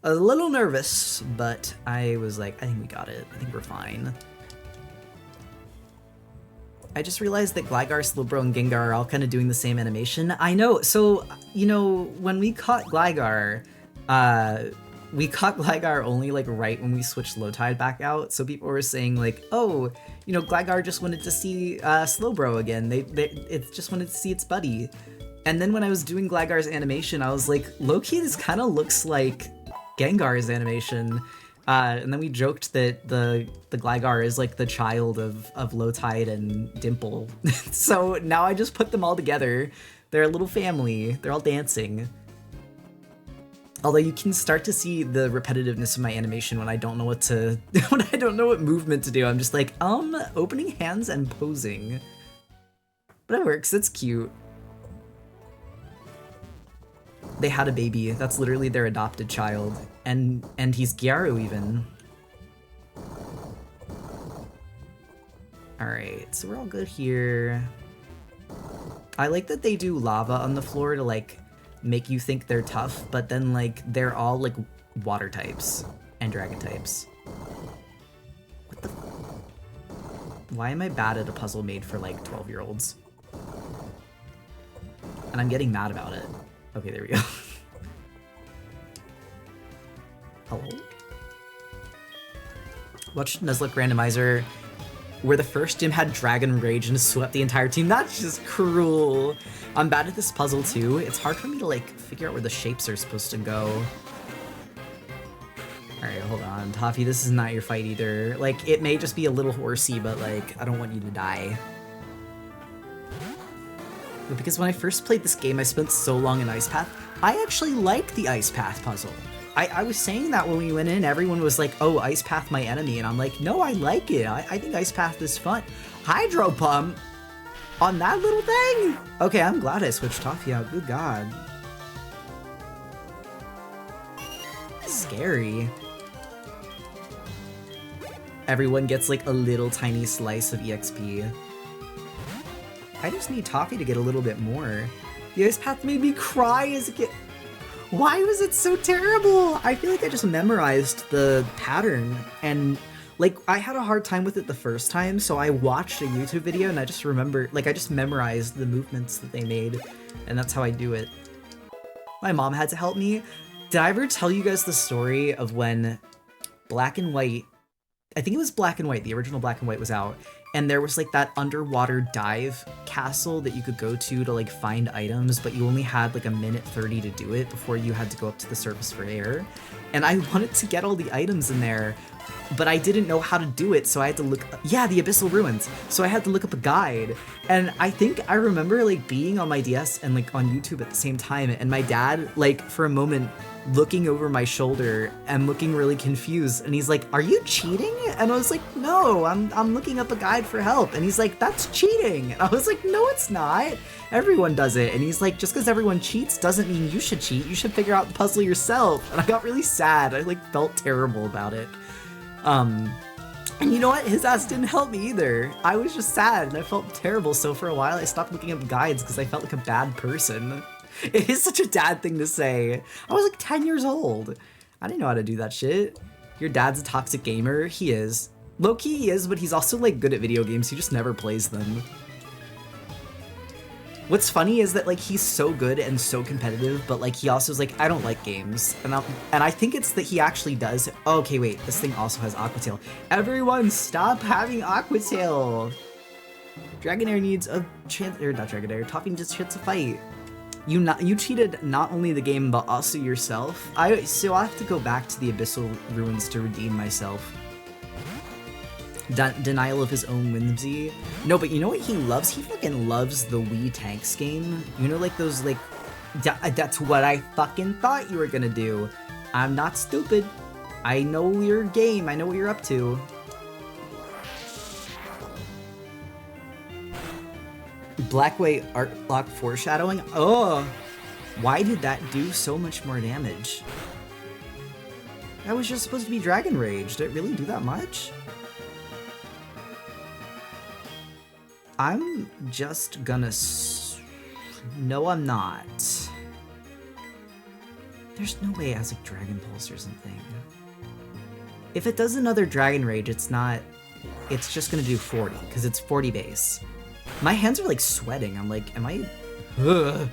A little nervous, but I was like, I think we got it. I think we're fine. I just realized that Gligar, Slowbro, and Gengar are all kind of doing the same animation. I know, so, you know, when we caught Gligar, only, like, right when we switched Low Tide back out, so people were saying, like, oh, you know, Gligar just wanted to see Slowbro again. It just wanted to see its buddy. And then when I was doing Gligar's animation, I was like, low-key, this kind of looks like Gengar's animation. And then we joked that the Gligar is like the child of Lowtide and Dimple. So now I just put them all together. They're a little family. They're all dancing. Although you can start to see the repetitiveness of my animation when I don't know what to when I don't know what movement to do. I'm just like, opening hands and posing. But it works. It's cute. They had a baby. That's literally their adopted child. And he's Gyaru even. Alright, so we're all good here. I like that they do lava on the floor to like make you think they're tough, but then like they're all like water types and dragon types. What the Why am I bad at a puzzle made for like 12-year-olds? And I'm getting mad about it. Okay, there we go. Hello? Watch Nuzlocke Randomizer, where the first gym had Dragon Rage and swept the entire team. That's just cruel. I'm bad at this puzzle too. It's hard for me to like figure out where the shapes are supposed to go. Alright, hold on. Toffee, this is not your fight either. Like, it may just be a little horsey, but like, I don't want you to die. But because when I first played this game, I spent so long in Ice Path. I actually like the Ice Path puzzle. I was saying that when we went in, everyone was like, oh, Ice Path my enemy, and I'm like, no, I like it. I think Ice Path is fun. Hydro Pump? On that little thing? Okay, I'm glad I switched Toffee out. Good God. Scary. Everyone gets like a little tiny slice of EXP. I just need Toffee to get a little bit more. The Ice Path made me cry as a kid. Why was it so terrible? I feel like I just memorized the pattern, and like I had a hard time with it the first time, so I watched a YouTube video and I just remember, like I just memorized the movements that they made, and that's how I do it. My mom had to help me. Did I ever tell you guys the story of when Black and White, I think it was Black and White, the original Black and White was out, and there was like that underwater dive castle that you could go to like find items, but you only had like a minute 30 to do it before you had to go up to the surface for air. And I wanted to get all the items in there, but I didn't know how to do it, so I had to look, yeah, the Abyssal Ruins. So I had to look up a guide, and I think I remember like being on my DS and like on YouTube at the same time, and my dad like for a moment looking over my shoulder and looking really confused, and he's like, are you cheating? And I was like, no, I'm looking up a guide for help. And he's like, that's cheating. And I was like, no, it's not. Everyone does it. And he's like, just because everyone cheats doesn't mean you should cheat. You should figure out the puzzle yourself. And I got really sad. I like felt terrible about it. And you know what? His ass didn't help me either. I was just sad and I felt terrible. So for a while I stopped looking up guides because I felt like a bad person. It is such a dad thing to say. I was like 10 years old. I didn't know how to do that shit. Your dad's a toxic gamer? He is. Low-key he is, but he's also like good at video games. He just never plays them. What's funny is that like he's so good and so competitive, but like he also is like, I don't like games. And I think it's that he actually does. Oh, okay, wait, this thing also has Aqua Tail. Everyone stop having Aqua Tail. Dragonair needs a chance, or not Dragonair, Toffee needs a chance to fight. You cheated not only the game, but also yourself. So I have to go back to the Abyssal Ruins to redeem myself. Denial of his own whimsy. No, but you know what he loves? He fucking loves the Wii Tanks game. You know, like those, like, that's what I fucking thought you were gonna do. I'm not stupid. I know your game. I know what you're up to. Blackway Artlocke foreshadowing? Oh, why did that do so much more damage? That was just supposed to be Dragon Rage. Did it really do that much? I'm just gonna... No, I'm not. There's no way it has like Dragon Pulse or something. If it does another Dragon Rage, it's not... It's just gonna do 40, because it's 40 base. My hands are like sweating. I'm like, am I... Ugh.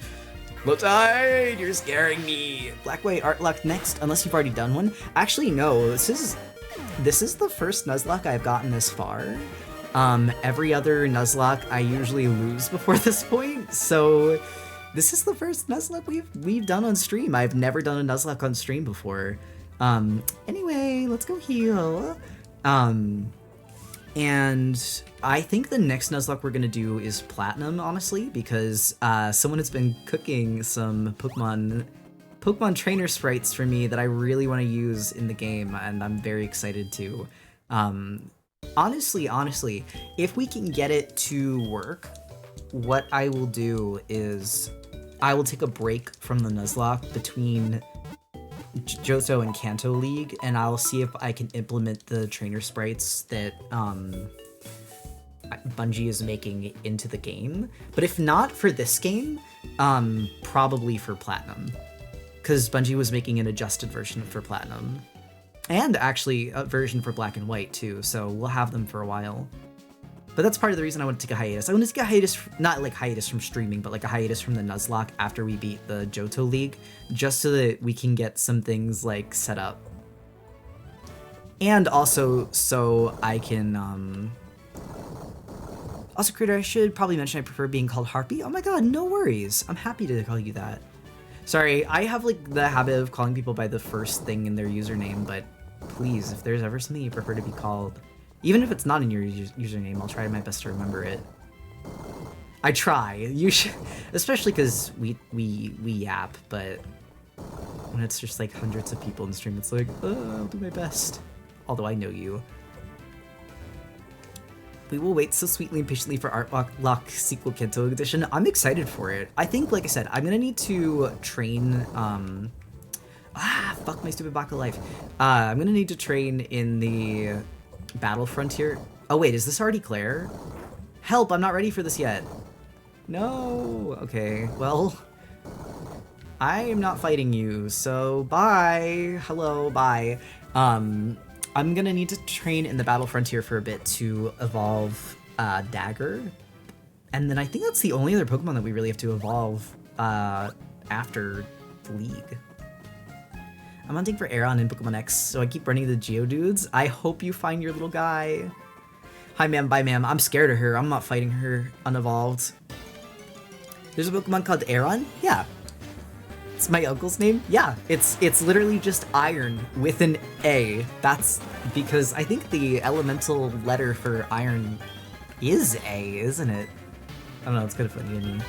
Lowtide, you're scaring me. Blackway Artlocke next, unless you've already done one. Actually, no. This is the first Nuzlocke I've gotten this far. Every other Nuzlocke I usually lose before this point, so this is the first Nuzlocke we've done on stream. I've never done a Nuzlocke on stream before. Anyway, let's go heal. And I think the next Nuzlocke we're gonna do is Platinum, honestly, because someone has been cooking some Pokemon trainer sprites for me that I really want to use in the game, and I'm very excited to. Honestly, if we can get it to work, what I will do is I will take a break from the Nuzlocke between Johto and Kanto League, and I'll see if I can implement the trainer sprites that Bungie is making into the game. But if not for this game, probably for Platinum, because Bungie was making an adjusted version for Platinum, and actually a version for Black and White too, so we'll have them for a while. But that's part of the reason I want to take a hiatus. I want to take a hiatus, not like hiatus from streaming, but like a hiatus from the Nuzlocke after we beat the Johto League, just so that we can get some things like set up. And also so I can, also, Critter, I should probably mention I prefer being called Harpy. Oh my god, no worries. I'm happy to call you that. Sorry, I have like the habit of calling people by the first thing in their username, but please, if there's ever something you prefer to be called, even if it's not in your username, I'll try my best to remember it. I try. You should, especially because we yap, but when it's just like hundreds of people in the stream, it's like, I'll do my best. Although I know you. We will wait so sweetly and patiently for Artlocke Sequel Kanto Edition. I'm excited for it. I think, like I said, I'm gonna need to train, fuck my stupid Baka life. I'm gonna need to train in the Battle Frontier. Oh wait, is this already Claire? Help, I'm not ready for this yet. No, okay, well, I am not fighting you, so bye. Hello, bye. I'm gonna need to train in the Battle Frontier for a bit to evolve Dagger. And then I think that's the only other Pokemon that we really have to evolve after the League. I'm hunting for Aeron in Pokemon X, so I keep running the Geodudes. I hope you find your little guy. Hi ma'am, bye ma'am. I'm scared of her. I'm not fighting her unevolved. There's a Pokemon called Aeron? Yeah. It's my uncle's name? Yeah, it's literally just iron with an A. That's because I think the elemental letter for iron is A, isn't it? I don't know, it's kind of funny to me.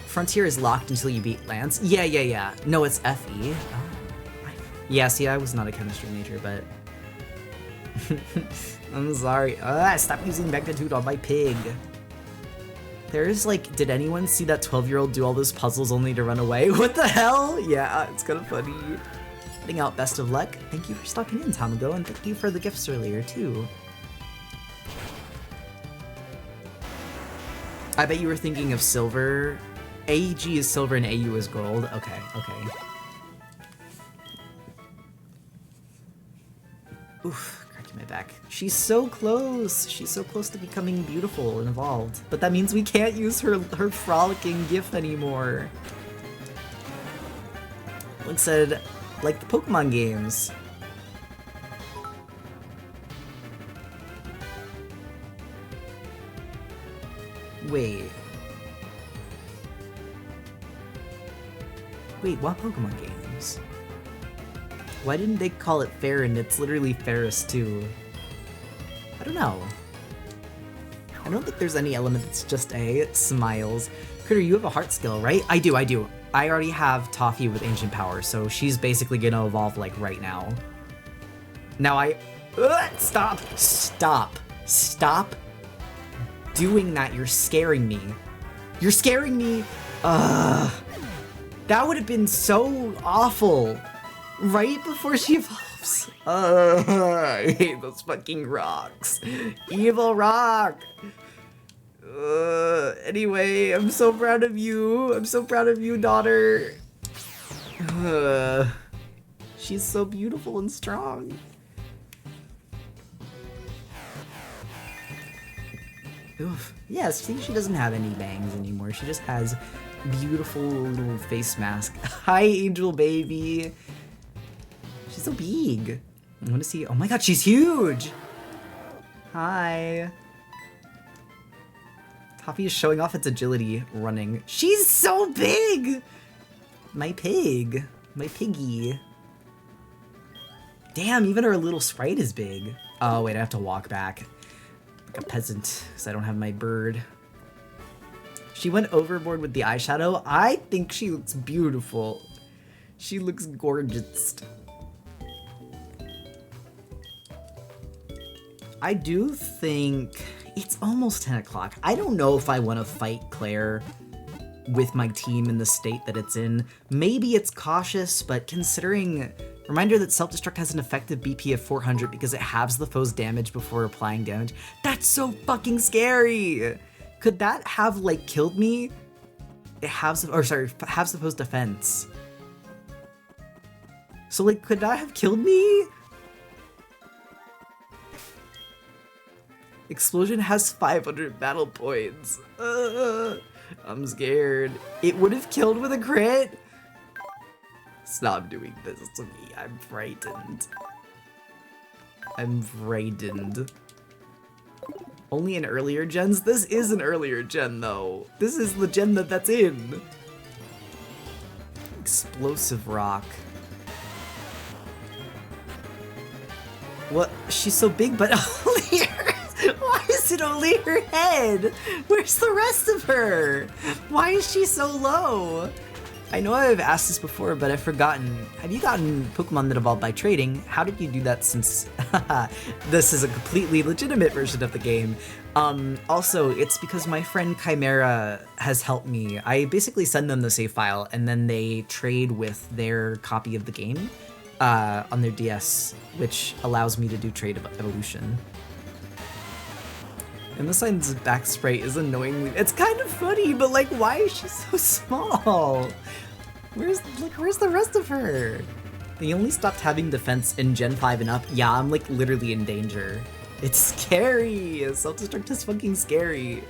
Frontier is locked until you beat Lance. Yeah. No, it's FE. Oh, yeah, see, I was not a chemistry major, but... I'm sorry. Stop using magnitude on my pig. There's like, did anyone see that 12-year-old do all those puzzles only to run away? What the hell? Yeah, it's kind of funny. Putting out best of luck. Thank you for stopping in, Tamago, and thank you for the gifts earlier, too. I bet you were thinking of silver. AEG is silver and AU is gold. Okay. Oof. My back. She's so close. She's so close to becoming beautiful and evolved. But that means we can't use her frolicking gif anymore. Link said, like the Pokemon games. Wait, what Pokemon games? Why didn't they call it Fair and it's literally Ferris too? I don't know. I don't think there's any element that's just A. It smiles. Critter, you have a heart skill, right? I do. I already have Toffee with Ancient Power, so she's basically gonna evolve like right now. Now stop doing that. You're scaring me. That would have been so awful. Right before she evolves. I hate those fucking rocks. Evil rock. Anyway, I'm so proud of you. I'm so proud of you, daughter. She's so beautiful and strong. Oof. Yeah, see, she doesn't have any bangs anymore. She just has beautiful little face mask. Hi, Angel baby. She's so big. I want to see. Oh my god, she's huge. Hi. Toffee is showing off its agility running. She's so big. My pig. My piggy. Damn, even our little sprite is big. Oh, wait, I have to walk back. Like a peasant, because I don't have my bird. She went overboard with the eyeshadow. I think she looks beautiful. She looks gorgeous. I do think it's almost 10 o'clock. I don't know if I want to fight Claire with my team in the state that it's in. Maybe it's cautious, but considering... Reminder that self-destruct has an effective BP of 400 because it halves the foe's damage before applying damage. That's so fucking scary! Could that have, like, killed me? It halves the foe's defense. So, like, could that have killed me? Explosion has 500 battle points. I'm scared. It would have killed with a crit? Stop doing this to me. I'm frightened. I'm frightened. Only in earlier gens? This is an earlier gen, though. This is the gen that's in. Explosive rock. What? She's so big, but only her. Why is it only her head? Where's the rest of her? Why is she so low? I know I've asked this before, but I've forgotten. Have you gotten Pokemon that evolved by trading? How did you do that since this is a completely legitimate version of the game? Also, it's because my friend Chimera has helped me. I basically send them the save file, and then they trade with their copy of the game on their DS, which allows me to do trade evolution. And the sign's back sprite is annoyingly... It's kind of funny, but like, why is she so small? Where's the rest of her? They only stopped having defense in Gen 5 and up. Yeah, I'm like literally in danger. It's scary. Self-destruct is fucking scary.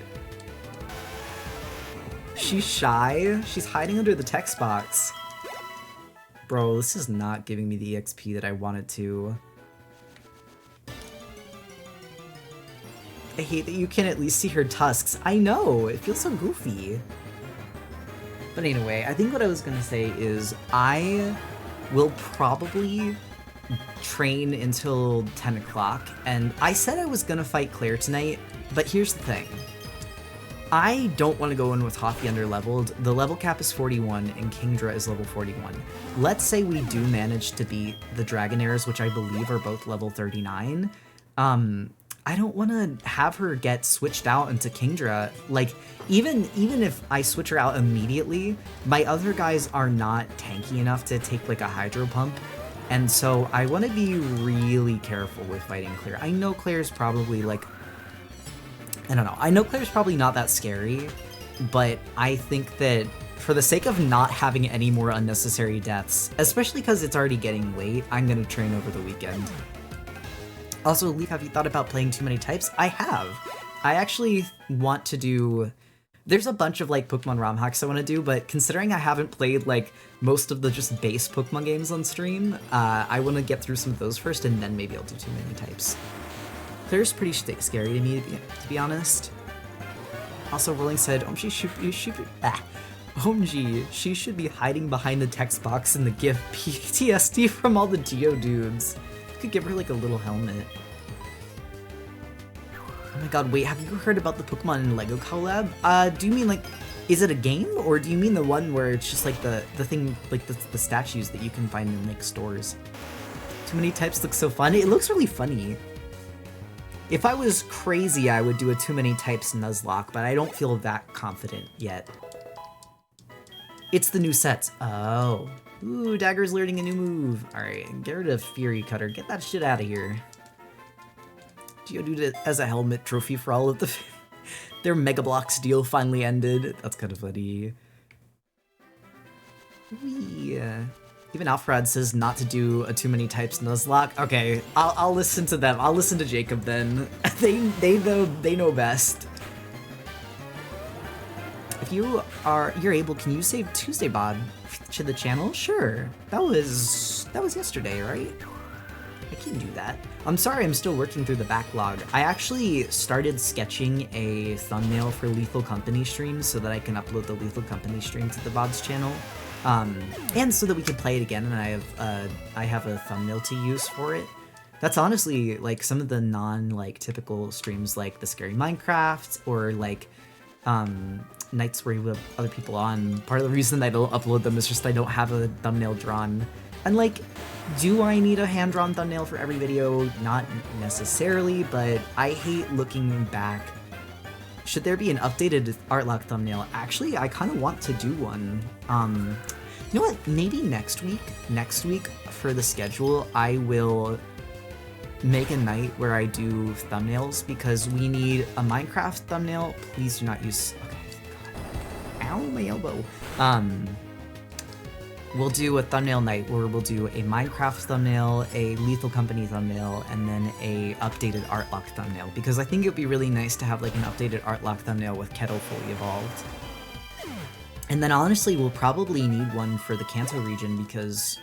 She's shy. She's hiding under the text box. Bro, this is not giving me the EXP that I wanted to. I hate that you can at least see her tusks. I know, it feels so goofy. But anyway, I think what I was gonna say is I will probably train until 10 o'clock, and I said I was gonna fight Claire tonight, but here's the thing. I don't want to go in with Toffee under-leveled. The level cap is 41, and Kingdra is level 41. Let's say we do manage to beat the Dragonairs, which I believe are both level 39. I don't want to have her get switched out into Kingdra. Like, even if I switch her out immediately, my other guys are not tanky enough to take like a Hydro Pump. And so I want to be really careful with fighting Claire. I know Claire's probably like, I don't know. I know Claire's probably not that scary, but I think that for the sake of not having any more unnecessary deaths, especially because it's already getting late, I'm going to train over the weekend. Also, Leaf, have you thought about playing too many types? I have. I actually want to do... There's a bunch of like Pokemon ROM hacks I want to do, but considering I haven't played like most of the just base Pokemon games on stream, I want to get through some of those first, and then maybe I'll do too many types. Claire's pretty scary to me, to be honest. Also, Rolling said, Omji she should be hiding behind the text box in the GIF PTSD from all the Geodudes. Could give her like a little helmet. Oh my god, wait, have you heard about the Pokemon and Lego collab? Do you mean like, is it a game, or do you mean the one where it's just like the thing, like the statues that you can find in like stores? Too many types looks so fun. It looks really funny. If I was crazy, I would do a too many types Nuzlocke, but I don't feel that confident yet. It's the new sets. Oh. Ooh, Dagger's learning a new move. Alright, get rid of Fury Cutter. Get that shit out of here. Geodude as a helmet trophy for all of the... Their Mega Bloks deal finally ended. That's kind of funny. Wee. Even Alfred says not to do a too many types Nuzlocke. Okay, I'll listen to them. I'll listen to Jacob then. They know best. If you're able, can you save Tuesday Bod to the channel? Sure. That was yesterday, right? I can do that. I'm sorry, I'm still working through the backlog. I actually started sketching a thumbnail for Lethal Company streams so that I can upload the Lethal Company stream to the Bod's channel. and so that we can play it again, and I have a thumbnail to use for it. That's honestly like some of the non typical streams, like the Scary Minecraft or like nights where you have other people on. Part of the reason I don't upload them is just I don't have a thumbnail drawn. And like, do I need a hand-drawn thumbnail for every video? Not necessarily, but I hate looking back. Should there be an updated Artlocke thumbnail? Actually, I kind of want to do one. You know what? Maybe next week for the schedule, I will make a night where I do thumbnails because we need a Minecraft thumbnail. Please do not use... Okay. Ow, my elbow. We'll do a thumbnail night where we'll do a Minecraft thumbnail, a Lethal Company thumbnail, and then a updated Artlocke thumbnail, because I think it would be really nice to have like an updated Artlocke thumbnail with Kettle fully evolved. And then honestly, we'll probably need one for the Kanto region because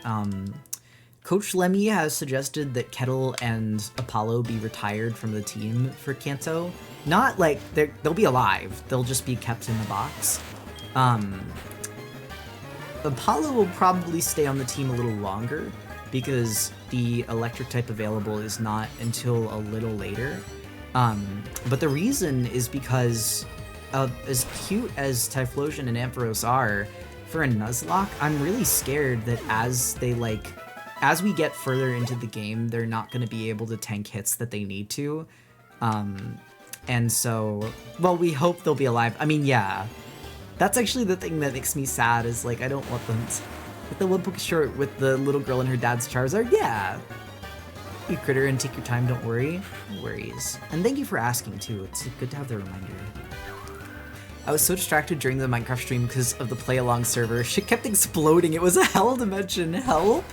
Coach Lemmy has suggested that Kettle and Apollo be retired from the team for Kanto. Not like they'll be alive, they'll just be kept in the box. Apollo will probably stay on the team a little longer because the electric type available is not until a little later. But the reason is because as cute as Typhlosion and Ampharos are, for a Nuzlocke, I'm really scared that as we get further into the game, they're not going to be able to tank hits that they need to. And so, well, we hope they'll be alive. I mean, yeah. That's actually the thing that makes me sad, is like I don't want them to... With the Webbook short with the little girl and her dad's Charizard, yeah. You critter and take your time, don't worry. No worries. And thank you for asking too, it's good to have the reminder. I was so distracted during the Minecraft stream because of the play along server. Shit kept exploding, it was a hell dimension, help!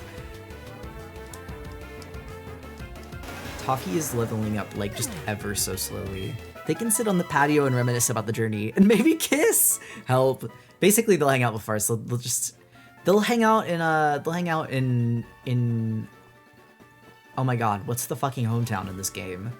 Toffee is leveling up like just ever so slowly. They can sit on the patio and reminisce about the journey and maybe kiss. Help. Basically, they'll hang out with us. They'll hang out in oh my god, what's the fucking hometown in this game?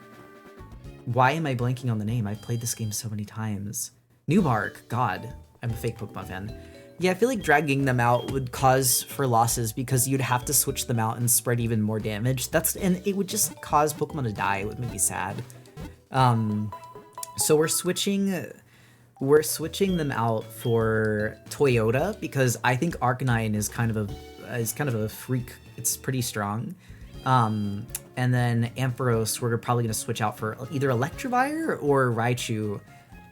Why am I blanking on the name? I've played this game so many times. Newbark. God, I'm a fake Pokemon fan. Yeah, I feel like dragging them out would cause for losses because you'd have to switch them out and spread even more damage. And it would just cause Pokemon to die. It would make me sad. So we're switching them out for Toyota because I think Arcanine is kind of a freak. It's pretty strong. And then Ampharos we're probably gonna switch out for either Electivire or Raichu.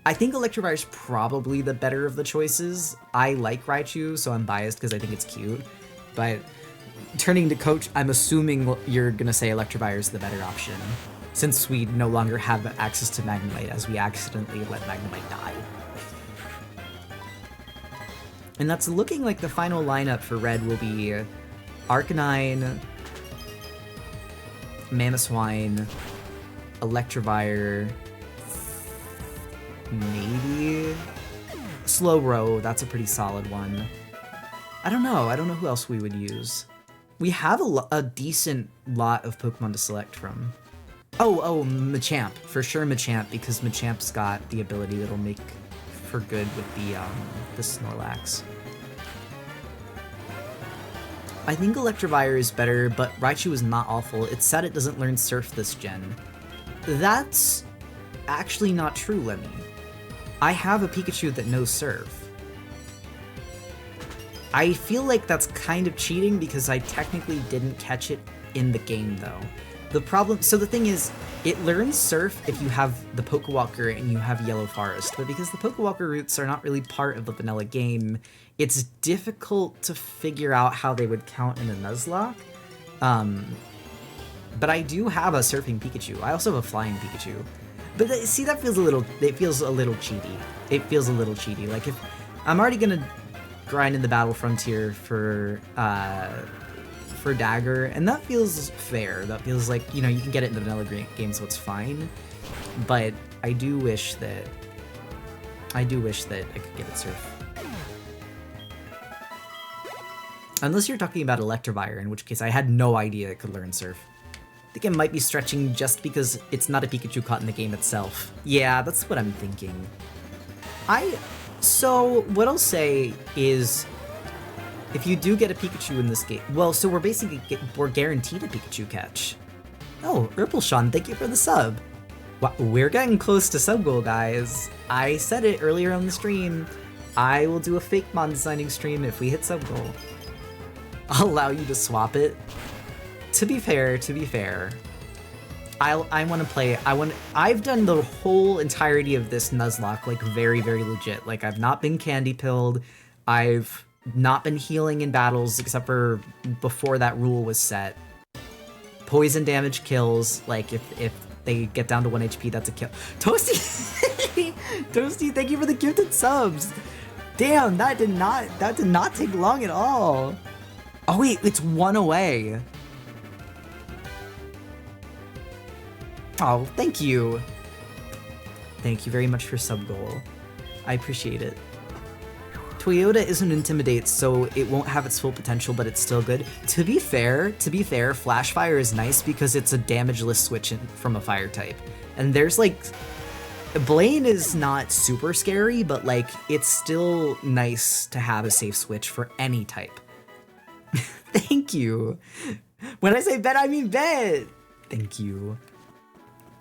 I think Electivire is probably the better of the choices. I like Raichu, so I'm biased because I think it's cute. But turning to Coach, I'm assuming you're gonna say Electivire is the better option, since we no longer have access to Magnemite as we accidentally let Magnemite die. And that's looking like the final lineup for Red will be Arcanine, Mamoswine, Electivire, maybe Slowbro. That's a pretty solid one. I don't know who else we would use. We have a decent lot of Pokemon to select from. Oh, Machamp. For sure Machamp, because Machamp's got the ability that'll make for good with the Snorlax. I think Electivire is better, but Raichu is not awful. It's sad it doesn't learn Surf this gen. That's actually not true, Lemmy. I have a Pikachu that knows Surf. I feel like that's kind of cheating because I technically didn't catch it in the game, though. So the thing is, it learns Surf if you have the Pokewalker and you have Yellow Forest, but because the Pokewalker routes are not really part of the vanilla game, it's difficult to figure out how they would count in a Nuzlocke. But I do have a Surfing Pikachu. I also have a Flying Pikachu. But see, it feels a little cheaty. It feels a little cheaty. Like, if I'm already gonna grind in the Battle Frontier for Dagger, and that feels fair. That feels like, you can get it in the vanilla game, so it's fine. But I do wish that I could get it Surf. Unless you're talking about Electivire, in which case I had no idea it could learn Surf. I think it might be stretching just because it's not a Pikachu caught in the game itself. Yeah, that's what I'm thinking. So what I'll say is, If you do get a Pikachu in this game, well, so we're basically we're guaranteed a Pikachu catch. Oh, Urpelshawn, thank you for the sub. Wow, we're getting close to sub goal, guys. I said it earlier on the stream. I will do a fake mon designing stream if we hit sub goal. I'll allow you to swap it. To be fair, I want to play. I've done the whole entirety of this Nuzlocke like very, very legit. Like I've not been candy pilled. I've not been healing in battles except for before that rule was set. Poison damage kills. Like if they get down to 1 HP, that's a kill. Toasty, Toasty, thank you for the gifted subs. Damn, that did not take long at all. Oh wait, it's 1 away. Oh, thank you. Thank you very much for sub goal. I appreciate it. Toyota isn't Intimidate, so it won't have its full potential, but it's still good. To be fair, Flash Fire is nice because it's a damageless switch from a fire type. And there's like, Blaine is not super scary, but like, it's still nice to have a safe switch for any type. Thank you. When I say bet, I mean bet. Thank you.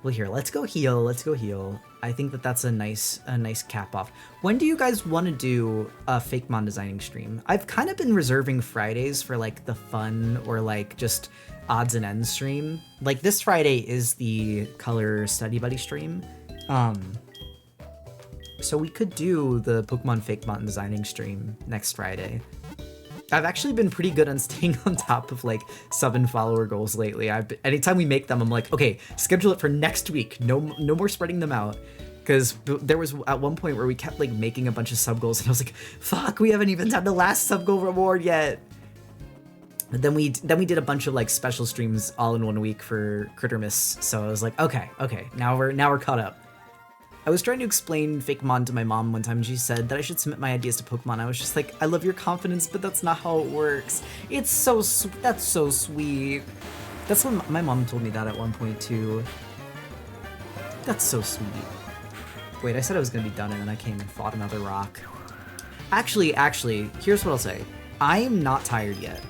Well, here, let's go heal. Let's go heal. I think that's a nice cap off. When do you guys want to do a fake mon designing stream? I've kind of been reserving Fridays for like the fun or like just odds and ends stream. Like this Friday is the color study buddy stream. So we could do the Pokemon fake mon designing stream next Friday. I've actually been pretty good on staying on top of like sub and follower goals lately. Anytime we make them, I'm like, okay, schedule it for next week. No more spreading them out. Because there was at one point where we kept like making a bunch of sub goals, and I was like, fuck, we haven't even done the last sub goal reward yet. But then we did a bunch of like special streams all in 1 week for Crittermas. So I was like, okay, now we're caught up. I was trying to explain Fake Mon to my mom one time, and she said that I should submit my ideas to Pokemon. I was just like, I love your confidence, but that's not how it works. It's so that's so sweet. That's what my mom told me that at one point too. That's so sweet. Wait, I said I was gonna be done, and then I came and fought another rock. Actually, here's what I'll say. I am not tired yet.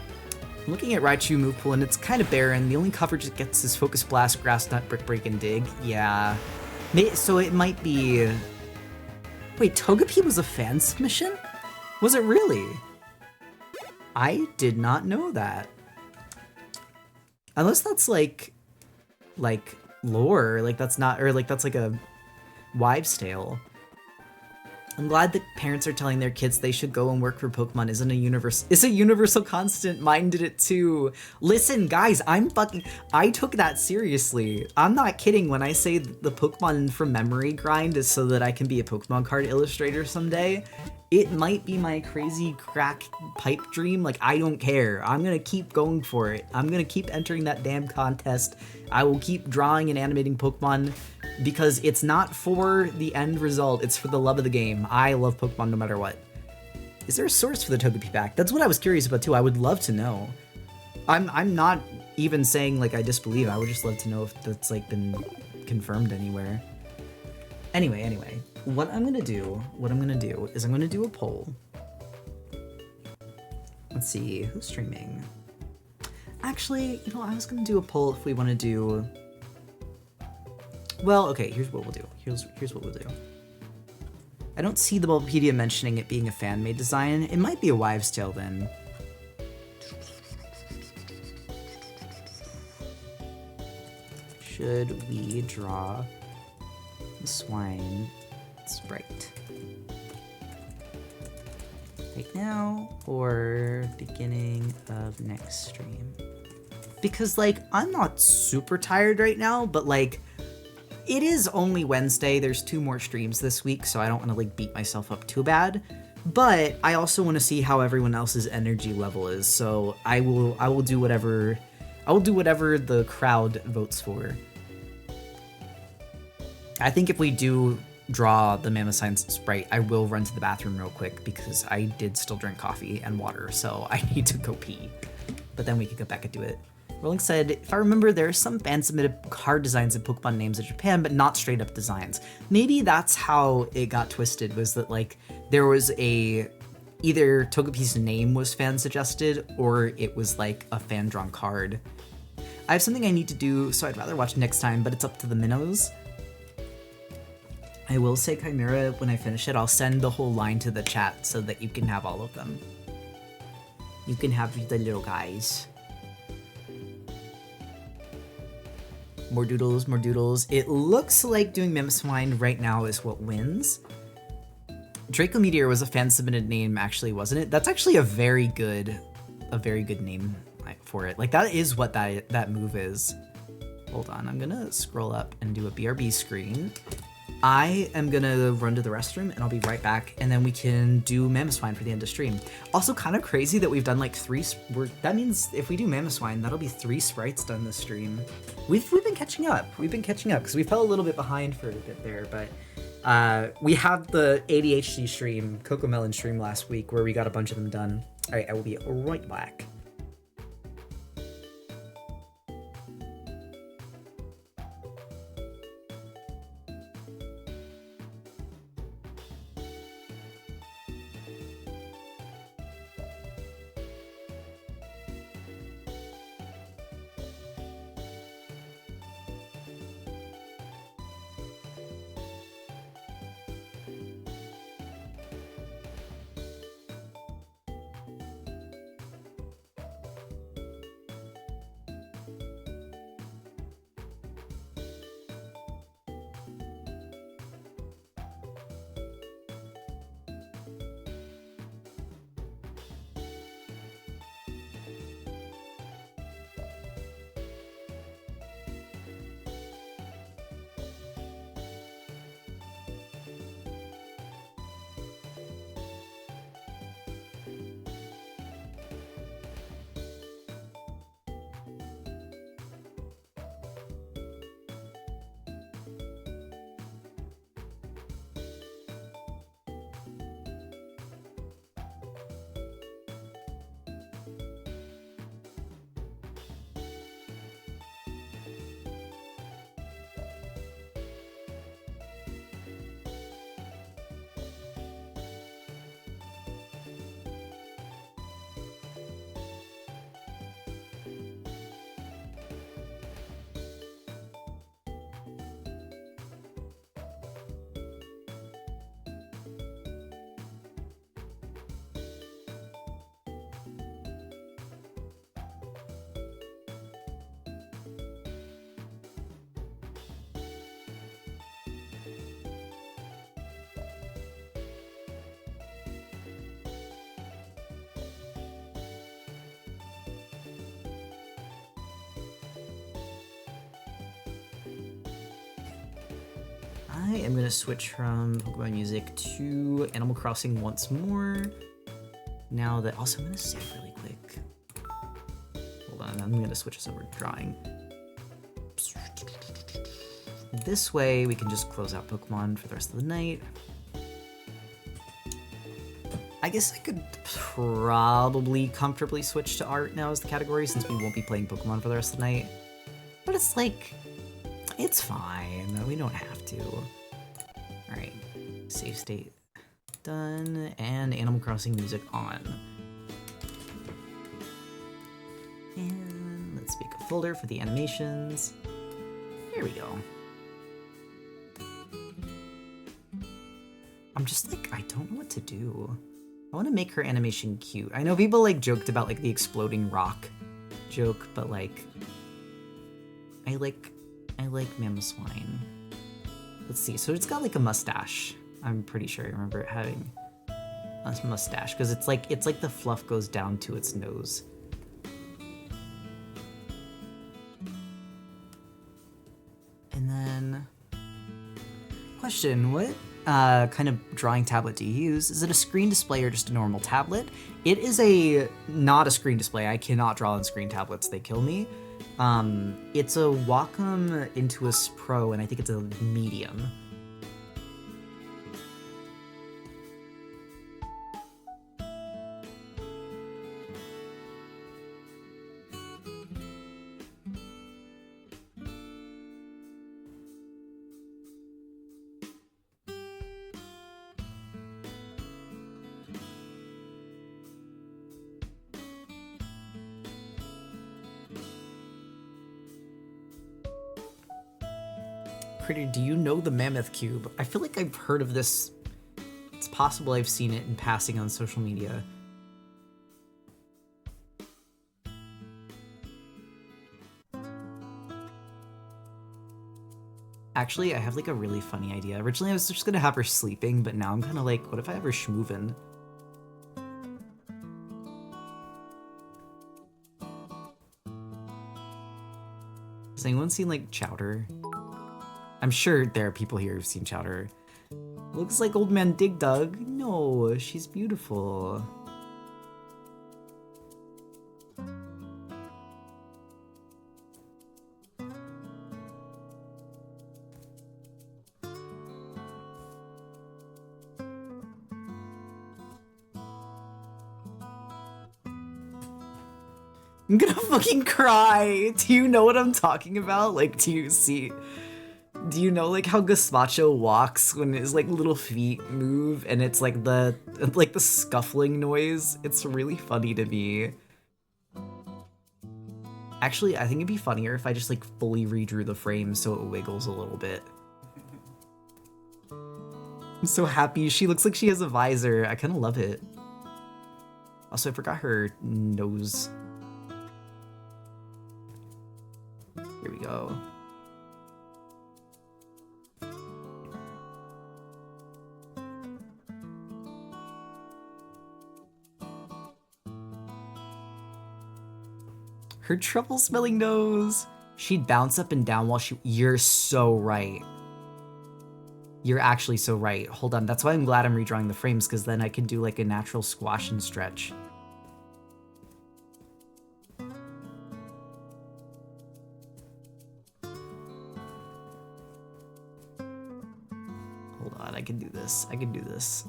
I'm looking at Raichu move pool, and it's kind of barren. The only coverage it gets is Focus Blast, Grass Nut, Brick Break, and Dig. Yeah. So it might be... Wait, Togepi was a fan submission? Was it really? I did not know that. Unless that's like lore, like that's not, or like that's like a wives' tale. I'm glad that parents are telling their kids they should go and work for Pokemon is a universal constant. Mine did it too. Listen, guys, I took that seriously. I'm not kidding when I say the Pokemon from memory grind is so that I can be a Pokemon card illustrator someday. It might be my crazy crack pipe dream. Like, I don't care. I'm gonna keep going for it. I'm gonna keep entering that damn contest. I will keep drawing and animating Pokemon because it's not for the end result. It's for the love of the game. I love Pokemon no matter what. Is there a source for the Togepi pack? That's what I was curious about too. I would love to know. I'm not even saying like I disbelieve. I would just love to know if that's like been confirmed anywhere. Anyway, what I'm gonna do is I'm gonna do a poll. Let's see, who's streaming? Actually, you know, I was gonna do a poll if we want to do. Well, okay, here's what we'll do. Here's what we'll do. I don't see the Bulbapedia mentioning it being a fan-made design. It might be a wives' tale then. Should we draw the swine sprite right now or beginning of next stream? Because like I'm not super tired right now, but like it is only Wednesday. There's 2 more streams this week, so I don't want to like beat myself up too bad. But I also want to see how everyone else's energy level is, so I will do whatever the crowd votes for. I think if we do draw the Mammoth Sprite, I will run to the bathroom real quick because I did still drink coffee and water, so I need to go pee. But then we can go back and do it. Rolling said, if I remember, there are some fan-submitted card designs and Pokemon names in Japan, but not straight-up designs. Maybe that's how it got twisted, was that, like, there was a either Togepi's name was fan suggested or it was like a fan drawn card. I have something I need to do, so I'd rather watch next time, but it's up to the minnows. I will say Chimera when I finish it. I'll send the whole line to the chat so that you can have all of them. You can have the little guys. More doodles, more doodles. It looks like doing Mamoswine right now is what wins. Draco Meteor was a fan-submitted name, actually, wasn't it? That's actually a very good name for it. Like, that is what that move is. Hold on, I'm gonna scroll up and do a BRB screen. I am gonna run to the restroom and I'll be right back, and then we can do Mamoswine for the end of stream. Also, kind of crazy that we've done like that means if we do Mamoswine, that'll be 3 sprites done this stream. We've been catching up. We've been catching up because we fell a little bit behind for a bit there, but we had the ADHD stream, Cocomelon stream last week where we got a bunch of them done. All right, I will be right back. I am going to switch from Pokemon Music to Animal Crossing once more. Now that... Also, I'm going to save really quick. Hold on, I'm going to switch us over to drawing. This way, we can just close out Pokemon for the rest of the night. I guess I could probably comfortably switch to art now as the category since we won't be playing Pokemon for the rest of the night. But it's like... It's fine. We don't have to. Alright. Save state done. And Animal Crossing music on. And let's make a folder for the animations. Here we go. I'm just like, I don't know what to do. I want to make her animation cute. I know people like joked about like the exploding rock joke, but like, I like Mamoswine. Let's see. So it's got like a mustache. I'm pretty sure I remember it having a mustache because it's like the fluff goes down to its nose. And then, question: what kind of drawing tablet do you use? Is it a screen display or just a normal tablet? It is not a screen display. I cannot draw on screen tablets. They kill me. It's a Wacom Intuos Pro, and I think it's a medium. Critter, do you know the Mammoth Cube? I feel like I've heard of this. It's possible I've seen it in passing on social media. Actually, I have like a really funny idea. Originally, I was just gonna have her sleeping, but now I'm kind of like, what if I have her schmoovin'? Has anyone seen like Chowder? I'm sure there are people here who've seen Chowder. Looks like Old Man Dig Dug. No, she's beautiful. I'm gonna fucking cry. Do you know what I'm talking about? Like, do you know like how Gazpacho walks when his like little feet move and it's like the scuffling noise? It's really funny to me. Actually, I think it'd be funnier if I just like fully redrew the frame so it wiggles a little bit. I'm so happy. She looks like she has a visor. I kind of love it. Also, I forgot her nose. Here we go. Her trouble-smelling nose. She'd bounce up and down while You're so right. You're actually so right. Hold on, that's why I'm glad I'm redrawing the frames, because then I can do like a natural squash and stretch. Hold on, I can do this. I can do this.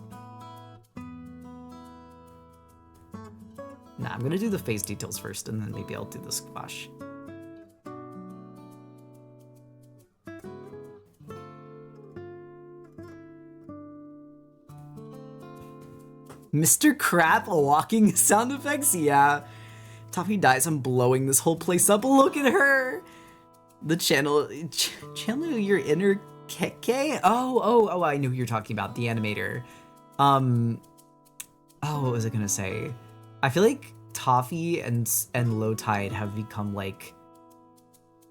Nah, I'm gonna do the face details first, and then maybe I'll do the squash. Mr. Crap walking sound effects? Yeah. Toffee dies, I'm blowing this whole place up. Look at her! The channel your inner Keke? Oh, I knew who you're talking about. The animator. Oh, what was I gonna say? I feel like Toffee and Low Tide have become like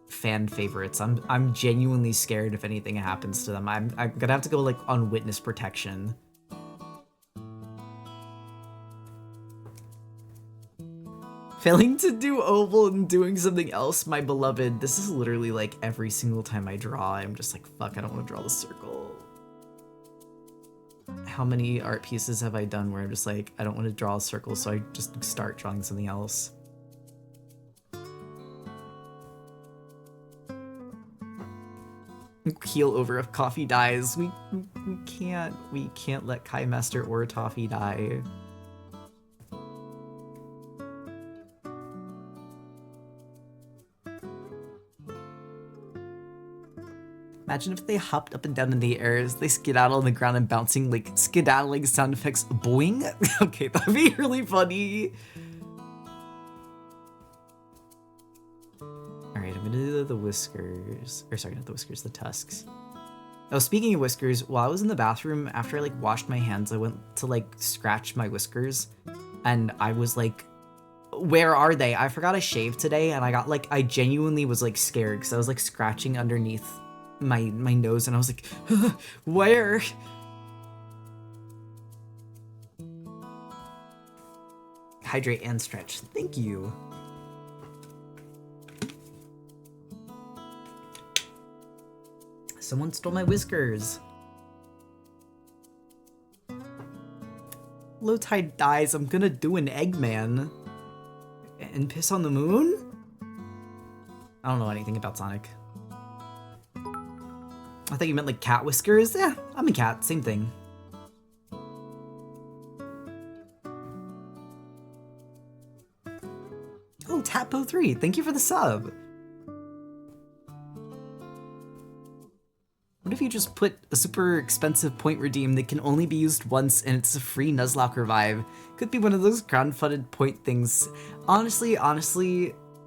fan favorites. I'm genuinely scared if anything happens to them. I'm gonna have to go like on witness protection. Failing to do oval and doing something else, my beloved. This is literally like every single time I draw, I'm just like, fuck, I don't want to draw the circle. How many art pieces have I done where I'm just like, I don't want to draw a circle, so I just start drawing something else? Keel over if Coffee dies. We can't let Kai Master or Toffee die. Imagine if they hopped up and down in the air as they skedaddle on the ground and bouncing like skedaddling sound effects. Boing? Okay, that'd be really funny. Alright, I'm gonna do the whiskers. Or sorry, not the whiskers, the tusks. Oh, speaking of whiskers, while I was in the bathroom, after I like washed my hands, I went to like scratch my whiskers. And I was like, where are they? I forgot I shaved today, and I got like, I genuinely was like scared because I was like scratching underneath my nose, and I was like, where? Hydrate and stretch. Thank you. Someone stole my whiskers. Low Tide dies. I'm gonna do an Eggman and piss on the moon? I don't know anything about Sonic. I thought you meant like cat whiskers. Yeah, I'm a cat. Same thing. Oh, Tapo3, thank you for the sub. What if you just put a super expensive point redeem that can only be used once and it's a free Nuzlocke revive? Could be one of those crowdfunded point things. Honestly,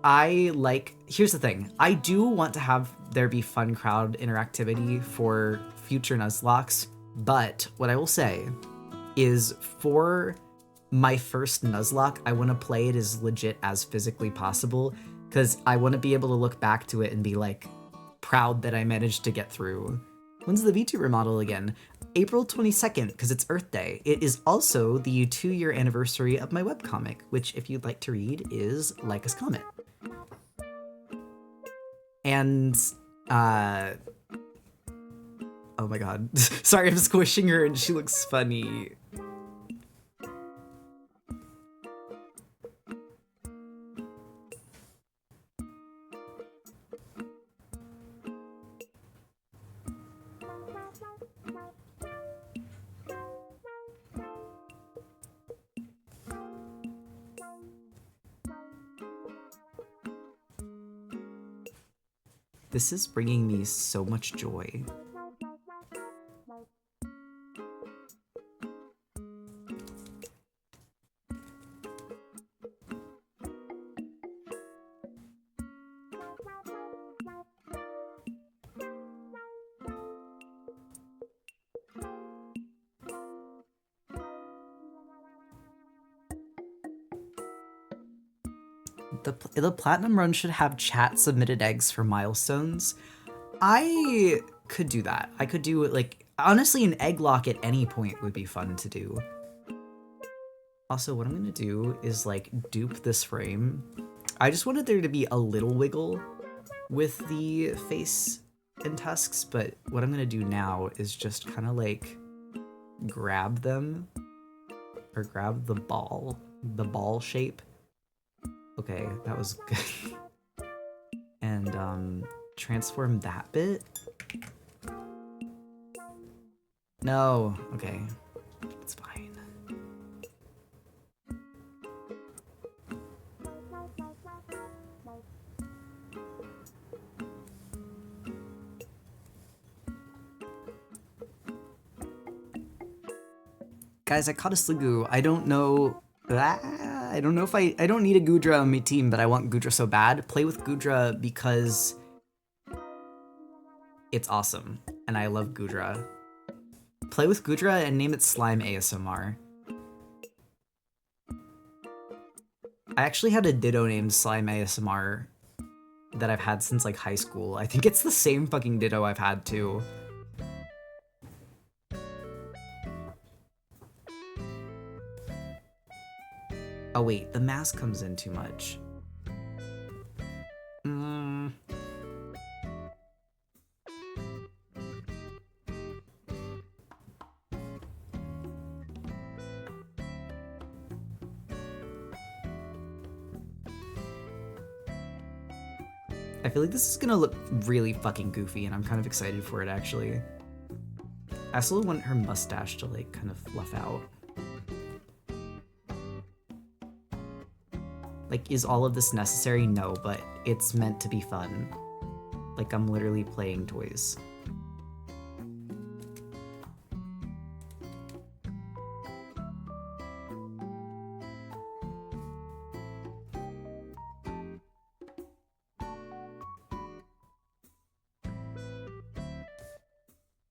I like here's the thing. I do want to have there be fun crowd interactivity for future Nuzlockes, but what I will say is for my first Nuzlocke, I want to play it as legit as physically possible, because I want to be able to look back to it and be like proud that I managed to get through. When's the VTuber model again? April 22nd, because it's Earth Day. It is also the 2-year anniversary of my webcomic, which, if you'd like to read, is Like Us Comet. And, oh my god. Sorry, I'm squishing her and she looks funny. This is bringing me so much joy. The Platinum Run should have chat submitted eggs for milestones. I could do that. I could do it, like, honestly, an egg lock at any point would be fun to do. Also, what I'm gonna do is, like, dupe this frame. I just wanted there to be a little wiggle with the face and tusks, but what I'm gonna do now is just kind of, like, grab them, or grab the ball shape. Okay, that was good. And, transform that bit? No, okay, it's fine. Guys, I caught a Sliggoo. I don't know if I don't need a Goodra on my team, but I want Goodra so bad. Play with Goodra because it's awesome, and I love Goodra. Play with Goodra and name it Slime ASMR. I actually had a Ditto named Slime ASMR that I've had since, like, high school. I think it's the same fucking Ditto I've had, too. Oh wait, the mask comes in too much. I feel like this is gonna look really fucking goofy, and I'm kind of excited for it, actually. I also want her mustache to, like, kind of fluff out. Like, is all of this necessary? No, but it's meant to be fun. Like, I'm literally playing toys.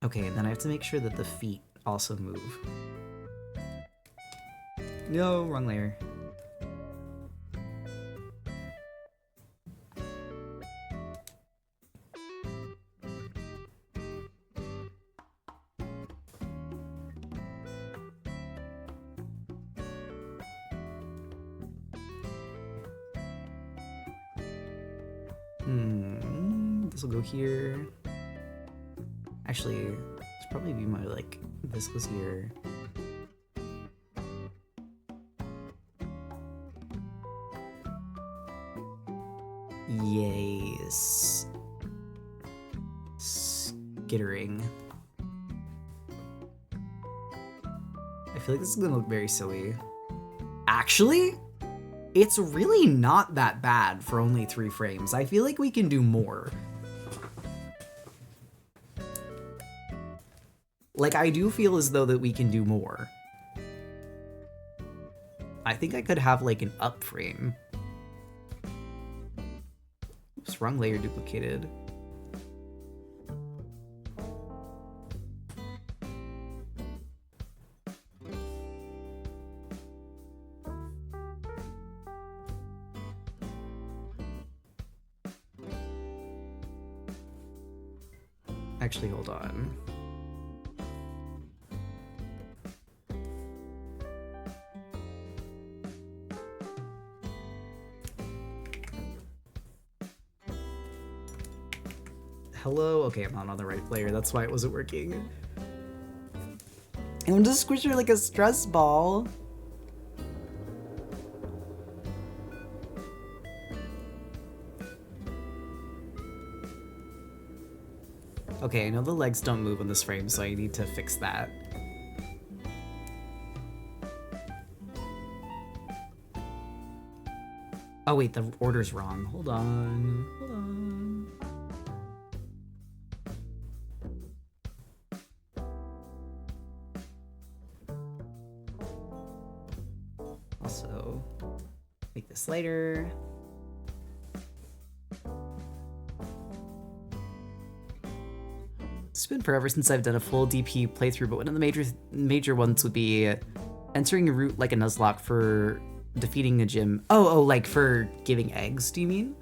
Okay, then I have to make sure that the feet also move. No, wrong layer. This will go here. Actually, this probably be my, like, this was here. Yes. Skittering. I feel like this is gonna look very silly. Actually, it's really not that bad for only 3 frames. I feel like we can do more. Like, I do feel as though that we can do more. I think I could have, like, an up frame. Oops, wrong layer duplicated. Actually, hold on. Hello? Okay, I'm not on the right layer. That's why it wasn't working. I want to squish her like a stress ball. Okay, I know the legs don't move on this frame, so I need to fix that. Oh wait, the order's wrong. Hold on. Hold on. Also, make this lighter. It's been forever since I've done a full DP playthrough, but one of the major ones would be entering a route like a Nuzlocke for defeating a gym. Oh, like for giving eggs, do you mean?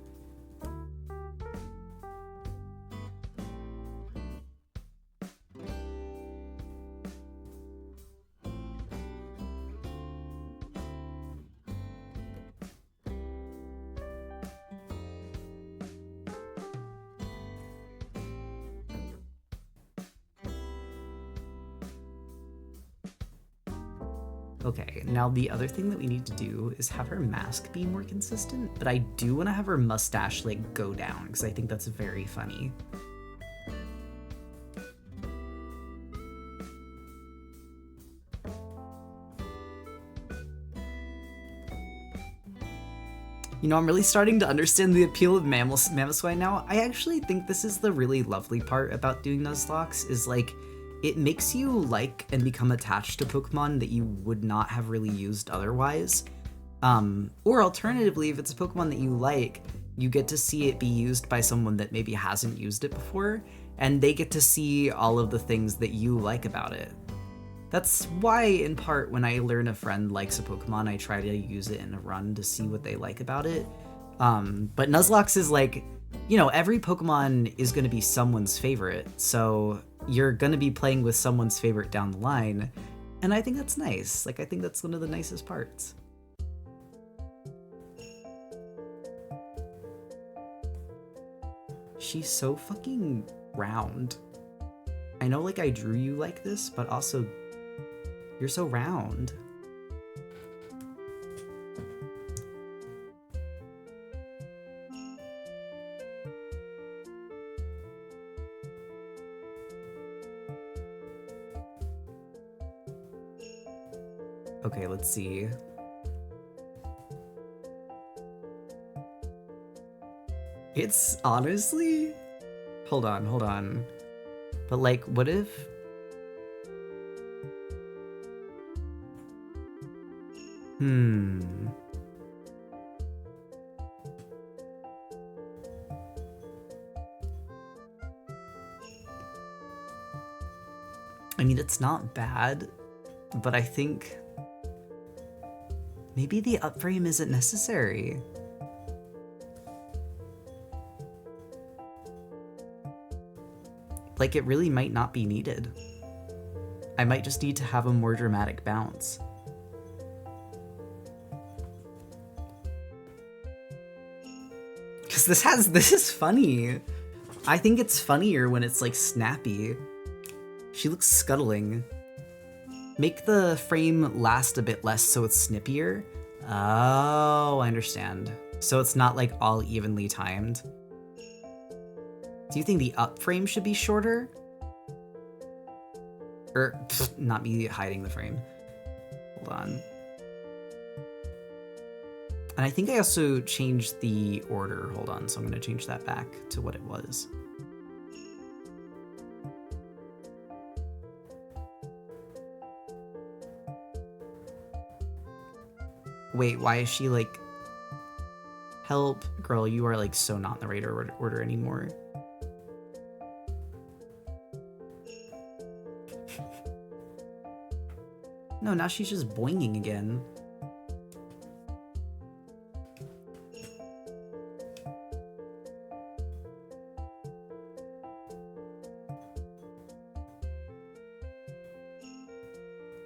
Okay, now the other thing that we need to do is have her mask be more consistent, but I do want to have her mustache like go down because I think that's very funny. You know, I'm really starting to understand the appeal of Mamoswine now. I actually think this is the really lovely part about doing Nuzlocke, is like, it makes you like and become attached to Pokemon that you would not have really used otherwise. Or alternatively, if it's a Pokemon that you like, you get to see it be used by someone that maybe hasn't used it before, and they get to see all of the things that you like about it. That's why, in part, when I learn a friend likes a Pokemon, I try to use it in a run to see what they like about it. But Nuzlocke is like, you know, every Pokemon is going to be someone's favorite, so you're going to be playing with someone's favorite down the line, and I think that's nice. Like, I think that's one of the nicest parts. She's so fucking round. I know, like, I drew you like this, but also, you're so round. Okay, let's see. It's honestly... Hold on. But like, what if... I mean, it's not bad, but I think maybe the upframe isn't necessary. Like, it really might not be needed. I might just need to have a more dramatic bounce. Because this is funny. I think it's funnier when it's like snappy. She looks scuttling. Make the frame last a bit less so it's snippier. Oh, I understand. So it's not like all evenly timed. Do you think the up frame should be shorter? Or, not me hiding the frame. Hold on. And I think I also changed the order. Hold on, so I'm gonna change that back to what it was. Wait, why is she like... Help, Girl, you are like so not in the right order anymore. No, now she's just boinging again.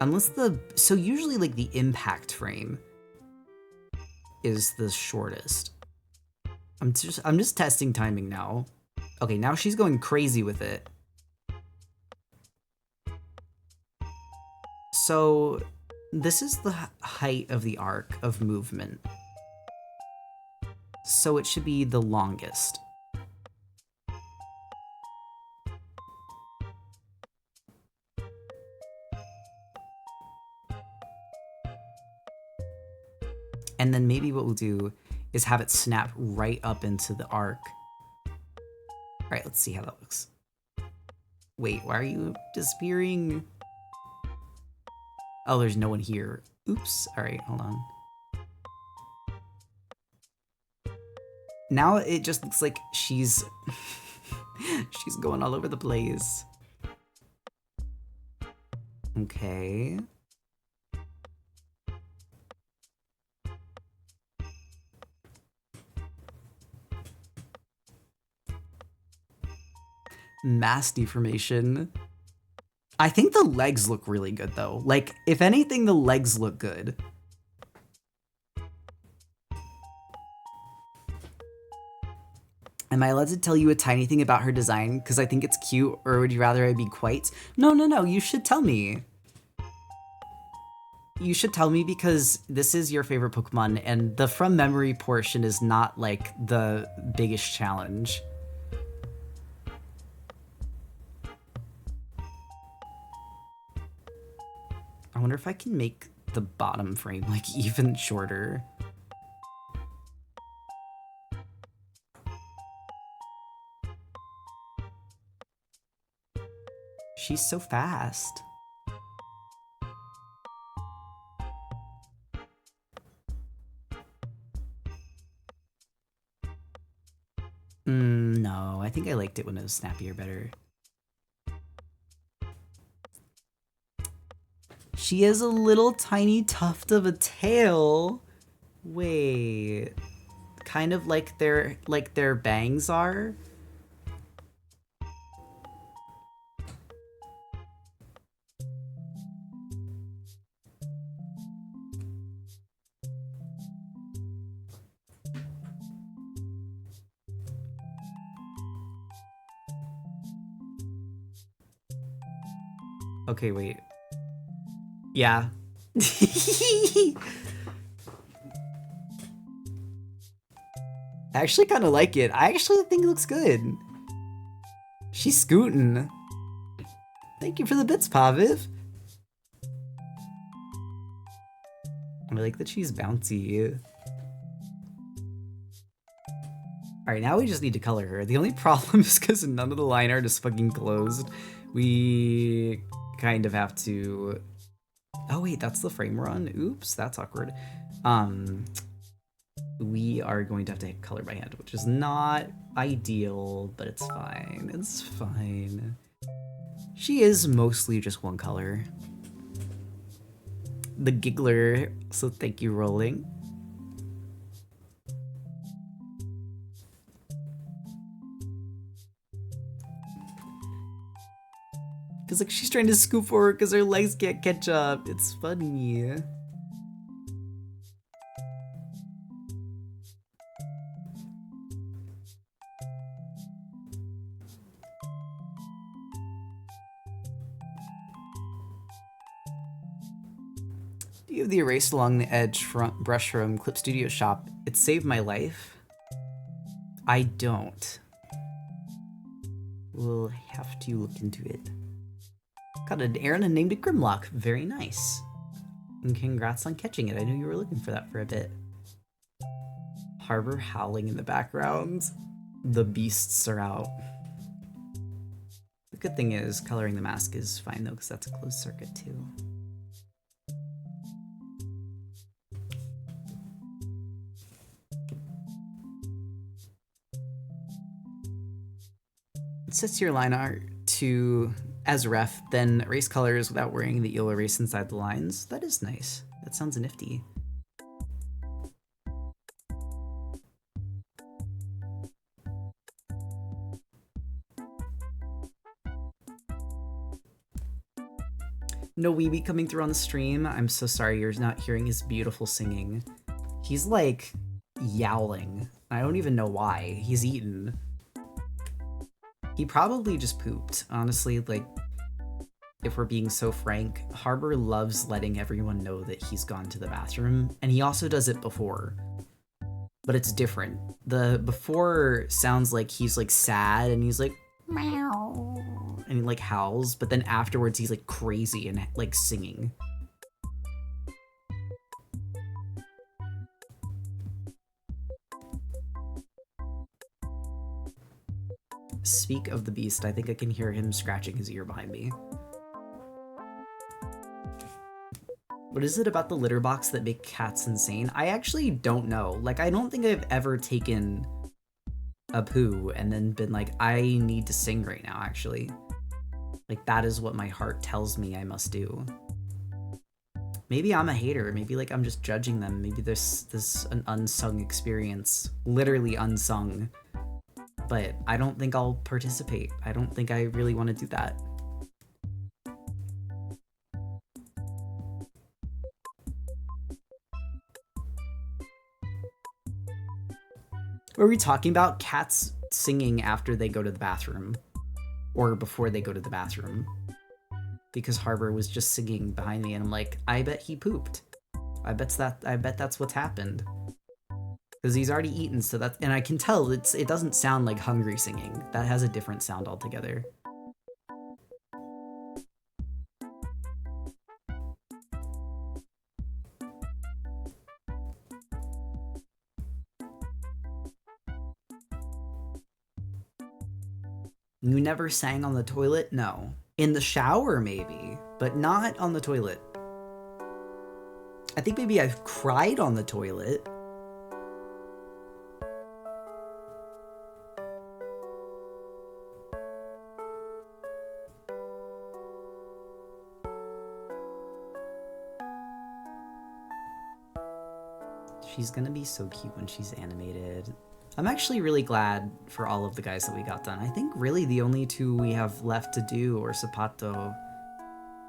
Unless so usually like the impact frame is the shortest. I'm just testing timing now. Okay, now she's going crazy with it. So this is the height of the arc of movement. So it should be the longest. And then maybe what we'll do is have it snap right up into the arc. All right, let's see how that looks. Wait, why are you disappearing? Oh, there's no one here. Oops. All right, hold on. Now it just looks like she's she's going all over the place. Okay. Mass deformation. I think the legs look really good though. Like, if anything, the legs look good. Am I allowed to tell you a tiny thing about her design because I think it's cute, or would you rather I be quite? No, you should tell me. You should tell me because this is your favorite Pokemon and the from memory portion is not like the biggest challenge. I wonder if I can make the bottom frame like even shorter. She's so fast. No, I think I liked it when it was snappier better. She has a little tiny tuft of a tail. Wait, kind of like their bangs are. Okay, wait. Yeah. I actually kind of like it. I actually think it looks good. She's scooting. Thank you for the bits, Paviv. I like that she's bouncy. Alright, now we just need to color her. The only problem is because none of the line art is fucking closed. We kind of have to... Oh wait, that's the frame we're on? Oops, that's awkward. We are going to have to color by hand, which is not ideal, but it's fine. It's fine. She is mostly just one color. The giggler, so thank you, Rolling. Cause like she's trying to scoop forward because her legs can't catch up. It's funny. Do you have the erased along the edge front brush from Clip Studio shop? It saved my life. I don't. We'll have to look into it. Got an Aaron and named it Grimlock. Very nice. And congrats on catching it. I knew you were looking for that for a bit. Harbor howling in the background. The beasts are out. The good thing is coloring the mask is fine though, because that's a closed circuit too. sets your line art to as ref, then erase colors without worrying that you'll erase inside the lines. That is nice. That sounds nifty. No Weeby coming through on the stream. I'm so sorry you're not hearing his beautiful singing. He's like yowling. I don't even know why. He's eaten. He probably just pooped. Honestly, like, if we're being so frank, Harbor loves letting everyone know that he's gone to the bathroom, and he also does it before. But it's different. The before sounds like he's like sad and he's like meow and he like howls, but then afterwards he's like crazy and like singing. Speak of the beast, I think I can hear him scratching his ear behind me. What is it about the litter box that make cats insane? I actually don't know. Like, I don't think I've ever taken a poo and then been like, I need to sing right now, actually. Like, that is what my heart tells me I must do. Maybe I'm a hater. Maybe, like, I'm just judging them. Maybe there's an unsung experience. Literally unsung. But I don't think I'll participate. I don't think I really want to do that. Were we talking about cats singing after they go to the bathroom? Or before they go to the bathroom? Because Harbor was just singing behind me and I'm like, I bet he pooped. I bet that's what's happened. Because he's already eaten, so that, and I can tell it doesn't sound like hungry singing. That has a different sound altogether. You never sang on the toilet? No. In the shower, maybe, but not on the toilet. I think maybe I've cried on the toilet. She's gonna be so cute when she's animated. I'm actually really glad for all of the guys that we got done. I think really the only two we have left to do are Zapato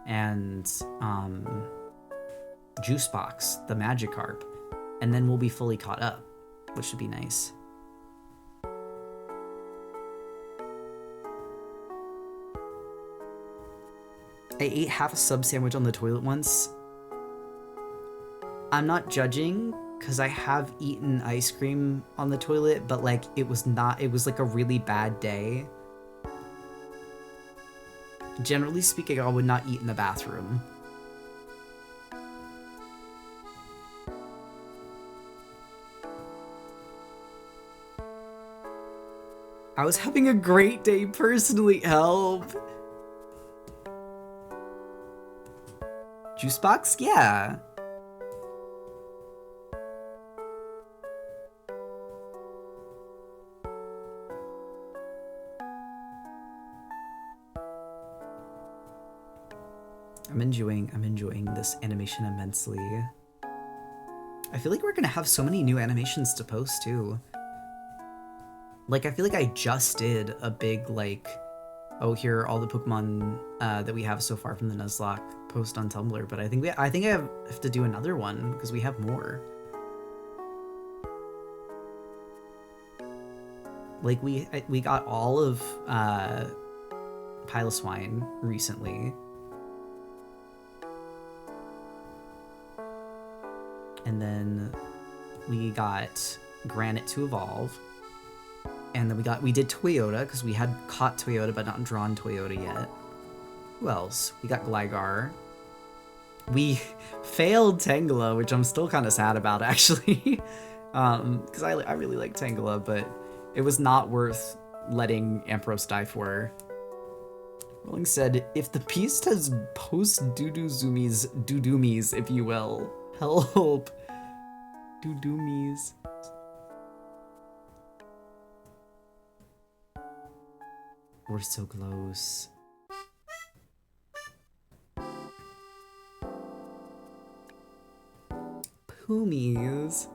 and Juicebox, the Magikarp. And then we'll be fully caught up, which should be nice. I ate half a sub sandwich on the toilet once. I'm not judging, because I have eaten ice cream on the toilet, but like it was like a really bad day. Generally speaking, I would not eat in the bathroom. I was having a great day personally, help. Juicebox? Yeah. I'm enjoying this animation immensely. I feel like we're gonna have so many new animations to post too. Like, I feel like I just did a big, like, oh, here are all the Pokemon that we have so far from the Nuzlocke post on Tumblr, but I think I have to do another one because we have more. Like, we got all of Piloswine recently. And then we got Granite to evolve. And then we did Toyota, because we had caught Toyota but not drawn Toyota yet. Who else? We got Gligar. We failed Tangela, which I'm still kind of sad about, actually. Because I really like Tangela, but it was not worth letting Ampharos die for. Rolling said, if the beast has post-Doodumies, if you will. Help. Doodumies. We're so close. Poomies.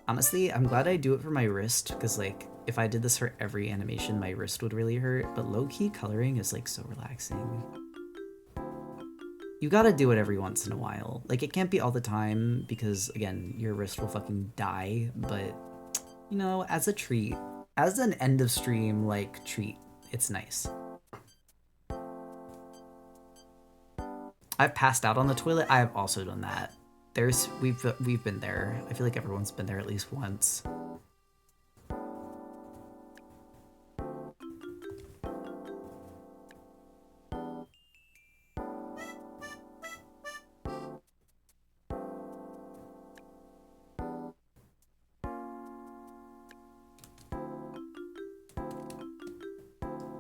Honestly, I'm glad I do it for my wrist, because, like, if I did this for every animation, my wrist would really hurt, but low-key coloring is, like, so relaxing. You gotta do it every once in a while. Like, it can't be all the time, because, again, your wrist will fucking die, but, you know, as a treat, as an end-of-stream, like, treat, it's nice. I've passed out on the toilet. I have also done that. We've been there. I feel like everyone's been there at least once.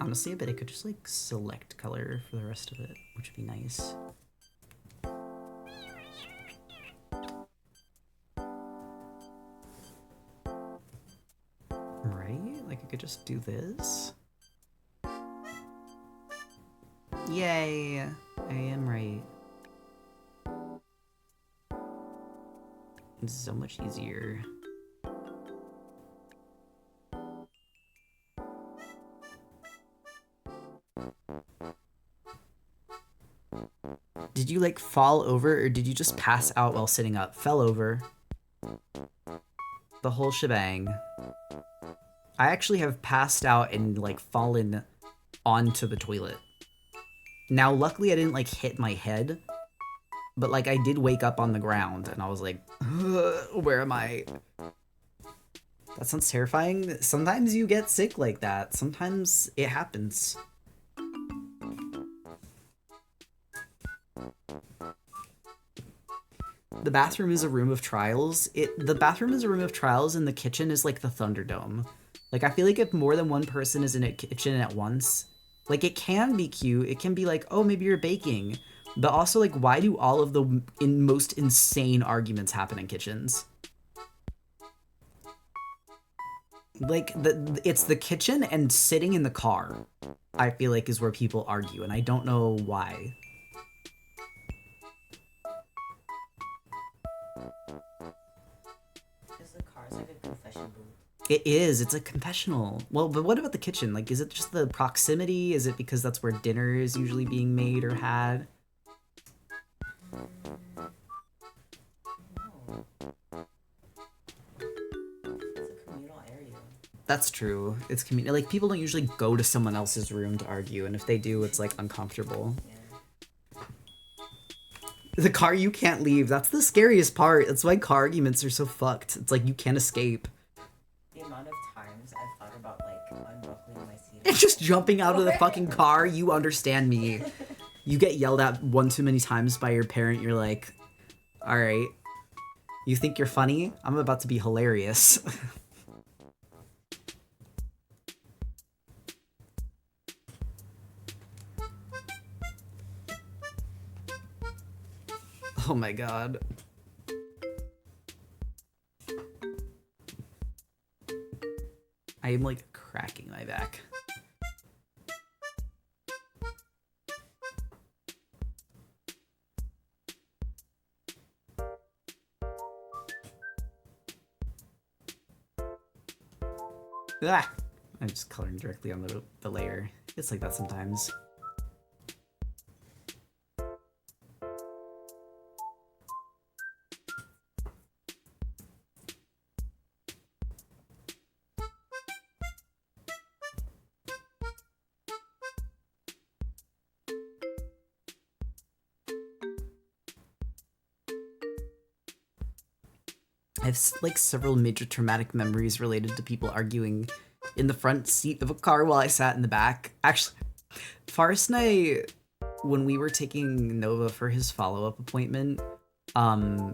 Honestly, I bet I could just like select color for the rest of it, which would be nice. Right? Like I could just do this. Yay! I am right. It's so much easier. Did you like fall over or did you just pass out while sitting up? Fell over. The whole shebang. I actually have passed out and like fallen onto the toilet. Now, luckily I didn't like hit my head, but like I did wake up on the ground and I was like, where am I? That sounds terrifying. Sometimes you get sick like that. Sometimes it happens. The bathroom is a room of trials. The bathroom is a room of trials and the kitchen is like the Thunderdome. Like, I feel like if more than one person is in a kitchen at once, like, it can be cute. It can be like, oh, maybe you're baking. But also, like, why do all of the most insane arguments happen in kitchens? Like, it's the kitchen and sitting in the car, I feel like, is where people argue, and I don't know why. Because the car's like a confession booth. It is. It's a confessional. Well, but what about the kitchen? Like, is it just the proximity? Is it because that's where dinner is usually being made or had? No. It's a communal area. That's true. It's community. Like, people don't usually go to someone else's room to argue, and if they do, it's, like, uncomfortable. Yeah. The car you can't leave. That's the scariest part. That's why car arguments are so fucked. It's like, you can't escape. The amount of times I've thought about, like, unbuckling my seat. And just jumping out of the fucking car, you understand me. You get yelled at one too many times by your parent, you're like, alright. You think you're funny? I'm about to be hilarious. Oh my god. I am like cracking my back. Ah! I'm just coloring directly on the layer. It's like that sometimes. I have like several major traumatic memories related to people arguing in the front seat of a car while I sat in the back. Actually, Forrest and I, when we were taking Nova for his follow-up appointment, I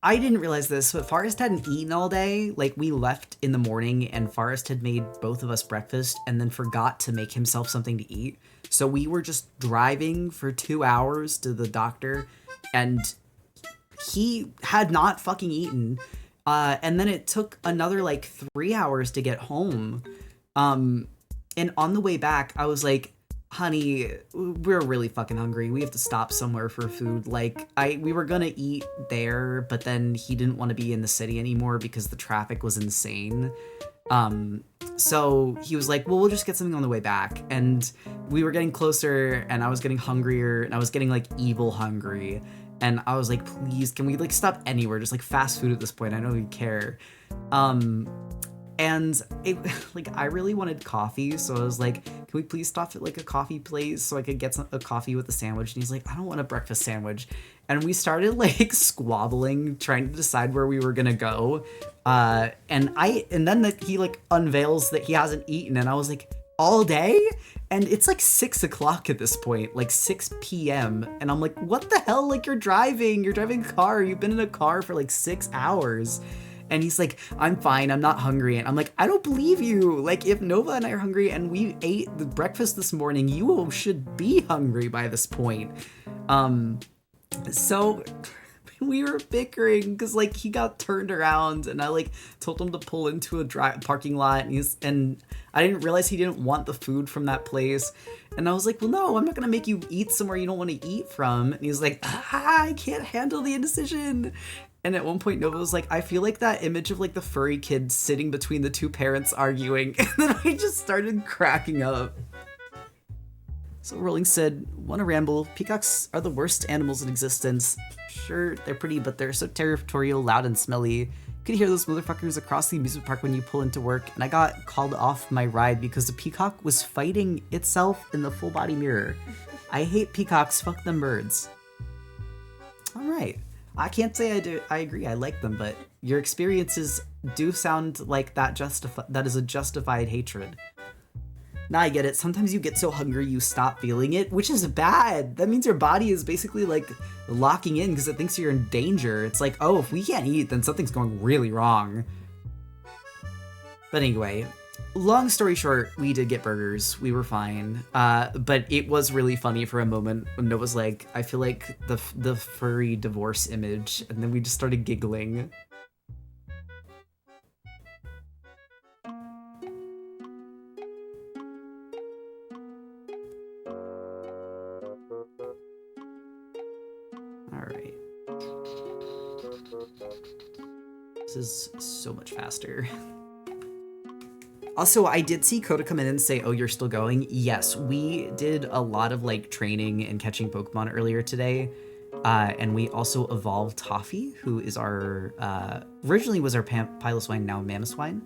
didn't realize this, but Forrest hadn't eaten all day. Like, we left in the morning and Forrest had made both of us breakfast and then forgot to make himself something to eat. So we were just driving for 2 hours to the doctor, and he had not fucking eaten. And then it took another like 3 hours to get home. And on the way back, I was like, honey, we're really fucking hungry. We have to stop somewhere for food. Like, we were gonna eat there, but then he didn't want to be in the city anymore because the traffic was insane. So he was like, well, we'll just get something on the way back. And we were getting closer, and I was getting hungrier, and I was getting like evil hungry. And I was like, please, can we like stop anywhere? Just like fast food at this point. I don't even care. And it, like, I really wanted coffee, so I was like, can we please stop at like a coffee place so I could get a coffee with a sandwich? And he's like, I don't want a breakfast sandwich. And we started like squabbling, trying to decide where we were gonna go. And then he like unveils that he hasn't eaten, and I was like, all day? And it's like 6 o'clock at this point, like 6 p.m. And I'm like, what the hell? Like, you're driving a car. You've been in a car for like 6 hours. And he's like, I'm fine, I'm not hungry. And I'm like, I don't believe you. Like, if Nova and I are hungry and we ate the breakfast this morning, you should be hungry by this point. So we were bickering because like he got turned around, and I like told him to pull into a parking lot, and I didn't realize he didn't want the food from that place. And I was like, well, no, I'm not gonna make you eat somewhere you don't want to eat from. And he was like, I can't handle the indecision. And at one point, Nova was like, I feel like that image of like the furry kid sitting between the two parents arguing. And then I just started cracking up. So Rolling said, wanna ramble, peacocks are the worst animals in existence. Sure, they're pretty, but they're so territorial, loud, and smelly. You could hear those motherfuckers across the amusement park when you pull into work, and I got called off my ride because the peacock was fighting itself in the full body mirror. I hate peacocks, fuck them birds. Alright. I can't say I agree, I like them, but your experiences do sound like that is a justified hatred. Now I get it, sometimes you get so hungry you stop feeling it, which is bad. That means your body is basically like locking in because it thinks you're in danger. It's like, oh, if we can't eat, then something's going really wrong. But anyway, long story short, we did get burgers. We were fine. But it was really funny for a moment when Nova's like, I feel like the furry divorce image, and then we just started giggling. Alright. This is so much faster. Also, I did see Coda come in and say, oh, you're still going? Yes, we did a lot of like training and catching Pokemon earlier today. And we also evolved Toffee, who is our, originally was our Piloswine, now Mamoswine.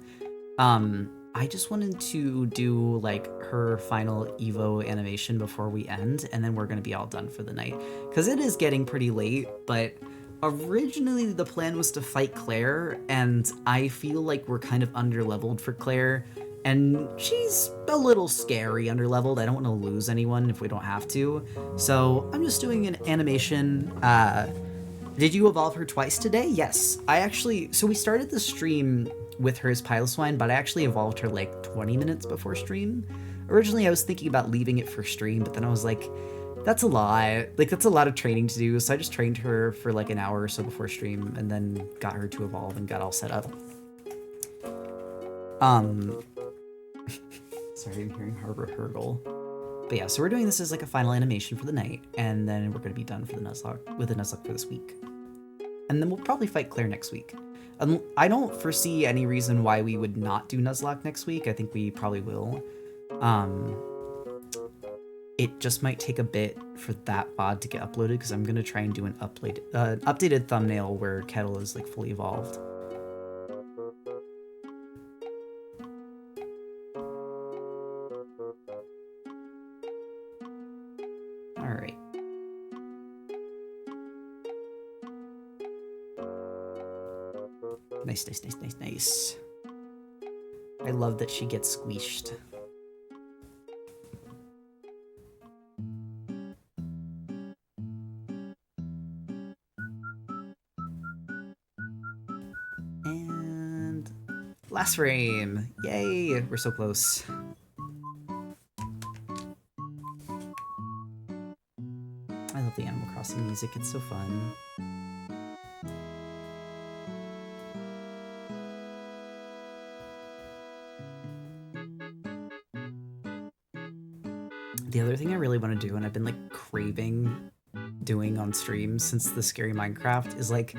I just wanted to do like her final Evo animation before we end, and then we're gonna be all done for the night. Because it is getting pretty late, but originally the plan was to fight Claire, and I feel like we're kind of underleveled for Claire, and she's a little scary underleveled. I don't want to lose anyone if we don't have to. So I'm just doing an animation. Did you evolve her twice today? Yes. So we started the stream with her as Piloswine, but I actually evolved her like 20 minutes before stream. Originally I was thinking about leaving it for stream, but then I was like, that's a lot. Like, that's a lot of training to do, so I just trained her for like an hour or so before stream, and then got her to evolve and got all set up. Sorry, I'm hearing Heartgold. But yeah, so we're doing this as like a final animation for the night, and then we're gonna be done for the Nuzlocke for this week. And then we'll probably fight Claire next week. I don't foresee any reason why we would not do Nuzlocke next week. I think we probably will. It just might take a bit for that VOD to get uploaded, because I'm gonna try and do an updated thumbnail where Kettle is like fully evolved. All right. Nice. I love that she gets squeezed. And last frame. Yay, we're so close. I love the Animal Crossing music, it's so fun. The other thing I really want to do, and I've been like craving doing on stream since the scary Minecraft, is like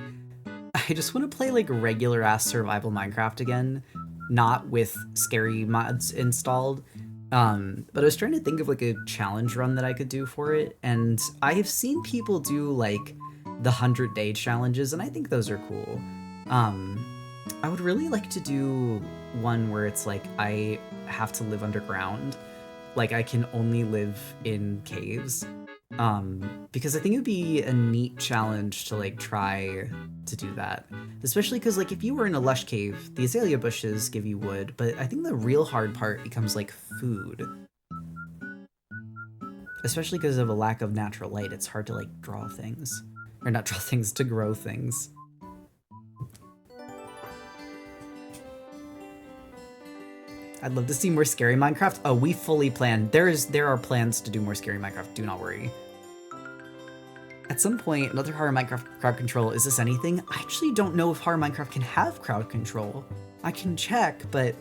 I just want to play like regular ass survival Minecraft again, not with scary mods installed. But I was trying to think of like a challenge run that I could do for it, and I have seen people do like the 100-day challenges, and I think those are cool. I would really like to do one where it's like I have to live underground, like I can only live in caves. Because I think it would be a neat challenge to like try to do that, especially because like if you were in a lush cave, the azalea bushes give you wood, but I think the real hard part becomes like food, especially because of a lack of natural light. It's hard to like draw things, or not draw things, to grow things. I'd love to see more scary Minecraft. Oh, we fully planned. There are plans to do more scary Minecraft. Do not worry. At some point, another horror Minecraft crowd control. Is this anything? I actually don't know if horror Minecraft can have crowd control. I can check, but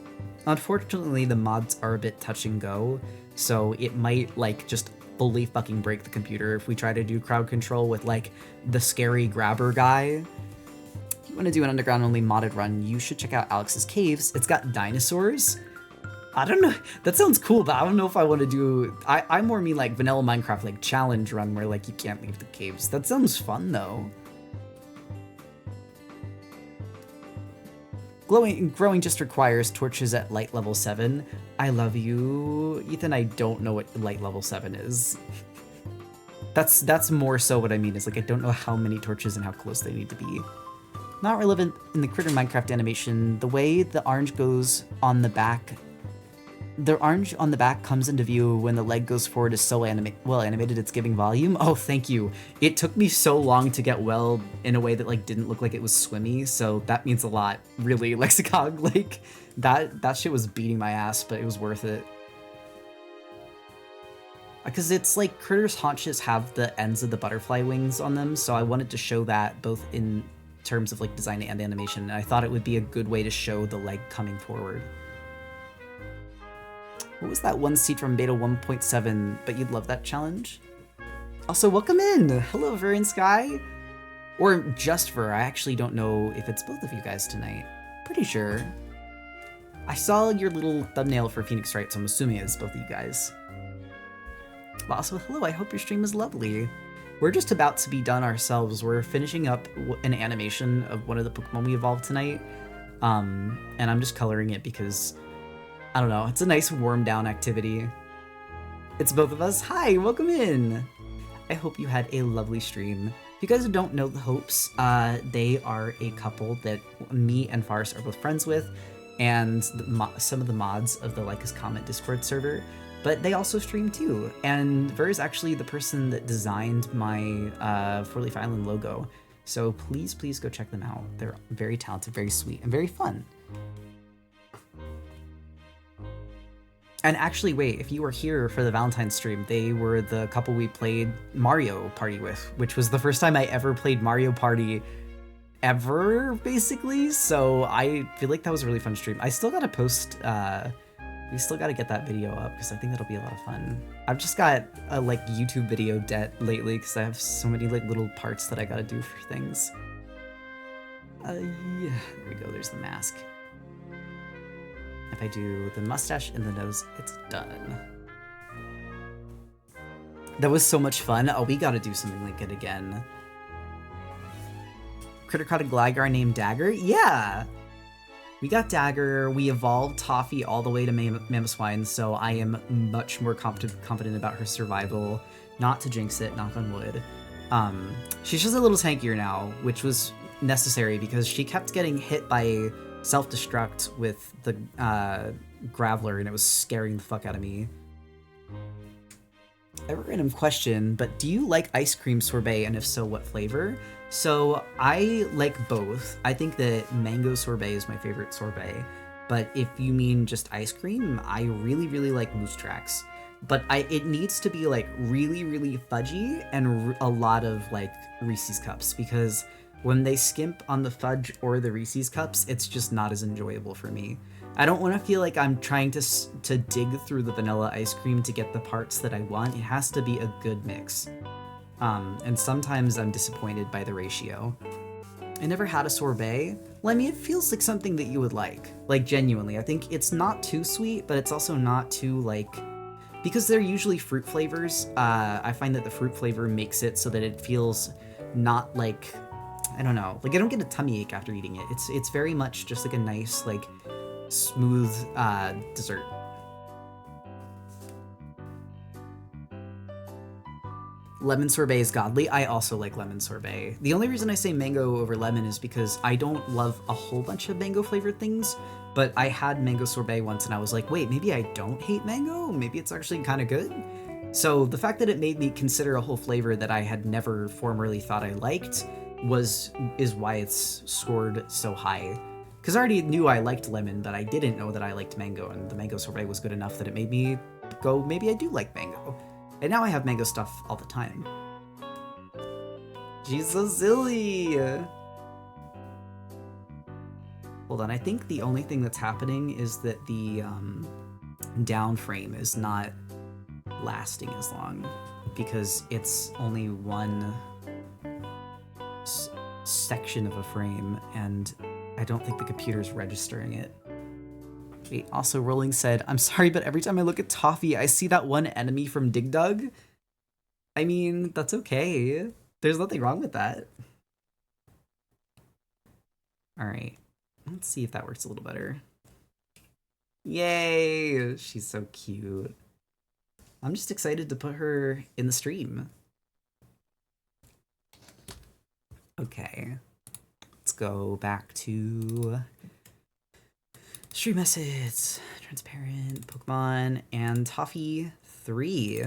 unfortunately the mods are a bit touch and go, so it might like just fully fucking break the computer if we try to do crowd control with like the scary grabber guy. If you want to do an underground only modded run, you should check out Alex's Caves. It's got dinosaurs. I don't know. That sounds cool, but I don't know if I want to do... I more mean like vanilla Minecraft, like challenge run where like you can't leave the caves. That sounds fun though. Growing just requires torches at light level 7. I love you, Ethan. I don't know what light level 7 is. That's more so what I mean, is like I don't know how many torches and how close they need to be. Not relevant in the Critter Minecraft animation. The way the orange goes on the back... The orange on the back comes into view when the leg goes forward is so well animated it's giving volume. Oh, thank you. It took me so long to get well in a way that like didn't look like it was swimmy, so that means a lot, really, Lexicog. Like, that shit was beating my ass, but it was worth it. Because it's like Critter's haunches have the ends of the butterfly wings on them, so I wanted to show that both in terms of like design and animation, and I thought it would be a good way to show the leg coming forward. What was that one seed from beta 1.7, but you'd love that challenge? Also, welcome in! Hello, Ver and Sky! Or just Ver, I actually don't know if it's both of you guys tonight. Pretty sure. I saw your little thumbnail for Phoenix Wright, so I'm assuming it's both of you guys. But also, hello, I hope your stream is lovely. We're just about to be done ourselves. We're finishing up an animation of one of the Pokemon we evolved tonight. And I'm just coloring it because... I don't know, it's a nice warm down activity. It's both of us. Hi, welcome in. I hope you had a lovely stream. If you guys don't know the Hopes, they are a couple that me and Faris are both friends with, and some of the mods of the Like Us Comment Discord server, but they also stream too. And Ver is actually the person that designed my Four Leaf Island logo. So please go check them out. They're very talented, very sweet, and very fun. And actually, wait, if you were here for the Valentine's stream, they were the couple we played Mario Party with, which was the first time I ever played Mario Party ever, basically. So I feel like that was a really fun stream. I still gotta post, we still gotta get that video up because I think that'll be a lot of fun. I've just got a like YouTube video debt lately because I have so many like little parts that I gotta do for things. Yeah, there we go, there's the mask. If I do the mustache and the nose, it's done. That was so much fun. Oh, we gotta do something like it again. Critter caught a Gligar named Dagger? Yeah! We got Dagger, we evolved Toffee all the way to Mamoswine, so I am much more confident about her survival. Not to jinx it, knock on wood. She's just a little tankier now, which was necessary because she kept getting hit by self-destruct with the Graveler, and it was scaring the fuck out of me. A random question, but do you like ice cream sorbet, and if so, what flavor? So I like both. I think that mango sorbet is my favorite sorbet, but if you mean just ice cream, I really like Moose Tracks. But it needs to be like really fudgy and a lot of like Reese's Cups, because When they skimp on the fudge or the Reese's cups, it's just not as enjoyable for me. I don't want to feel like I'm trying to dig through the vanilla ice cream to get the parts that I want. It has to be a good mix. And sometimes I'm disappointed by the ratio. I never had a sorbet. Well, I mean, it feels like something that you would like. Like, genuinely. I think it's not too sweet, but it's also not too, like... Because they're usually fruit flavors, I find that the fruit flavor makes it so that it feels not like... I don't know. Like, I don't get a tummy ache after eating it. It's very much just like a nice, like, smooth dessert. Lemon sorbet is godly. I also like lemon sorbet. The only reason I say mango over lemon is because I don't love a whole bunch of mango flavored things, but I had mango sorbet once and I was like, wait, maybe I don't hate mango? Maybe it's actually kind of good? So the fact that it made me consider a whole flavor that I had never formerly thought I liked is why it's scored so high. Because I already knew I liked lemon, but I didn't know that I liked mango, and the mango sorbet was good enough that it made me go, maybe I do like mango. And now I have mango stuff all the time. She's so silly! Hold on, I think the only thing that's happening is that the down frame is not lasting as long because it's only one section of a frame, and I don't think the computer's registering it. Wait, also Rolling said, I'm sorry, but every time I look at Toffee, I see that one enemy from Dig Dug. I mean, that's okay. There's nothing wrong with that. Alright, let's see if that works a little better. Yay! She's so cute. I'm just excited to put her in the stream. Okay, let's go back to stream message, transparent, Pokemon, and Toffee 3.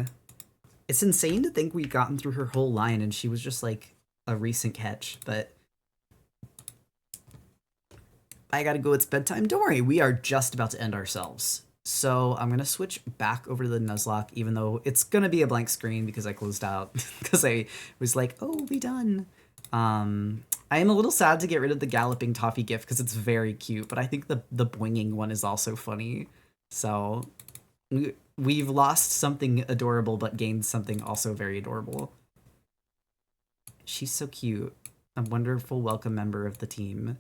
It's insane to think we've gotten through her whole line and she was just like a recent catch, but I gotta go, it's bedtime. Don't worry, we are just about to end ourselves. So I'm gonna switch back over to the Nuzlocke, even though it's gonna be a blank screen because I closed out, because I was like, oh, we'll be done. I am a little sad to get rid of the Galloping Toffee gift because it's very cute, but I think the boinging one is also funny. So we've lost something adorable but gained something also very adorable. She's so cute. A wonderful welcome member of the team.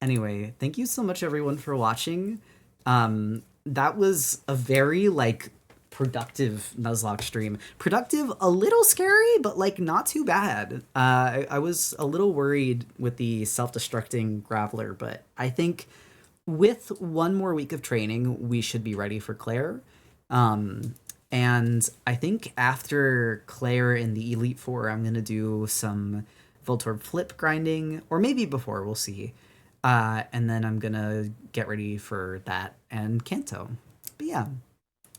Anyway, thank you so much everyone for watching. That was a very like productive Nuzlocke stream. Productive, a little scary, but like not too bad. I was a little worried with the self-destructing Graveler, but I think with one more week of training, we should be ready for Claire. And I think after Claire in the Elite Four, I'm gonna do some Voltorb flip grinding, or maybe before, we'll see. And then I'm gonna get ready for that and Kanto. But yeah,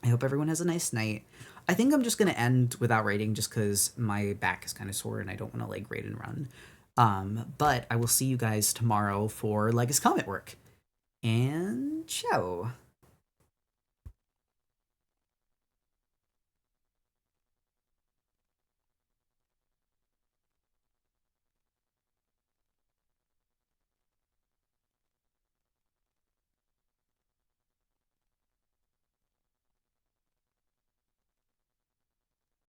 I hope everyone has a nice night. I think I'm just gonna end without rating just because my back is kind of sore and I don't want to like rate and run. But I will see you guys tomorrow for Legacy Comet work. And ciao.